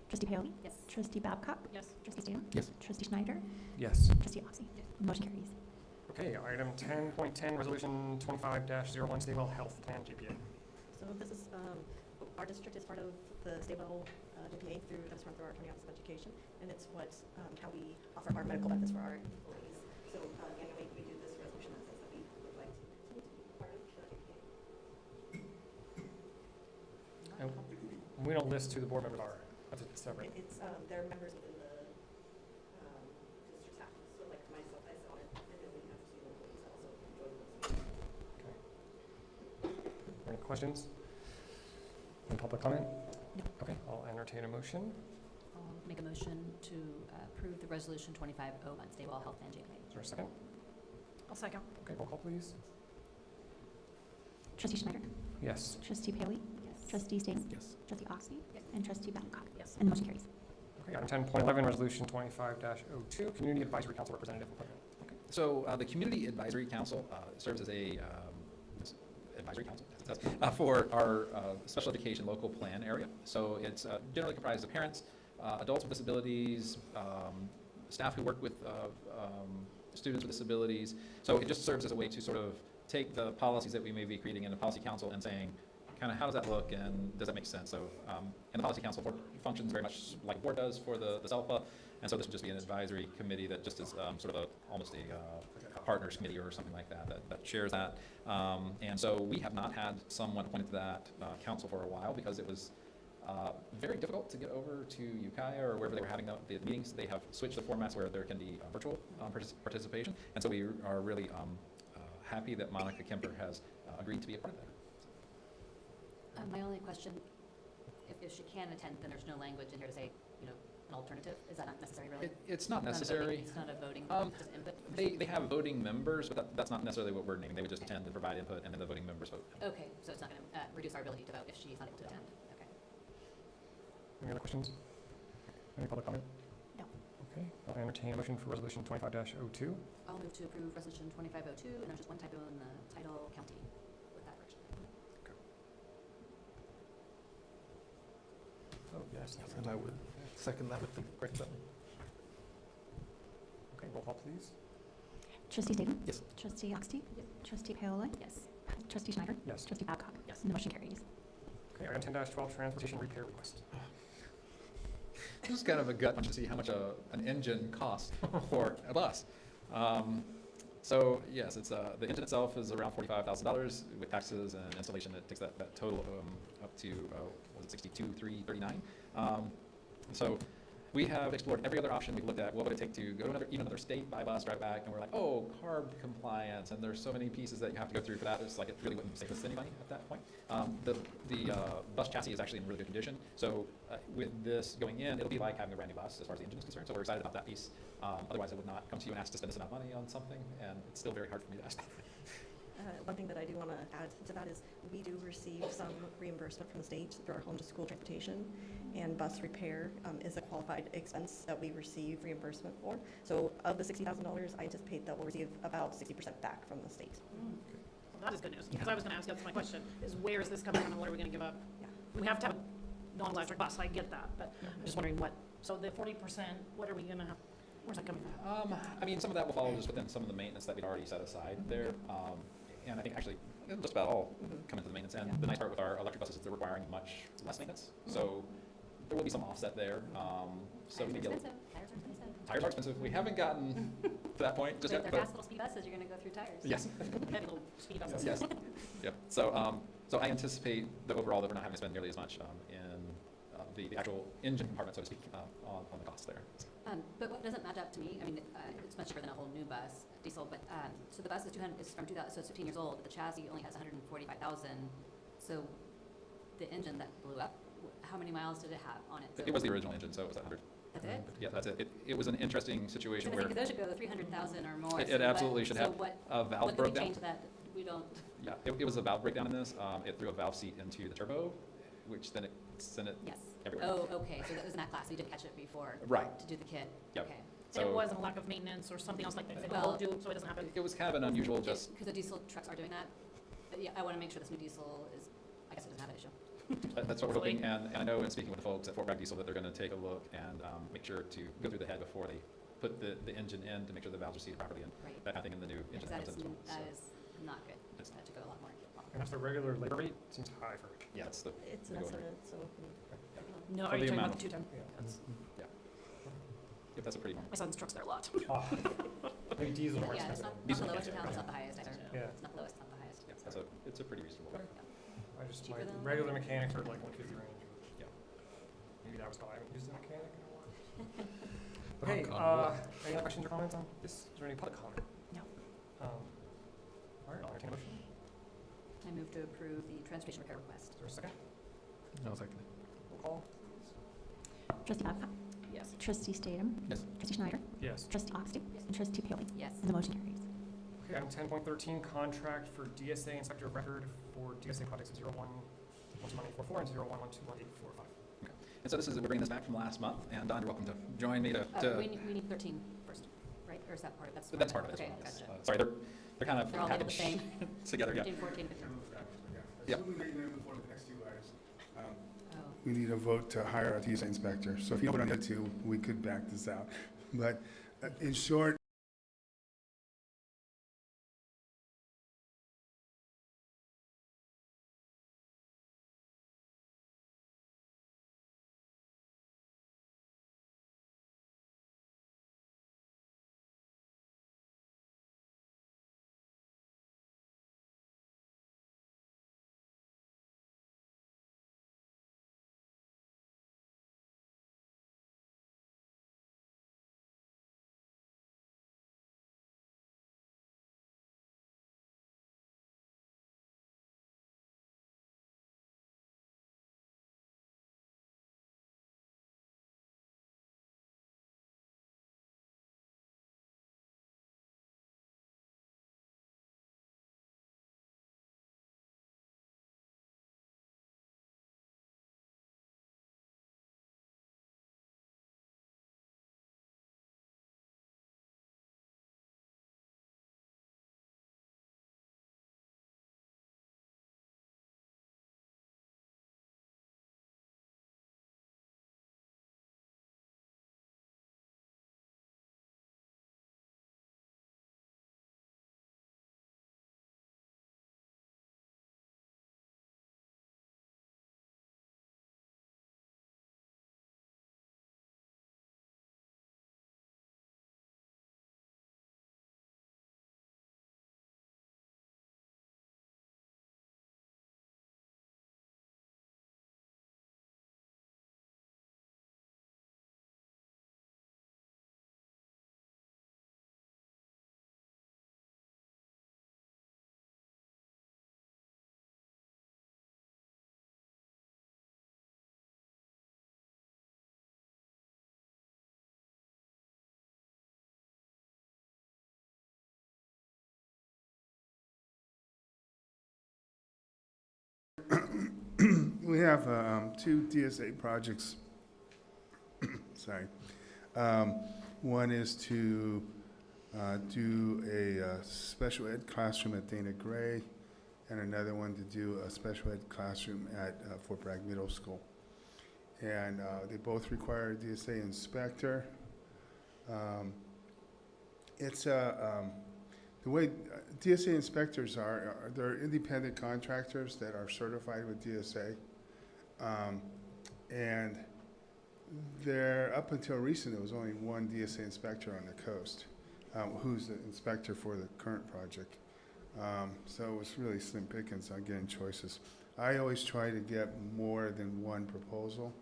Trustee Paoli? Yes. Trustee Babcock? Yes. Trustee Statham? Yes. Trustee Schneider? Yes. Trustee Oxty? The motion carries. Okay, item 10.10, resolution 25-01, Stable Health Plan GPA. So this is, our district is part of the Stable GPA through our County Office of Education, and it's how we offer our medical benefits for our employees. So annually, we do this resolution that says that we would like to be part of the GPA. We don't list who the board members are. That's a separate. It's, they're members within the district staff. So like myself, I sit on it, and then we have two employees that also join those meetings. Any questions? Any public comment? No. Okay, I'll entertain a motion. I'll make a motion to approve the resolution 2501, Stable Health and GMA. Is there a second? I'll second. Okay, roll call, please. Trustee Schneider? Yes. Trustee Paley? Yes. Trustee Staten? Yes. Trustee Oxley? Yes. And Trustee Babcock? Yes. And the motion carries. Okay, item 10.11, Resolution 25-02, Community Advisory Council Representative appointment. So the Community Advisory Council serves as a advisory council for our special education local plan area. So it's generally comprised of parents, adults with disabilities, staff who work with students with disabilities. So it just serves as a way to sort of take the policies that we may be creating in the policy council and saying, kind of how does that look and does that make sense? So and the policy council functions very much like the board does for the SELPA. And so this would just be an advisory committee that just is sort of almost a partners committee or something like that that shares that. And so we have not had someone appointed to that council for a while because it was very difficult to get over to Ukiah or wherever they were having the meetings. They have switched the formats where there can be virtual participation. And so we are really happy that Monica Kemper has agreed to be a part of that. My only question, if she can attend, then there's no language in here to say, you know, an alternative. Is that not necessary, really? It's not necessary. It's not a voting, just input? They have voting members, but that's not necessarily what we're naming. They would just attend and provide input, and then the voting members vote. Okay, so it's not going to reduce our ability to vote if she's not able to attend? Okay. Any other questions? Any public comment? No. Okay, I'll entertain a motion for Resolution 25-02. I'll move to approve Resolution 2502, and there's just one typo in the title, county, with that version. Oh, yes. And I would second that with the correct spelling. Okay, roll call, please. Trustee Staten? Yes. Trustee Oxley? Yep. Trustee Paoli? Yes. Trustee Schneider? Yes. Trustee Babcock? Yes. And the motion carries. Okay, item 10-12, Transportation Repair Request. This is kind of a gut punch to see how much an engine costs for a bus. So yes, it's the engine itself is around $45,000 with taxes and installation. It takes that total up to was it $62,339. So we have explored every other option. We've looked at what would it take to go to another state, buy a bus, drive back, and we're like, oh, carb compliance, and there's so many pieces that you have to go through for that. It's like it really wouldn't save us any money at that point. The bus chassis is actually in really good condition. So with this going in, it'll be like having a brand new bus as far as the engine is concerned. So we're excited about that piece. Otherwise, I would not come to you and ask to spend this amount of money on something, and it's still very hard for me to ask. One thing that I do want to add to that is we do receive some reimbursement from the state through our home to school transportation, and bus repair is a qualified expense that we receive reimbursement for. So of the $60,000, I anticipate that we'll receive about 60% back from the state. Well, that is good news, because I was going to ask, that's my question, is where is this coming from and what are we going to give up? Yeah. We have to have a non-electric bus, I get that, but I'm just wondering what, so the 40%, what are we going to have, where's that coming from? I mean, some of that will follow just within some of the maintenance that we'd already set aside there. And I think actually just about all come into the maintenance. And the nice part with our electric buses is they're requiring much less maintenance. So there will be some offset there. So Tires are maybe expensive. Tires are expensive. tires are expensive. We haven't gotten to that point just They're yet. fast little speed buses, you're going to go through tires. Yes. Heavy little speed buses. Yes. Yep. So so I anticipate that overall that we're not having to spend nearly as much in the actual engine compartment, so to speak, on the cost there. But what doesn't match up to me, I mean, it's much cheaper than a whole new bus, diesel, but, so the bus is from 2000, so it's 15 years old, the chassis only has 145,000, so the engine that blew up, how many miles did it have on it? So It was the original engine, so it was 100. That's it? Yeah, that's it. It was an interesting situation I where think those should go 300,000 or more. it absolutely should have a valve What can we broke down. change that we don't? Yeah, it was a valve breakdown in this. It threw a valve seat into the turbo, which then it sent it Yes. everywhere. Oh, okay, so that was in that class, so you didn't catch it before? Right. To do the kit? Yep. Okay. And it So wasn't a lack of maintenance or something else like that, Well, so it doesn't happen? it was kind of an unusual just, Because the diesel trucks are doing that, but yeah, I want to make sure this new diesel is, I guess it doesn't have an issue. that's what we're hoping. And I know in speaking with the folks at Fort Bragg Diesel that they're going to take a look and make sure to go through the head before they put the engine in to make sure the valves are seated properly and Right. that kind of thing in the new engine Because that comes is, in as well. that is not good. It's That should go a lot more. And that's the regular labor rate, seems high for, Yeah, that's the It's the an going rate. estimate, so. No, For are you the talking about amount. the 210? yeah. That's- Yep, that's a pretty My son's truck's there a lot. Maybe diesel more Yeah, it's expensive. not the Diesel, lowest in yeah. town, it's not the highest either. Yeah, It's not the lowest, not the highest. Yeah, it's a pretty reasonable rate. I just, my Cheaper than- regular mechanics are like 150 range. Yeah. Maybe that was why I haven't used a mechanic in a while. Okay, Knock on any other questions or comments on this? Is there any public comment? No. All right, I'll entertain a motion. I move to approve the transportation repair request. Is there a second? No, second. Roll call. Trustee Babcock? Yes. Trustee Statham? Yes. Trustee Schneider? Yes. Trustee Oxley? Yes. And Trustee Paoli? Yes. And the motion carries. Okay, item 10.13, contract for DSA Inspector of Record for DSA projects 01-121-844 and 01-121-845. And so we're bringing this back from last month, and Don, you're welcome to join me to. We need 13 first, right? Or is that part of it? That's part of it as Okay, well. Yes. gotcha. Sorry, they're kind of They're all labeled the same. together. Yeah. 13, 14, 15. Yep. Before the next two items. Oh. We need a vote to hire a DSA inspector. So if you don't need to, we could back this out. But in short, we have two DSA projects. Sorry. One is to do a special ed classroom at Dana Gray, and another one to do a special ed classroom at Fort Bragg Middle School. And they both require a DSA inspector. The way DSA inspectors they're independent contractors that are certified with DSA. And up until recent, there was only one DSA inspector on the coast, who's the inspector for the current project. So it was really slim pickings on getting choices. I always try to get more than one proposal.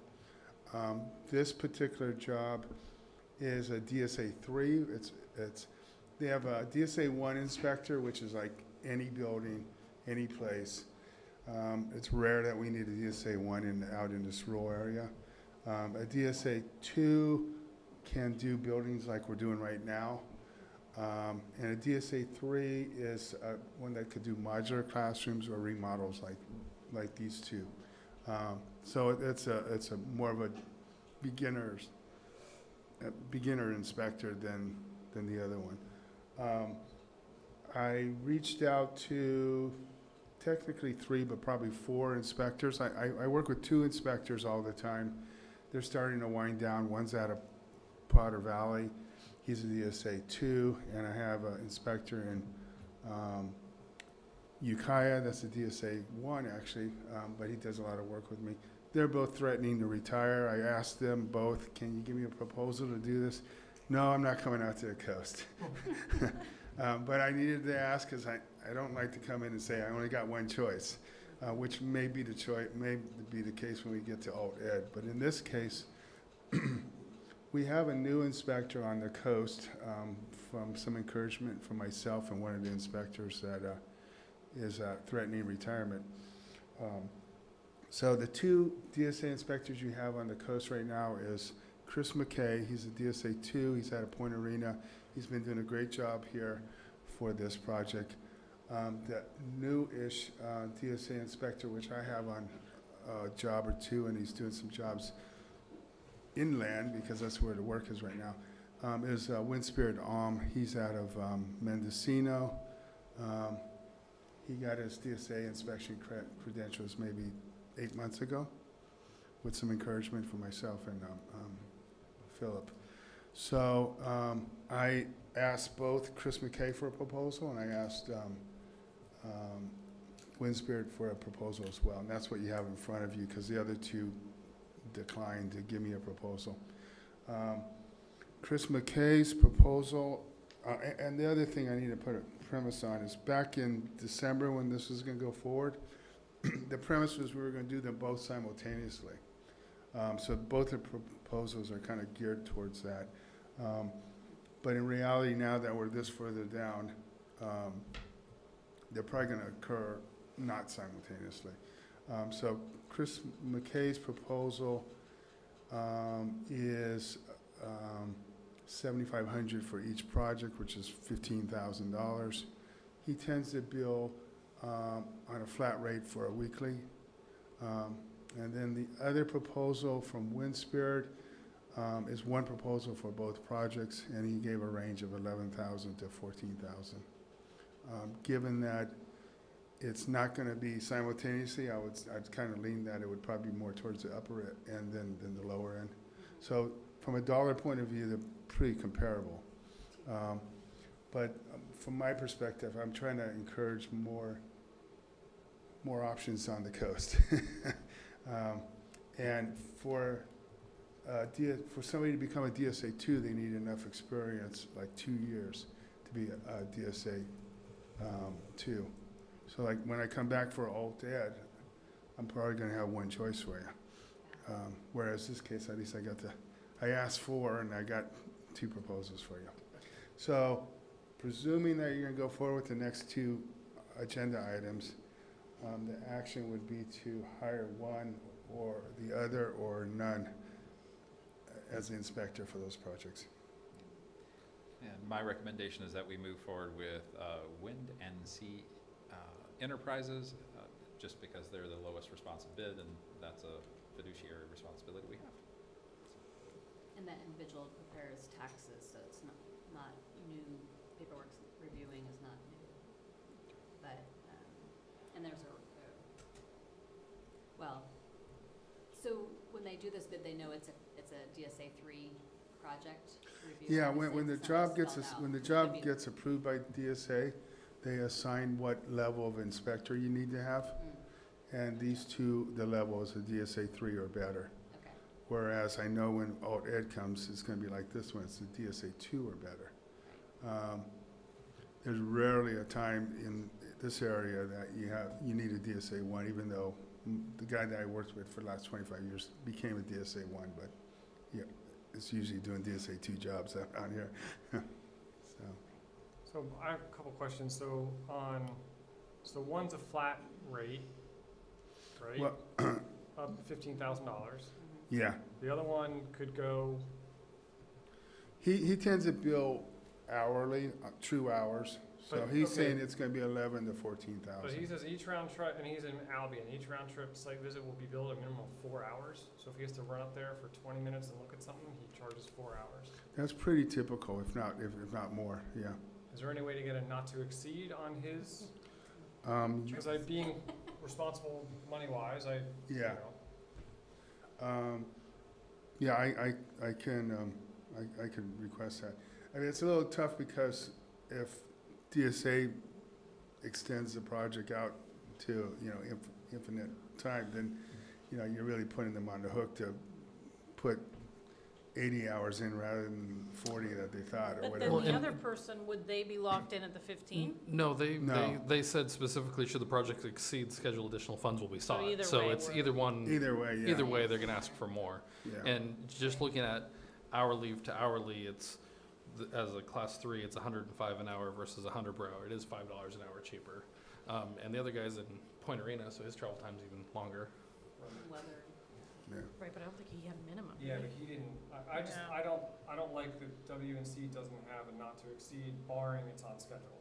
This particular job is a DSA 3. They have a DSA 1 inspector, which is like any building, any place. It's rare that we need a DSA 1 out in this rural area. A DSA 2 can do buildings like we're doing right now. And a DSA 3 is one that could do modular classrooms or remodels like these two. So it's a more of a beginner inspector than the other one. I reached out to technically 3, but probably 4 inspectors. I work with 2 inspectors all the time. They're starting to wind down. One's out of Potter Valley. He's a DSA 2, and I have an inspector in Ukiah. That's a DSA 1, actually, but he does a lot of work with me. They're both threatening to retire. I asked them both, can you give me a proposal to do this? No, I'm not coming out to the coast. But I needed to ask because I don't like to come in and say I only got one choice, which may be the case when we get to alt ed. But in this case, we have a new inspector on the coast from some encouragement from myself and one of the inspectors that is threatening retirement. So the 2 DSA inspectors you have on the coast right now is Chris McKay. He's a DSA 2. He's out of Point Arena. He's been doing a great job here for this project. The new-ish DSA inspector, which I have on a job or two, and he's doing some jobs inland because that's where the work is right now, is Wind Spirit He's out of Mendocino. He got his DSA inspection credentials maybe 8 months ago with some encouragement from myself and Philip. So I asked both Chris McKay for a proposal, and I asked Wind Spirit for a proposal as well. And that's what you have in front of you, because the other two declined to give me a proposal. Chris McKay's proposal, and the other thing I need to put a premise on is back in December when this was going to go forward, the premise was we were going to do them both simultaneously. So both the proposals are kind of geared towards that. But in reality, now that we're this further down, they're probably going to occur not simultaneously. So Chris McKay's proposal is $7,500 for each project, which is $15,000. He tends to bill on a flat rate for a weekly. And then the other proposal from Wind Spirit is one proposal for both projects, and he gave a range of $11,000 to $14,000. Given that it's not going to be simultaneously, I'd kind of lean that it would probably be more towards the upper end than the lower end. So from a dollar point of view, they're pretty comparable. But from my perspective, I'm trying to encourage more options on the coast. And for somebody to become a DSA 2, they need enough experience, like 2 years, to be a DSA 2. So like when I come back for alt ed, I'm probably going to have one choice for you. Whereas this case, at least I asked for and I got 2 proposals for you. So presuming that you're going to go forward with the next 2 agenda items, the action would be to hire one or the other or none as the inspector for those projects. And my recommendation is that we move forward with Wind and Sea Enterprises, just because they're the lowest responsive bid, and that's a fiduciary responsibility we have. And that individual prepares taxes, so it's not new, paperwork reviewing is not new. But, and there's so when they do this bid, they know it's a DSA 3 project review? Yeah, Obviously, when the it's not job gets, spelled out. when the It'd job be- gets approved by DSA, they assign what level of inspector you need to have. And these two, the level is a DSA 3 or better. Okay. Whereas I know when alt ed comes, it's going to be like this one, it's a DSA 2 or better. There's rarely a time in this area that you need a DSA 1, even though the guy that I worked with for the last 25 years became a DSA 1, but yeah, it's usually doing DSA 2 jobs out here. So I have a couple questions. So one's a flat rate, right? Well, Up to $15,000. yeah, The other one could go, he tends to bill hourly, true hours. So But, he's okay. saying it's going to be 11 to but 14,000. he says each round trip, and he's in Albion, each round trip site visit will be billed a minimum of 4 hours. So if he has to run up there for 20 minutes and look at something, he charges 4 hours. That's pretty typical, if not more. Yeah. Is there any way to get a not to exceed on his? Um, Because being responsible money-wise, you Yeah. know. Yeah, I can request that. I mean, it's a little tough because if DSA extends the project out to, infinite time, then, you're really putting them on the hook to put 80 hours in rather than 40 that they thought or But whatever. then the other person, would they be locked in at the 15? No, No. they said specifically, should the project exceed scheduled, additional funds will be sought. either So way, it's we're- either one, Either way, yeah. either way, they're gonna ask for more. Yeah. And just looking at hourly to hourly, it's, as a class 3, it's 105 an hour versus 100 per hour. It is $5 an hour cheaper. And the other guy's in Point Arena, so his travel time's even longer. Weather. Yeah. Right, but I don't think he had minimum. Yeah, but he didn't, Yeah. I don't like that W and C doesn't have a not to exceed barring it's on schedule.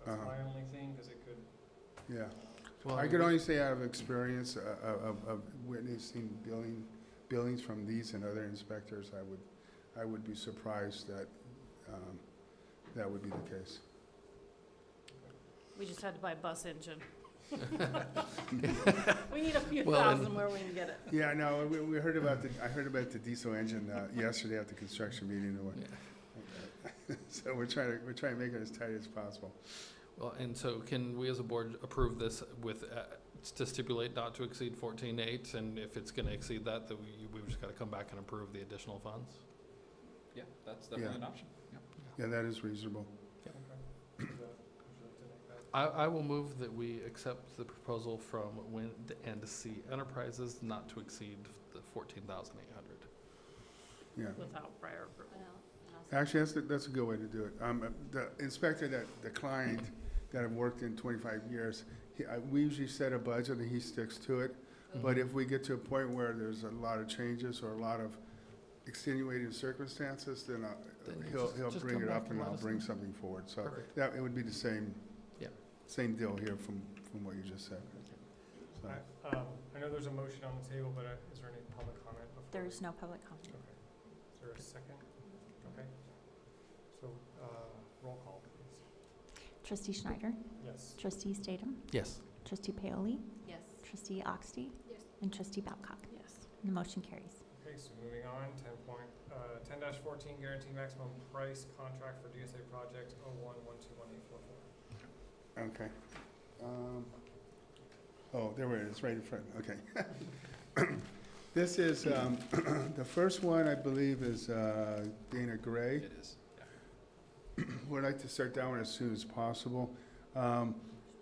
That's my only thing, because it could, Yeah. Well, I could only say out of experience of witnessing billings from these and other inspectors, I would be surprised that that would be the case. We just had to buy a bus engine. We need a few Well, and- thousand where we can get it. Yeah, no, we heard about I heard about the diesel engine yesterday at the construction meeting. So we're trying to make it as tight as possible. Well, and so can we as a board approve this with, to stipulate not to exceed 14.8, and if it's gonna exceed that, we've just gotta come back and approve the additional funds? Yeah, that's definitely Yeah. an option. Yep. Yeah, that is reasonable. okay. Would you like to make that? I will move that we accept the proposal from Wind and Sea Enterprises not to exceed the 14,800. Yeah. Without prior approval. Actually, that's a good way to do it. The inspector that declined, that I've worked in 25 years, we usually set a budget and he sticks to it. But if we get to a point where there's a lot of changes or a lot of extenuating circumstances, then Then you he'll just bring come it back up and and let I'll us bring know. something forward. So Perfect. that, it would be the same, Yeah. same deal here from what you just said. So, I know there's a motion on the table, but is there any public comment before? There is no public comment. Okay. Is there a second? Okay. So, roll call, please. Trustee Schneider, Yes. trustee Statham, Yes. trustee Paoli, Yes. trustee Oxty, Yes. and trustee Babcock. Yes. And the motion carries. Okay, so moving on, 10-14, guaranteed maximum price contract for DSA project 01121844. Okay. Oh, there it is, right in front. Okay. This is, the first one, I believe, is Dana Gray. It is. Yeah. Would like to start that one as soon as possible.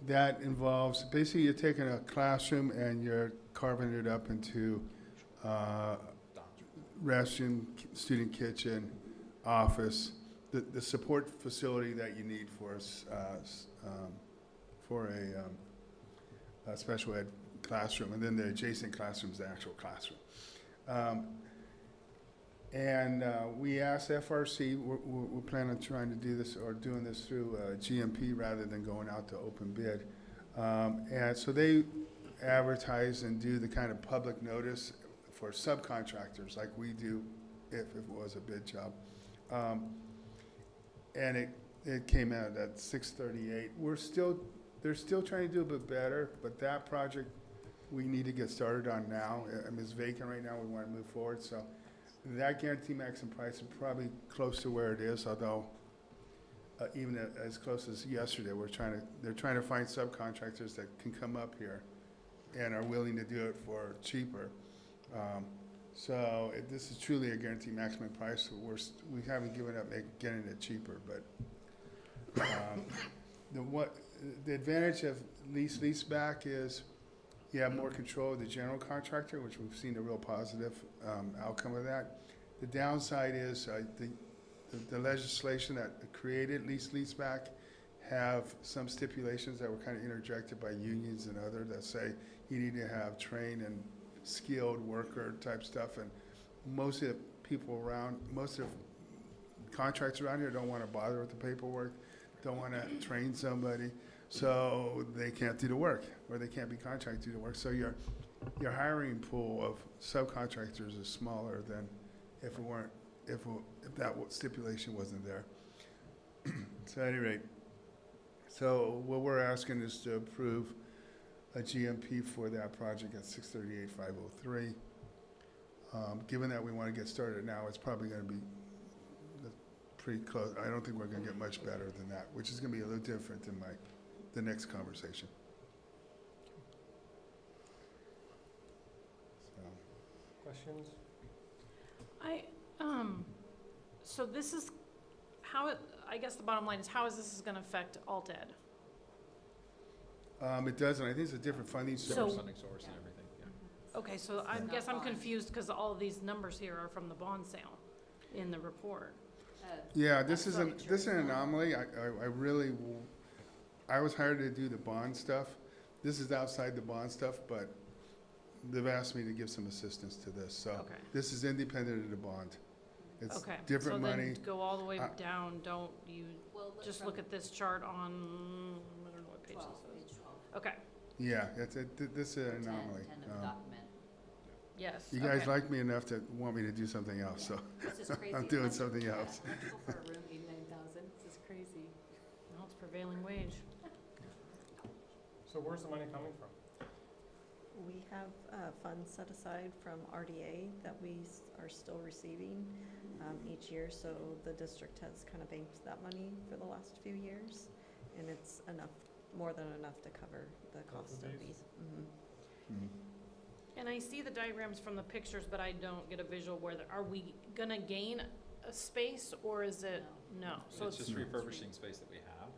That involves, basically, you're taking a classroom and you're carving it up into restroom, student kitchen, office, the support facility that you need for a special ed classroom, and then the adjacent classroom is the actual classroom. We asked FRC, we're planning on trying to do this, or doing this through GMP rather than going out to open bid. And so they advertise and do the kind of public notice for subcontractors like we do if it was a bid job. And it came out at 638. They're still trying to do a bit better, but that project we need to get started on now. I mean, it's vacant right now, we want to move forward, so that guarantee maximum price is probably close to where it is, although even as close as yesterday, they're trying to find subcontractors that can come up here and are willing to do it for cheaper. So this is truly a guarantee maximum price. We haven't given up getting it cheaper, but the advantage of lease back is you have more control of the general contractor, which we've seen a real positive outcome of that. The downside is the legislation that created lease back have some stipulations that were kind of interjected by unions and others that say you need to have trained and skilled worker type stuff, and most of the contractors around here don't want to bother with the paperwork, don't want to train somebody, so they can't do the work, or they can't be contracted to do the work. So your hiring pool of subcontractors is smaller than if that stipulation wasn't there. So at any rate, so what we're asking is to approve a GMP for that project at 638,503. Given that we want to get started now, it's probably going to be pretty close. I don't think we're going to get much better than that, which is going to be a little different than the next conversation. So, Questions? So this is I guess the bottom line is, how is this gonna affect alt ed? it doesn't. I think it's a different funding source. So- Funding source and everything, yeah. Okay, so I Not guess I'm bond. confused because all of these numbers here are from the bond sale in the report. Yeah, this That's is not this is an true. anomaly. I was hired to do the bond stuff. This is outside the bond stuff, but they've asked me to give some assistance to this. So Okay. this is independent of the bond. It's Okay, different money. So then go all the way I- down, don't you, Well, just from look at this chart on, I don't know what page 12, this is. page 12. Okay, Yeah, this is an 10, anomaly. 10 of the document. yes. You guys okay. like me enough to want me to do something else, so This is crazy. I'm doing Electric- something yeah, else. Electrical for a room, 89,000, this is crazy. No, it's prevailing wage. So where's the money coming from? We have funds set aside from RDA that we are still receiving each year, so the district has kind of banked that money for the last few years, and it's enough, more than enough to cover the cost of these. Mhm. And I see the diagrams from the pictures, but I don't get a visual where, are we gonna gain a space, or is it, no? So It's just refurbishing space that we have,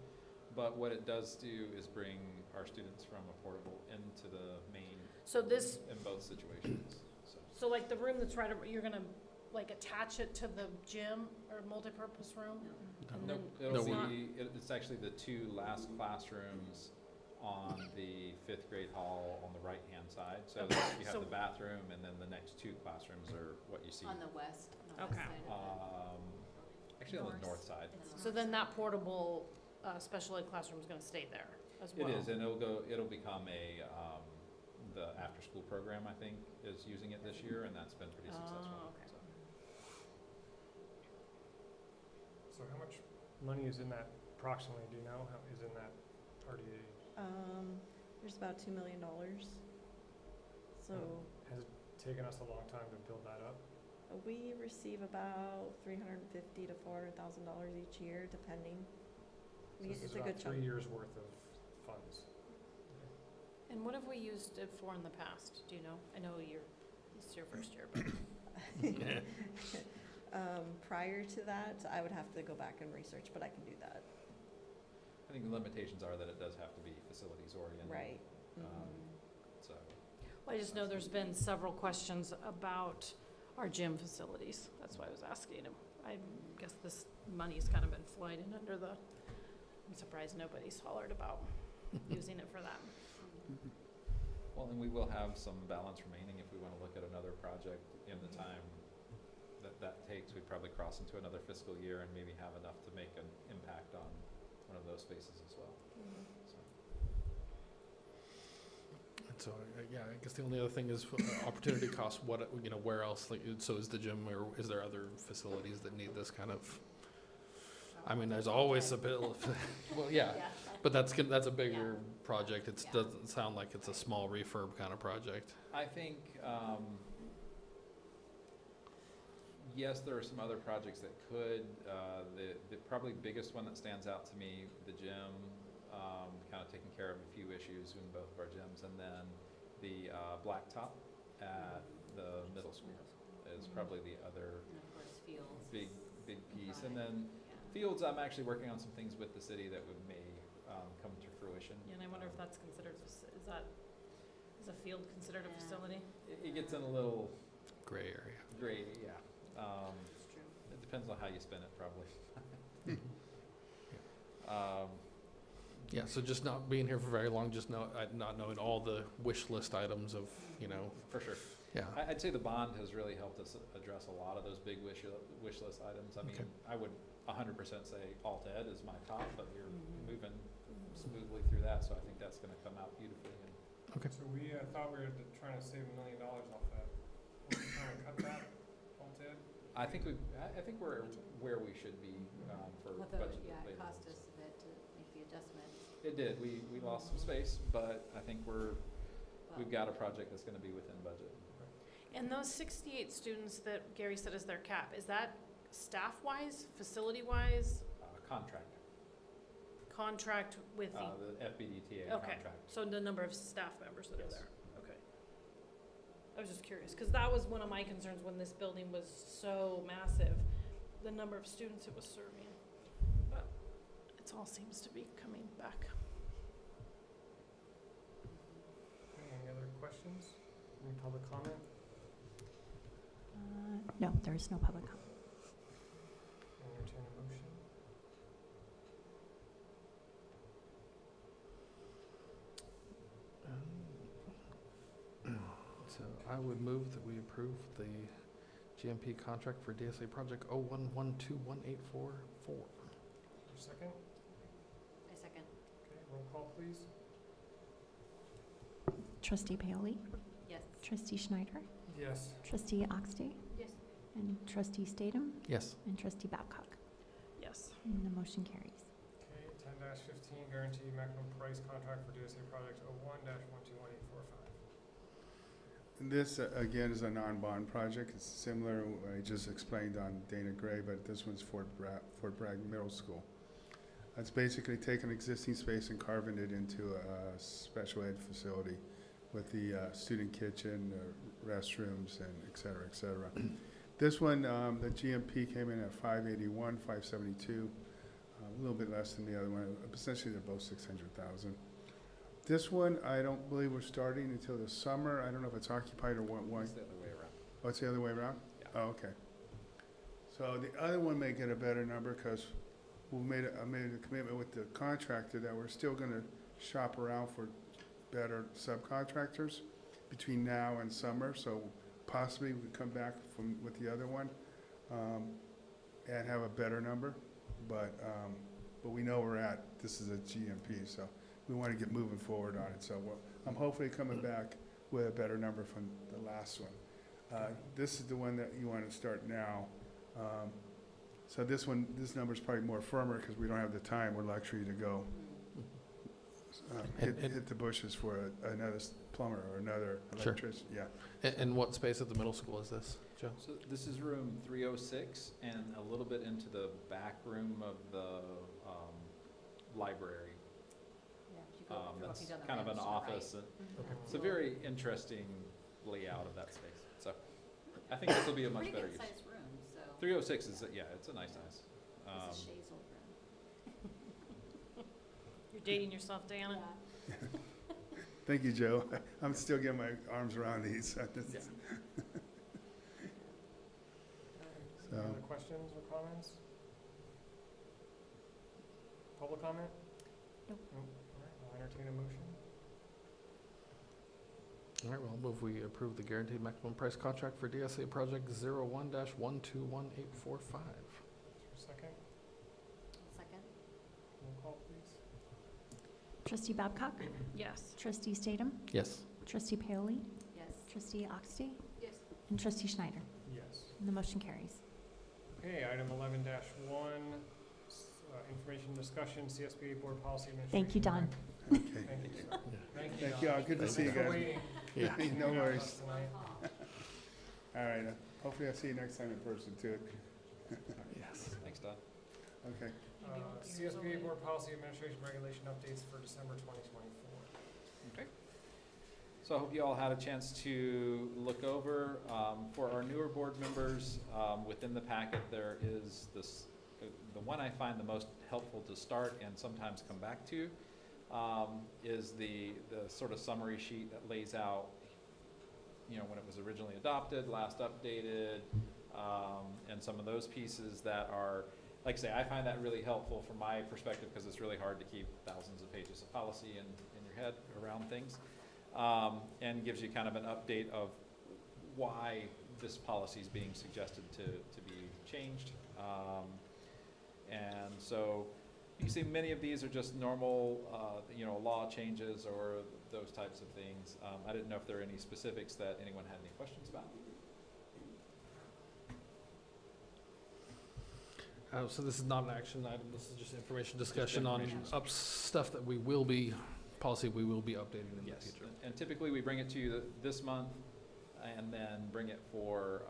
but what it does do is bring our students from a portable into the main So this, in both situations, so. so like the room that's right, you're gonna like attach it to the gym or multipurpose room? And Nope, then it'll it's not- be, it's actually the two last classrooms on the fifth grade hall on the right-hand side. So Okay, you have so- the bathroom, and then the next two classrooms are what you see. On the west, on the Okay. west side of Actually on the north side. the. So then that portable, special ed classroom is gonna stay there as well? It is, and it'll become the after-school program, I think, is using it this year, and that's been pretty successful. Oh, okay. so. So how much money is in that approximately, do you know, how is in that RDA? There's about $2 million. So Has it taken us a long time to build that up? we receive about $350,000 to $400,000 each year, depending. So this is It's a about good chunk. 3 years' worth of funds. And what have we used it for in the past? Do you know? I know it's your first year, but. Prior to that, I would have to go back and research, but I can do that. I think the limitations are that it does have to be facilities oriented. Right. So, Well, I just know there's been several questions about our gym facilities. That's why I was asking him. I guess this money's kind of been flying in under the, I'm surprised nobody's hollered about using it for that. well, and we will have some balance remaining if we want to look at another project in the time that takes. We'd probably cross into another fiscal year and maybe have enough to make an impact on one of those spaces as well. So. And so, yeah, I guess the only other thing is opportunity cost, what, where else, like, so is the gym, or is there other facilities that need this kind of, I mean, there's always a bit, well, yeah, but that's a bigger project. It doesn't sound like it's a small refurb kind of project. I think, yes, there are some other projects that could. The probably biggest one that stands out to me, the gym, kind of taking care of a few issues in both of our gyms, and then the blacktop at the middle school is probably the other And of course, Fields. big piece. And then Fields, I'm actually working on some things with the city that may come to fruition. Yeah, and I wonder if that's considered, is a field considered a Yeah. facility? It gets in a little Gray area. gray, yeah. It's true. It depends on how you spin it, probably. Yeah, so just not being here for very long, just not knowing all the wish list items of, For sure. yeah. I'd say the bond has really helped us address a lot of those big wish list items. I mean, Okay. I would 100% say alt ed is my top, but you're Mhm. moving smoothly through that, so I think that's going to come out beautifully. And So we thought we were trying to save $1 million off that. Are we trying to cut that, alt ed? I think we're where we should be for Although, budget. yeah, it available. cost us a bit to make the adjustment. It did. We lost some space, but I think we've Well, got a project that's going to be within budget. And those 68 students that Gary said is their cap, is that staff-wise, facility-wise, Contract, contract with the, the FBDTA okay, contract. so the number of staff members that are Yes. there? Okay. I was just curious, because that was one of my concerns when this building was so massive, the number of students it was serving. But it all seems to be coming back. Any other questions? Any public comment? No, there is no public comment. Entertain a motion. So I would move that we approve the GMP contract for DSA project 01121844. Second? I second. Okay, roll call, please. Trustee Paoli? Yes. Trustee Schneider? Yes. Trustee Oxty? Yes. And Trustee Statham? Yes. And Trustee Babcock? Yes. And the motion carries. Okay, 10-15, guaranteed maximum price contract for DSA project 01-121845. This, again, is a non-bond project. It's similar, I just explained on Dana Gray, but this one's Fort Bragg Middle School. It's basically taking existing space and carving it into a special ed facility with the student kitchen, restrooms, and et cetera, et cetera. This one, the GMP came in at 581, 572, a little bit less than the other one. Essentially, they're both 600,000. This one, I don't believe we're starting until the summer. I don't know if it's occupied or what. It's the other way around. Oh, it's the other way around? Yeah. Oh, okay. So the other one may get a better number because I made a commitment with the contractor that we're still gonna shop around for better subcontractors between now and summer. So possibly we come back with the other one and have a better number. But we know this is a GMP, so we want to get moving forward on it. So I'm hopefully coming back with a better number from the last one. This is the one that you want to start now. So this number's probably more firmer because we don't have the time or luxury to go hit the bushes for another plumber or another Sure. electrician. Yeah. And what space at the middle school is this, Joe? So this is room 306 and a little bit into the back room of the library. Yeah, if you go walking That's down the kind of an ramps to the right. office. Okay. It's a very interesting layout of that space. So I think this will be a much better Pretty use. good sized room, so. 306 is, yeah, it's a nice size. This is Shay's old room. You're dating yourself, Diana? Yeah. Thank you, Joe. I'm still getting my arms around these. Yeah. Any other questions or comments? Public comment? Nope. All right, I'll entertain a motion. All right, well, I'll move we approve the guaranteed maximum price contract for DSA project 01-121845. Second, Second? roll call, please. Trustee Babcock? Yes. Trustee Statham? Yes. Trustee Paoli? Yes. Trustee Oxty? Yes. And Trustee Schneider? Yes. And the motion carries. Okay, item 11-1, information discussion, CSBA Board Policy Administration. Thank you, Don. Okay. Thank you, sir. Thank you. Thank you all. Good to see you Thanks for guys. waiting. Yeah. No worries. Tonight. All right. Hopefully I'll see you next time in person too. Yes. Thanks, Don. Okay. CSBA Board Policy Administration Regulation updates for December 2024. Okay. So I hope you all had a chance to look over. For our newer board members, within the packet, there is this, the one I find the most helpful to start and sometimes come back to is the sort of summary sheet that lays out, when it was originally adopted, last updated, and some of those pieces that are, like I say, I find that really helpful from my perspective because it's really hard to keep thousands of pages of policy in your head around things. And gives you kind of an update of why this policy is being suggested to be changed. And so you can see many of these are just normal, law changes or those types of things. I didn't know if there are any specifics that anyone had any questions about. So this is not an action item, this is just information discussion information. on stuff that we will be updating in the Yes, future. and typically we bring it to you this month and then bring it for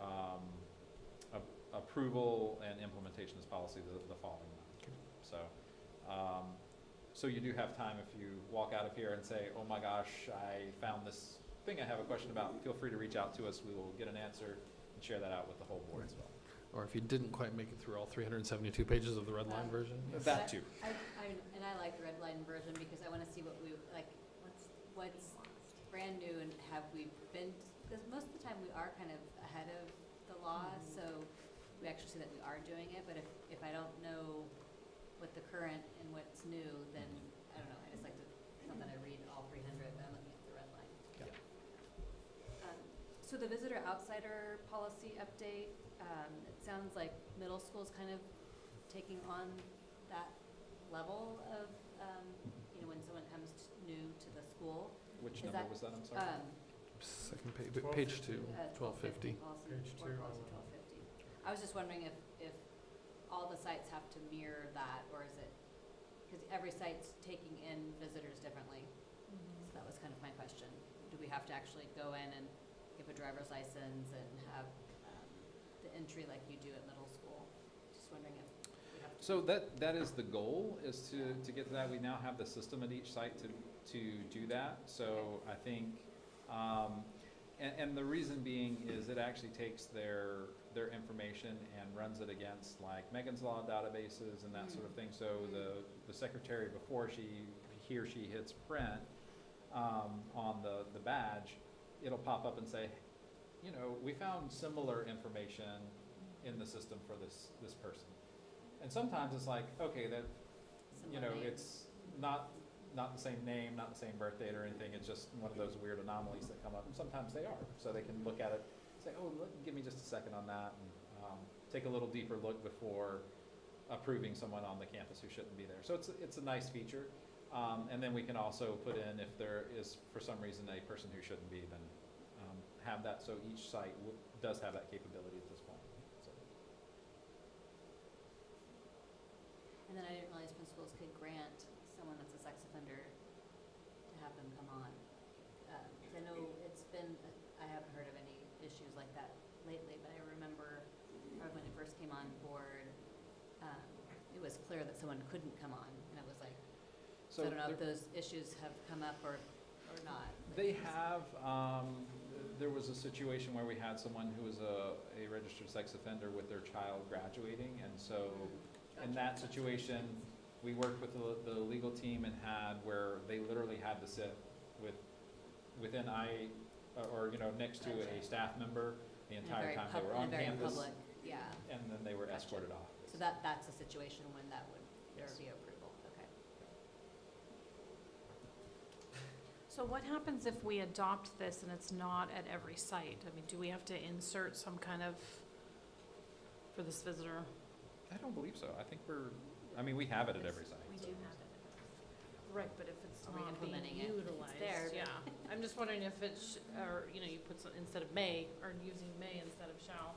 approval and implementation as policy the following month. So you do have time if you walk out of here and say, oh my gosh, I found this thing I have a question about, feel free to reach out to us. We will get an answer and share that out with the whole board as well. Or if you didn't quite make it through all 372 pages of the red line version. That too. I like the red line version because I want to see what we, like, what's brand new and have we been, because most of the time we are kind of ahead of the law, so we actually see that we are doing it, but if I don't know what the current and what's new, then I don't know, I just like to, not that I read all 300, but I'm looking at the red line. Yeah. So the visitor outsider policy update, it sounds like middle school's kind of taking on that level of, you know, when someone comes new to the school. Which Is number that, was that, I'm sorry? Second page, page 2, 1250. Policy, Page board 2 on policy the- 1250. I was just wondering if all the sites have to mirror that, or is it, because every site's taking in visitors differently. So that was kind of my question. Do we have to actually go in and give a driver's license and have the entry like you do at middle school? Just wondering if we have to. So that is the goal, is to get to that. We now have the system at each site to do that. So I think, and the reason being is it actually takes their information and runs it against like Megan's Law databases and that sort of thing. So the secretary, before he or she hits print on the badge, it'll pop up and say, you know, we found similar information in the system for this person. And sometimes it's like, okay, that, you know, it's not the same name, not the same birth date or anything. It's just one of those weird anomalies that come up, and sometimes they are. So they can look at it, say, oh, give me just a second on that, and take a little deeper look before approving someone on the campus who shouldn't be there. So it's a nice feature. And then we can also put in, if there is for some reason a person who shouldn't be, then have that. So each site does have that capability at this point. So. And then I didn't realize principals could grant someone that's a sex offender to have them come on. 'Cause I know it's been, I haven't heard of any issues like that lately, but I remember when it first came on board, it was clear that someone couldn't come on, and it was like, so I don't know if those issues have come up or not. They have. There was a situation where we had someone who was a registered sex offender with their child graduating, and so in that situation, we worked with the legal team and had where they literally had to sit within or you know, next to a staff member the entire time they were on campus. Public, yeah. And then they were escorted off. So that's a situation when there would be approval. Okay. So what happens if we adopt this and it's not at every site? I mean, do we have to insert some kind of, for this visitor? I don't believe so. I think we have it at every site. We so. do have it. Right, but if it's Are we not being implementing it? utilized, It's there, but- yeah. I'm just wondering if it's, or, you know, you put some, instead of may, or using may instead of shall,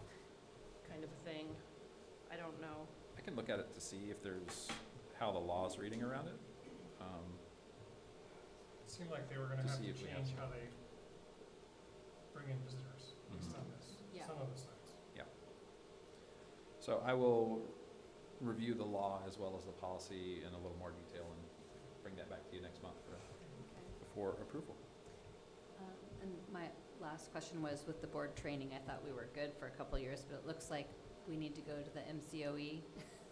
kind of a thing. I don't know. I can look at it to see if there's how the law is reading around it. It seemed like they were gonna To have see to if we have change some. how they bring in visitors based on this, Yeah. some of the sites. So I will review the law as well as the policy in a little more detail and bring that back to you next month before approval. And my last question was with the board training. I thought we were good for a couple of years, but it looks like we need to go to the MCOE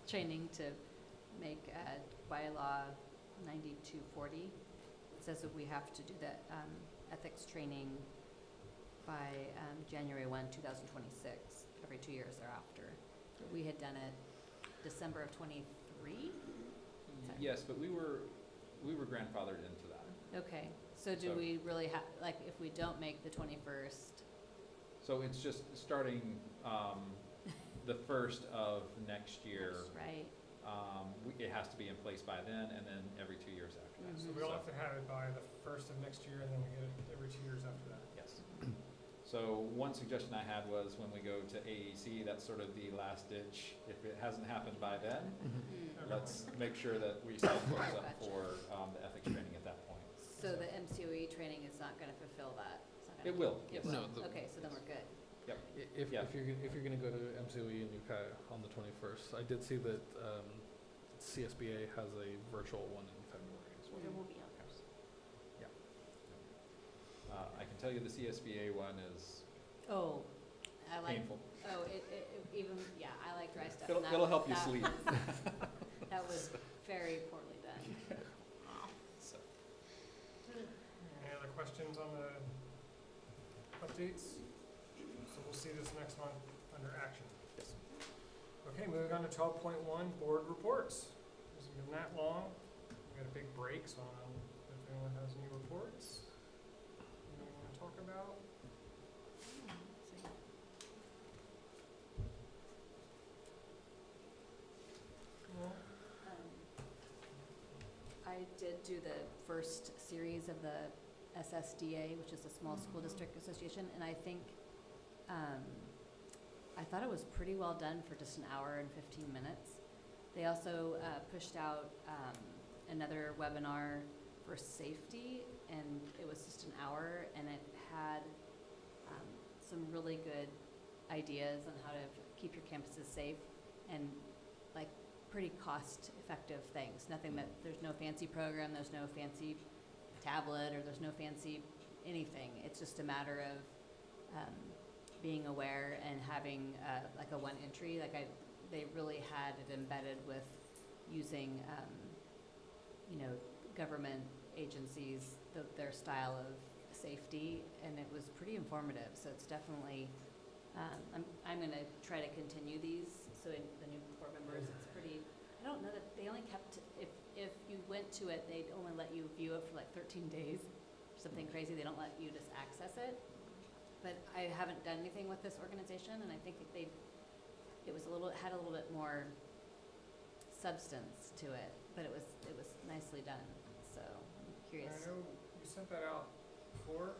training to make bylaw 9240. It says that we have to do the ethics training by January 1, 2026, every 2 years thereafter. We had done it December of 23? Yes, but we were grandfathered into that. Okay, so do So- we really have, like, if we don't make the 21st? So it's just starting the first of next year. Right, It has to be in place by then, and then every 2 years after that. So we all have to have it by the first of next year, and then we get it every 2 years after that. Yes. So one suggestion I had was when we go to AEC, that's sort of the last ditch. If it hasn't happened by then, let's make sure that we set ourselves up Gotcha. for the ethics training at that point. so the MCOE training is not gonna fulfill that? It's not gonna- It will, yes. No, Okay, so then we're good. If Yeah. you're gonna go to MCOE in Ukiah on the 21st, I did see that CSBA has a virtual one in February as well. There will be others. I can tell you the CSBA one is Oh, I like, painful. oh, it even, yeah, I like dry stuff. It'll- and it'll help you that sleep. was- That was very poorly done. So, Any other questions on the updates? So we'll see this next month under action. yes. Okay, moving on to 12.1, board reports. Hasn't been that long. We got a big break, so I don't know if anyone has any reports. Anything you want to talk about? I did do the first series of the SSDA, which is the Small School District Association, and I think, I thought it was pretty well done for just an hour and 15 minutes. They also pushed out another webinar for safety, and it was just an hour, and it had some really good ideas on how to keep your campuses safe and like pretty cost-effective things. Nothing that, there's no fancy program, there's no fancy tablet, or there's no fancy anything. It's just a matter of being aware and having like a one entry. They really had it embedded with using, government agencies, their style of safety, and it was pretty informative. So it's definitely, I'm going to try to continue these. So in the new board members, it's pretty. I don't know that they only kept. If you went to it, they'd only let you view it for like 13 days, something crazy. They don't let you just access it. But I haven't done anything with this organization, and I think it had a little bit more substance to it. But it was nicely done. So I'm curious. I know you sent that out before.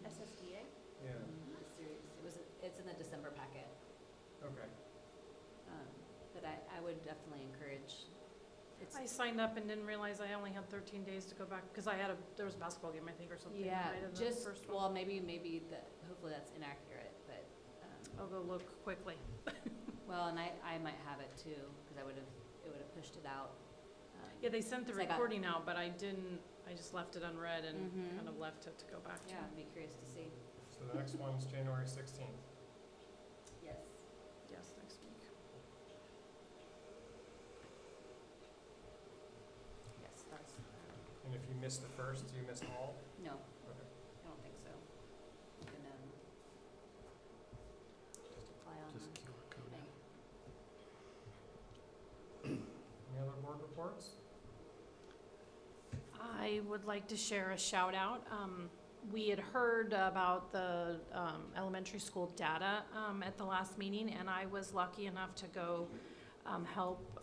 SSDA. Yeah. The series. It's in the December packet. Okay. But I would definitely encourage. I signed up and didn't realize I only had 13 days to go back, because there was a basketball game, I think, or something. Yeah, right, in the just, first one. well, maybe hopefully that's inaccurate, but, I'll go look quickly. well, and I might have it too, because it would have pushed it out. Yeah, they sent the 'cause I got- recording out, but I just left it unread and Mhm. kind of left it to go back to. Yeah, I'd be curious to see. So the next one's January 16th. Yes. Yes, next week. Yes, that's, And if you miss the first, you miss all? no, Okay. I don't think so. You can, just apply on Just the QR code. thing. Any other board reports? I would like to share a shout out. We had heard about the elementary school data at the last meeting, and I was lucky enough to go help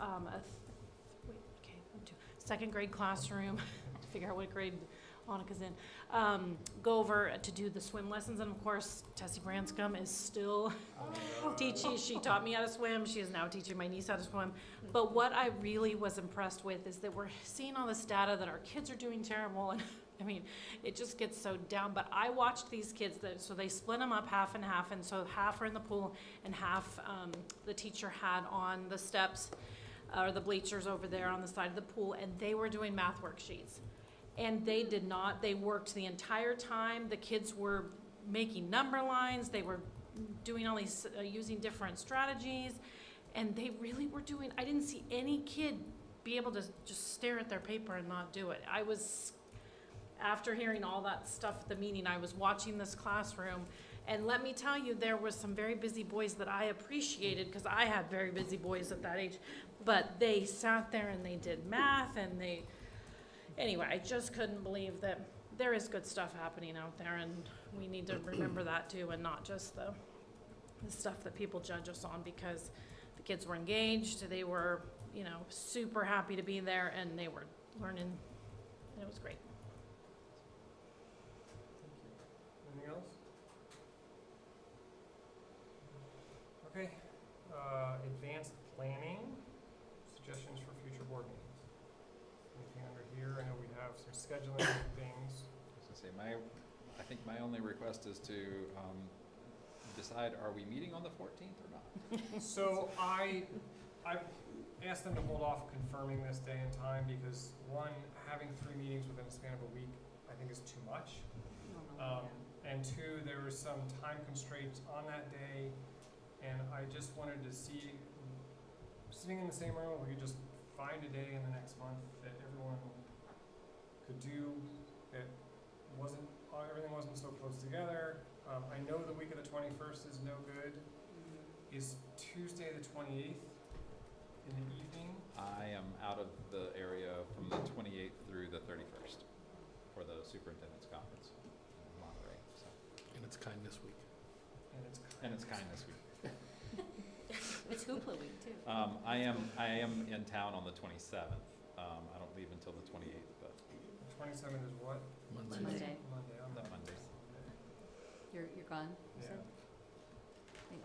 second grade classroom, figure out what grade Annika's in, go over to do the swim lessons. And of course, Tessie Branscombe is still teaching. She taught me how to swim. She is now teaching my niece how to swim. But what I really was impressed with is that we're seeing all this data that our kids are doing terrible. And I mean, it just gets so down. But I watched these kids, so they split them up half and half. And so half are in the pool and half the teacher had on the steps or the bleachers over there on the side of the pool. And they were doing math worksheets. And they did not, they worked the entire time. The kids were making number lines. They were doing all these, using different strategies. And they really were doing, I didn't see any kid be able to just stare at their paper and not do it. After hearing all that stuff at the meeting, I was watching this classroom. And let me tell you, there was some very busy boys that I appreciated, because I had very busy boys at that age. But they sat there and they did math and anyway, I just couldn't believe that there is good stuff happening out there, and we need to remember that too, and not just the stuff that people judge us on, because the kids were engaged, they were, super happy to be there, and they were learning. It was great. Anything else? Okay, advanced planning, suggestions for future board meetings. Anything under here? I know we have some scheduling things. I was gonna say, I think my only request is to decide, are we meeting on the 14th or not? So I asked them to hold off confirming this day and time, because one, having 3 meetings within a span of a week, I think is too much. And two, there were some time constraints on that day, and I just wanted to see, sitting in the same room, we could just find a day in the next month that everyone could do, that everything wasn't so close together. I know the week of the 21st is no good. Is Tuesday the 28th in the evening? I am out of the area from the 28th through the 31st for the superintendent's conference in Monterey. So. And it's kindness week. And it's kindness week. It's Hoopla week too. I am in town on the 27th, I don't leave until the 28th, but 27th is what? Monday. Monday. I'm that not- Monday. You're gone, you Yeah. said?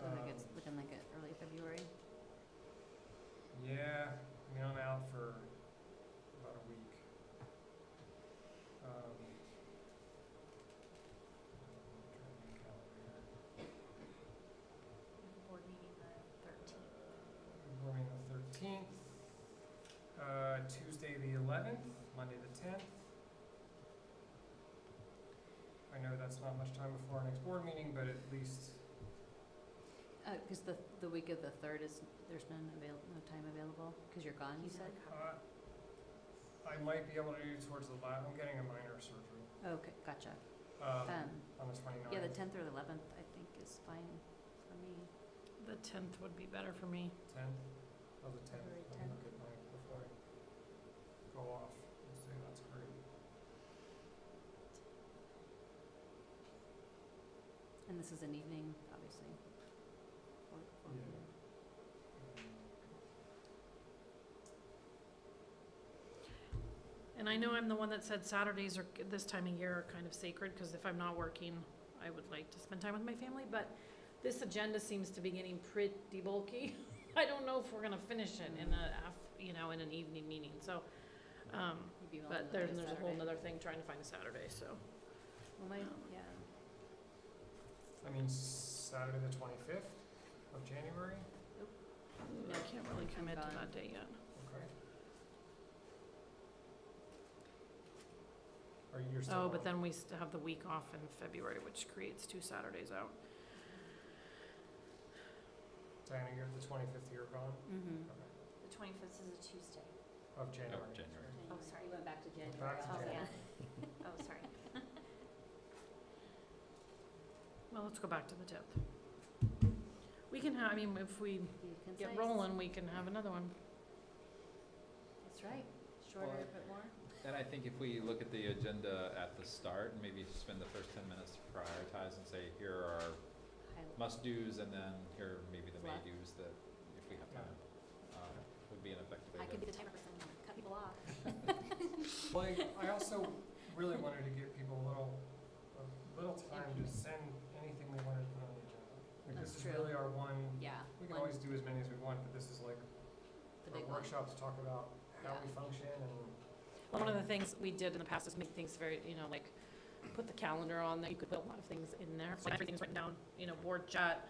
I think it's looking like early February. Yeah, I mean, I'm out for about a week. Trying to think calendar here. Board meeting the 13th. Board meeting the 13th, Tuesday the 11th, Monday the 10th. I know that's not much time before our next board meeting, but at least, Because the week of the 3rd is, there's no time available, because you're gone, you said? I might be able to do towards the last, I'm getting a minor surgery, Okay, gotcha. on the 29th. Yeah, the 10th or the 11th, I think, is fine for me. The 10th would be better for me. 10th? Oh, the 10th. February Let me 10th. look at my, before I go off. Let's see, that's great. And this is an evening, obviously. Or Yeah. And I know I'm the one that said Saturdays are, this time of year, are kind of sacred, because if I'm not working, I would like to spend time with my family, but this agenda seems to be getting pretty bulky. I don't know if we're gonna finish it in in an evening meeting, so, you'd be willing but to look at there's a whole Saturday. nother thing trying to find a Saturday, so. Well, yeah. I mean, Saturday the 25th of January? I can't really I'm commit to gone. that date yet. Okay. Are you still Oh, on? but then we still have the week off in February, which creates 2 Saturdays out. Diana, you're the 25th, you're gone? Mm-hmm. Okay. The 25th is a Tuesday. Of January. Oh, January. Oh, sorry. We went back to January. Back to also. January. Oh, sorry. Well, let's go back to the 10th. We can have, I mean, if we Be get concise. rolling, we can have another one. That's right. Shorter, Well, but more. And I think if we look at the agenda at the start, and maybe spend the first 10 minutes to prioritize and say, here are Highlight. must-dos, and then here are maybe the Fluff. may-dos that, if we have time, would be an effective way I could be to. the timer person, cut people off. Well, I also really wanted to give people a little time to send anything they wanted to put on the agenda. Like, That's this is true. really our one, Yeah. we can one- always do as many as we want, but this is like The a big one. workshop to talk about how Yeah. we function and. Well, one of the things we did in the past is make things very, like, put the calendar on, that you could put a lot of things in there. Like everything's written down, board chat,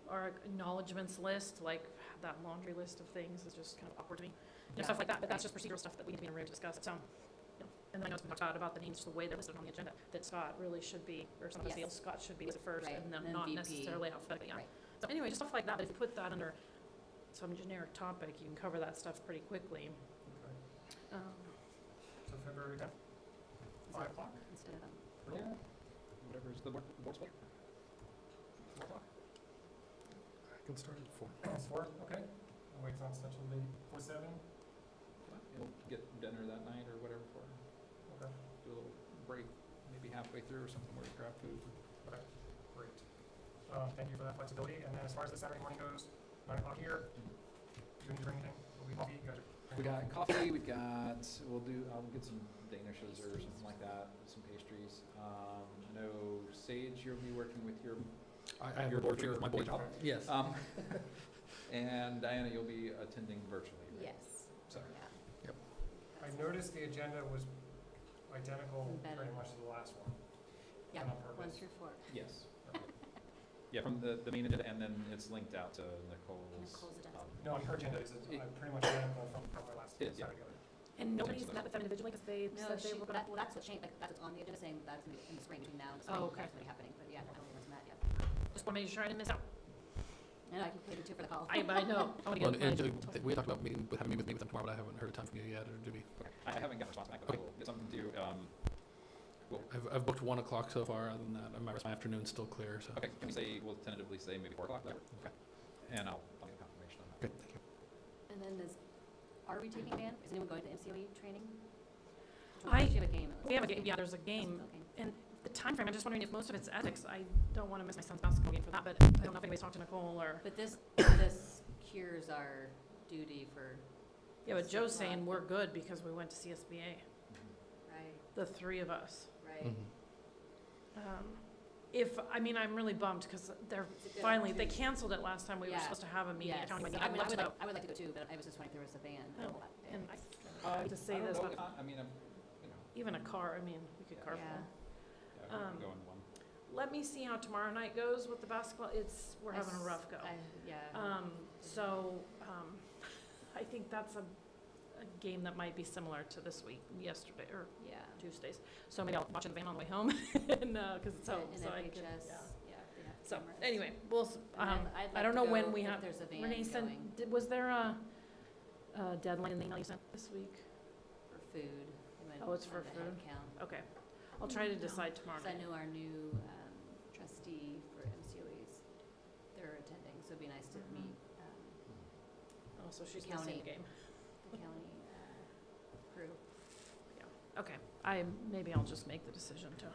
our acknowledgements list, like that laundry list of things is just kind of awkward to me. Stuff like that, but that's just procedural stuff that we need to be in a room to discuss. So, and then I know it's been talked about the names, just the way they're listed on the agenda, that Scott really should be, or somebody Yes. else, Scott should be listed first, Right, and then and then not VP. necessarily alphabetically, yeah. Right. So anyway, just stuff like that, but if you put that under some generic topic, you can cover that stuff pretty quickly. Okay. So February 10th, Is 5 that o'clock? Instead of, Yeah, whatever's the board's pleasure. 4 o'clock? I can start at 4. It's 4, okay. I'll wait till it's essentially 4:07. We'll get dinner that night or whatever for, Okay, do a little break, maybe halfway through or something where we grab food. okay, great. Thank you for that flexibility. And then as far as the Saturday morning goes, 9 o'clock here. Do you need to bring anything? Will be coffee, you guys are. We got coffee, I'll get some danishes or something like that, some pastries. I know Sage, you'll be working with your, I have Your a board board with my board board. job? Yes. and Diana, you'll be attending virtually, right? yes. So, Yeah. I noticed the agenda was identical Embedded. pretty much to the last one. Yeah, And on 1 purpose. through 4. yes. Yeah, from the main agenda, and then it's linked out to Nicole's. Nicole's agenda. No, on her agenda is pretty much identical from our last It is, yeah. Saturday. And nobody's met with them individually because they No, said they were gonna. well, that's what's changed, like, that's what's on the agenda, saying that's in the spring, between now and the spring. Oh, okay. That's really happening, but yeah, nobody's met yet. Just want to make sure I didn't miss out. And I can pay the 2 for the call. I know. I want to Well, get and my- we talked about having a meeting with them tomorrow, but I haven't heard a time from you yet, or do we? Okay. I haven't got a response back, but Okay. we'll get something to you. I've booked 1 o'clock so far. Other than that, my afternoon's still clear. So. Okay, can we say, we'll tentatively say maybe 4 o'clock? Okay. And I'll get confirmation on that. Okay. Thank you. And then are we taking band? Is anyone going to MCOE training? I- We have a game. We have a game, yeah, there's a game. Basketball game. And the time frame, I'm just wondering if most of it's ethics. I don't want to miss my son's basketball game for that, but I don't know if anybody's talked to Nicole or. But this cures our duty for, Yeah, but Joe's Six saying o'clock. we're good because we went to CSBA, right, the three of us. right. I'm really bummed because they're It's a good finally, they opportunity. caned it last time we were Yeah. supposed to have a meeting. Yes, county meeting. I I'd mean, love to go. I would like to go too, but I was just wondering if there was a van. Oh, and I hate to say don't this, know, but I mean, even a car, we could carpool. Yeah. yeah, we can go in one. Let me see how tomorrow night goes with the basketball. We're having a rough go. Yeah. I think that's a game that might be similar to this week, yesterday, or Yeah. Tuesdays. So maybe I'll watch in the van on the way home, and, cause it's home, And so I FHS, can, yeah, they have So, cameras. anyway, we'll, And I'd I like don't to know go when we if have, there's a van Renee going was there a deadline in the email you sent this week? for food. Oh, it's for the head food? count. Okay, I'll try to decide tomorrow Because I night. know our new trustee for MCOEs, they're attending, so it'd be nice to Mhm. meet Oh, so she's county. missing the game. the county crew. Okay, maybe I'll just make the decision to.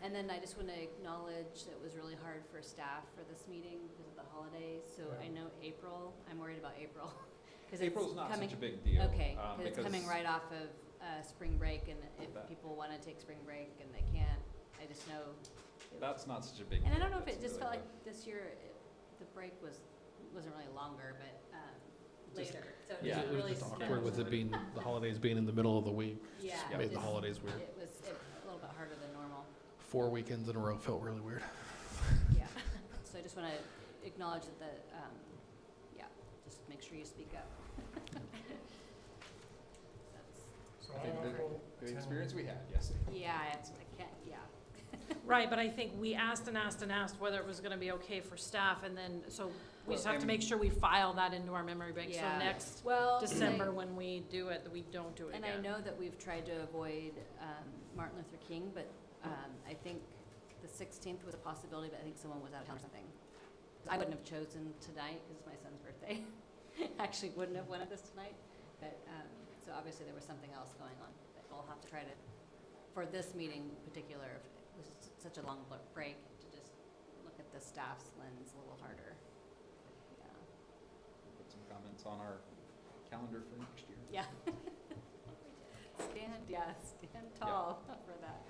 And then I just want to acknowledge that it was really hard for staff for this meeting because of the holidays. So Yeah. I know April, I'm worried about April. 'Cause April's it's not coming, such a big deal. okay, because it's coming because right off of spring break, and if That- people want to take spring break and they can't, I just know. That's not such a big. And I don't deal. know if it That's just felt really like this year, the break wasn't really longer, but Just- later. So it Yeah. was It was really just strange. awkward with it being, the holidays being in the middle of the week. Yeah. Made the just- holidays weird. It was a little bit harder than normal. 4 weekends in a row felt really weird. Yeah, so I just want to acknowledge that just make sure you speak up. That's, So I think I'll the attend- experience we had, yes. yeah, I can't, yeah. Right, but I think we asked and asked and asked whether it was gonna be okay for staff, and then, so we just have to make sure we file that into our memory bank, so Yeah. next Well, December, when we do it, that we don't do it and again. I know that we've tried to avoid Martin Luther King, but I think the 16th was a possibility, but I think someone was out of town or something. I wouldn't have chosen tonight because it's my son's birthday. Actually wouldn't have wanted this tonight, but, so obviously there was something else going on. But we'll have to try to, for this meeting in particular, if it was such a long break, to just look at the staff's lens a little harder. Yeah. Put some comments on our calendar for next year. Yeah. Stand tall for that.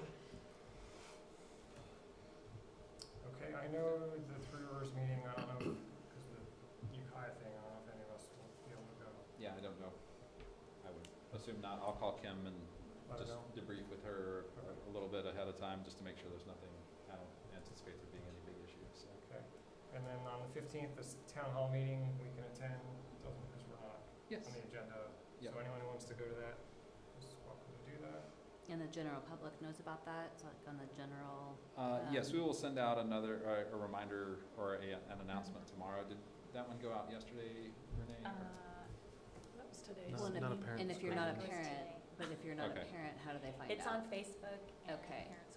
Okay, I know the Three Rivers meeting, I don't know, because the UKI thing, I don't know if any of us will be able to go. Yeah, I don't know. I would assume not. I'll call Kim and Let her just know. debrief with her a little bit ahead of time, just to make sure there's nothing, I don't anticipate there being any big issues, so. Okay, and then on the 15th, this town hall meeting, we can attend, doesn't, because we're not Yes. on the agenda. Yep. So anyone who wants to go to that is welcome to do that. And the general public knows about that, so like on the general. Yes, we will send out another, a reminder or an announcement tomorrow. Did that one go out yesterday, Renee? or- That was today's. Well, and Not if- a parent And if you're not a It was parent, today. but if you're not a Okay. parent, how do they find out? It's on Facebook and Okay. parents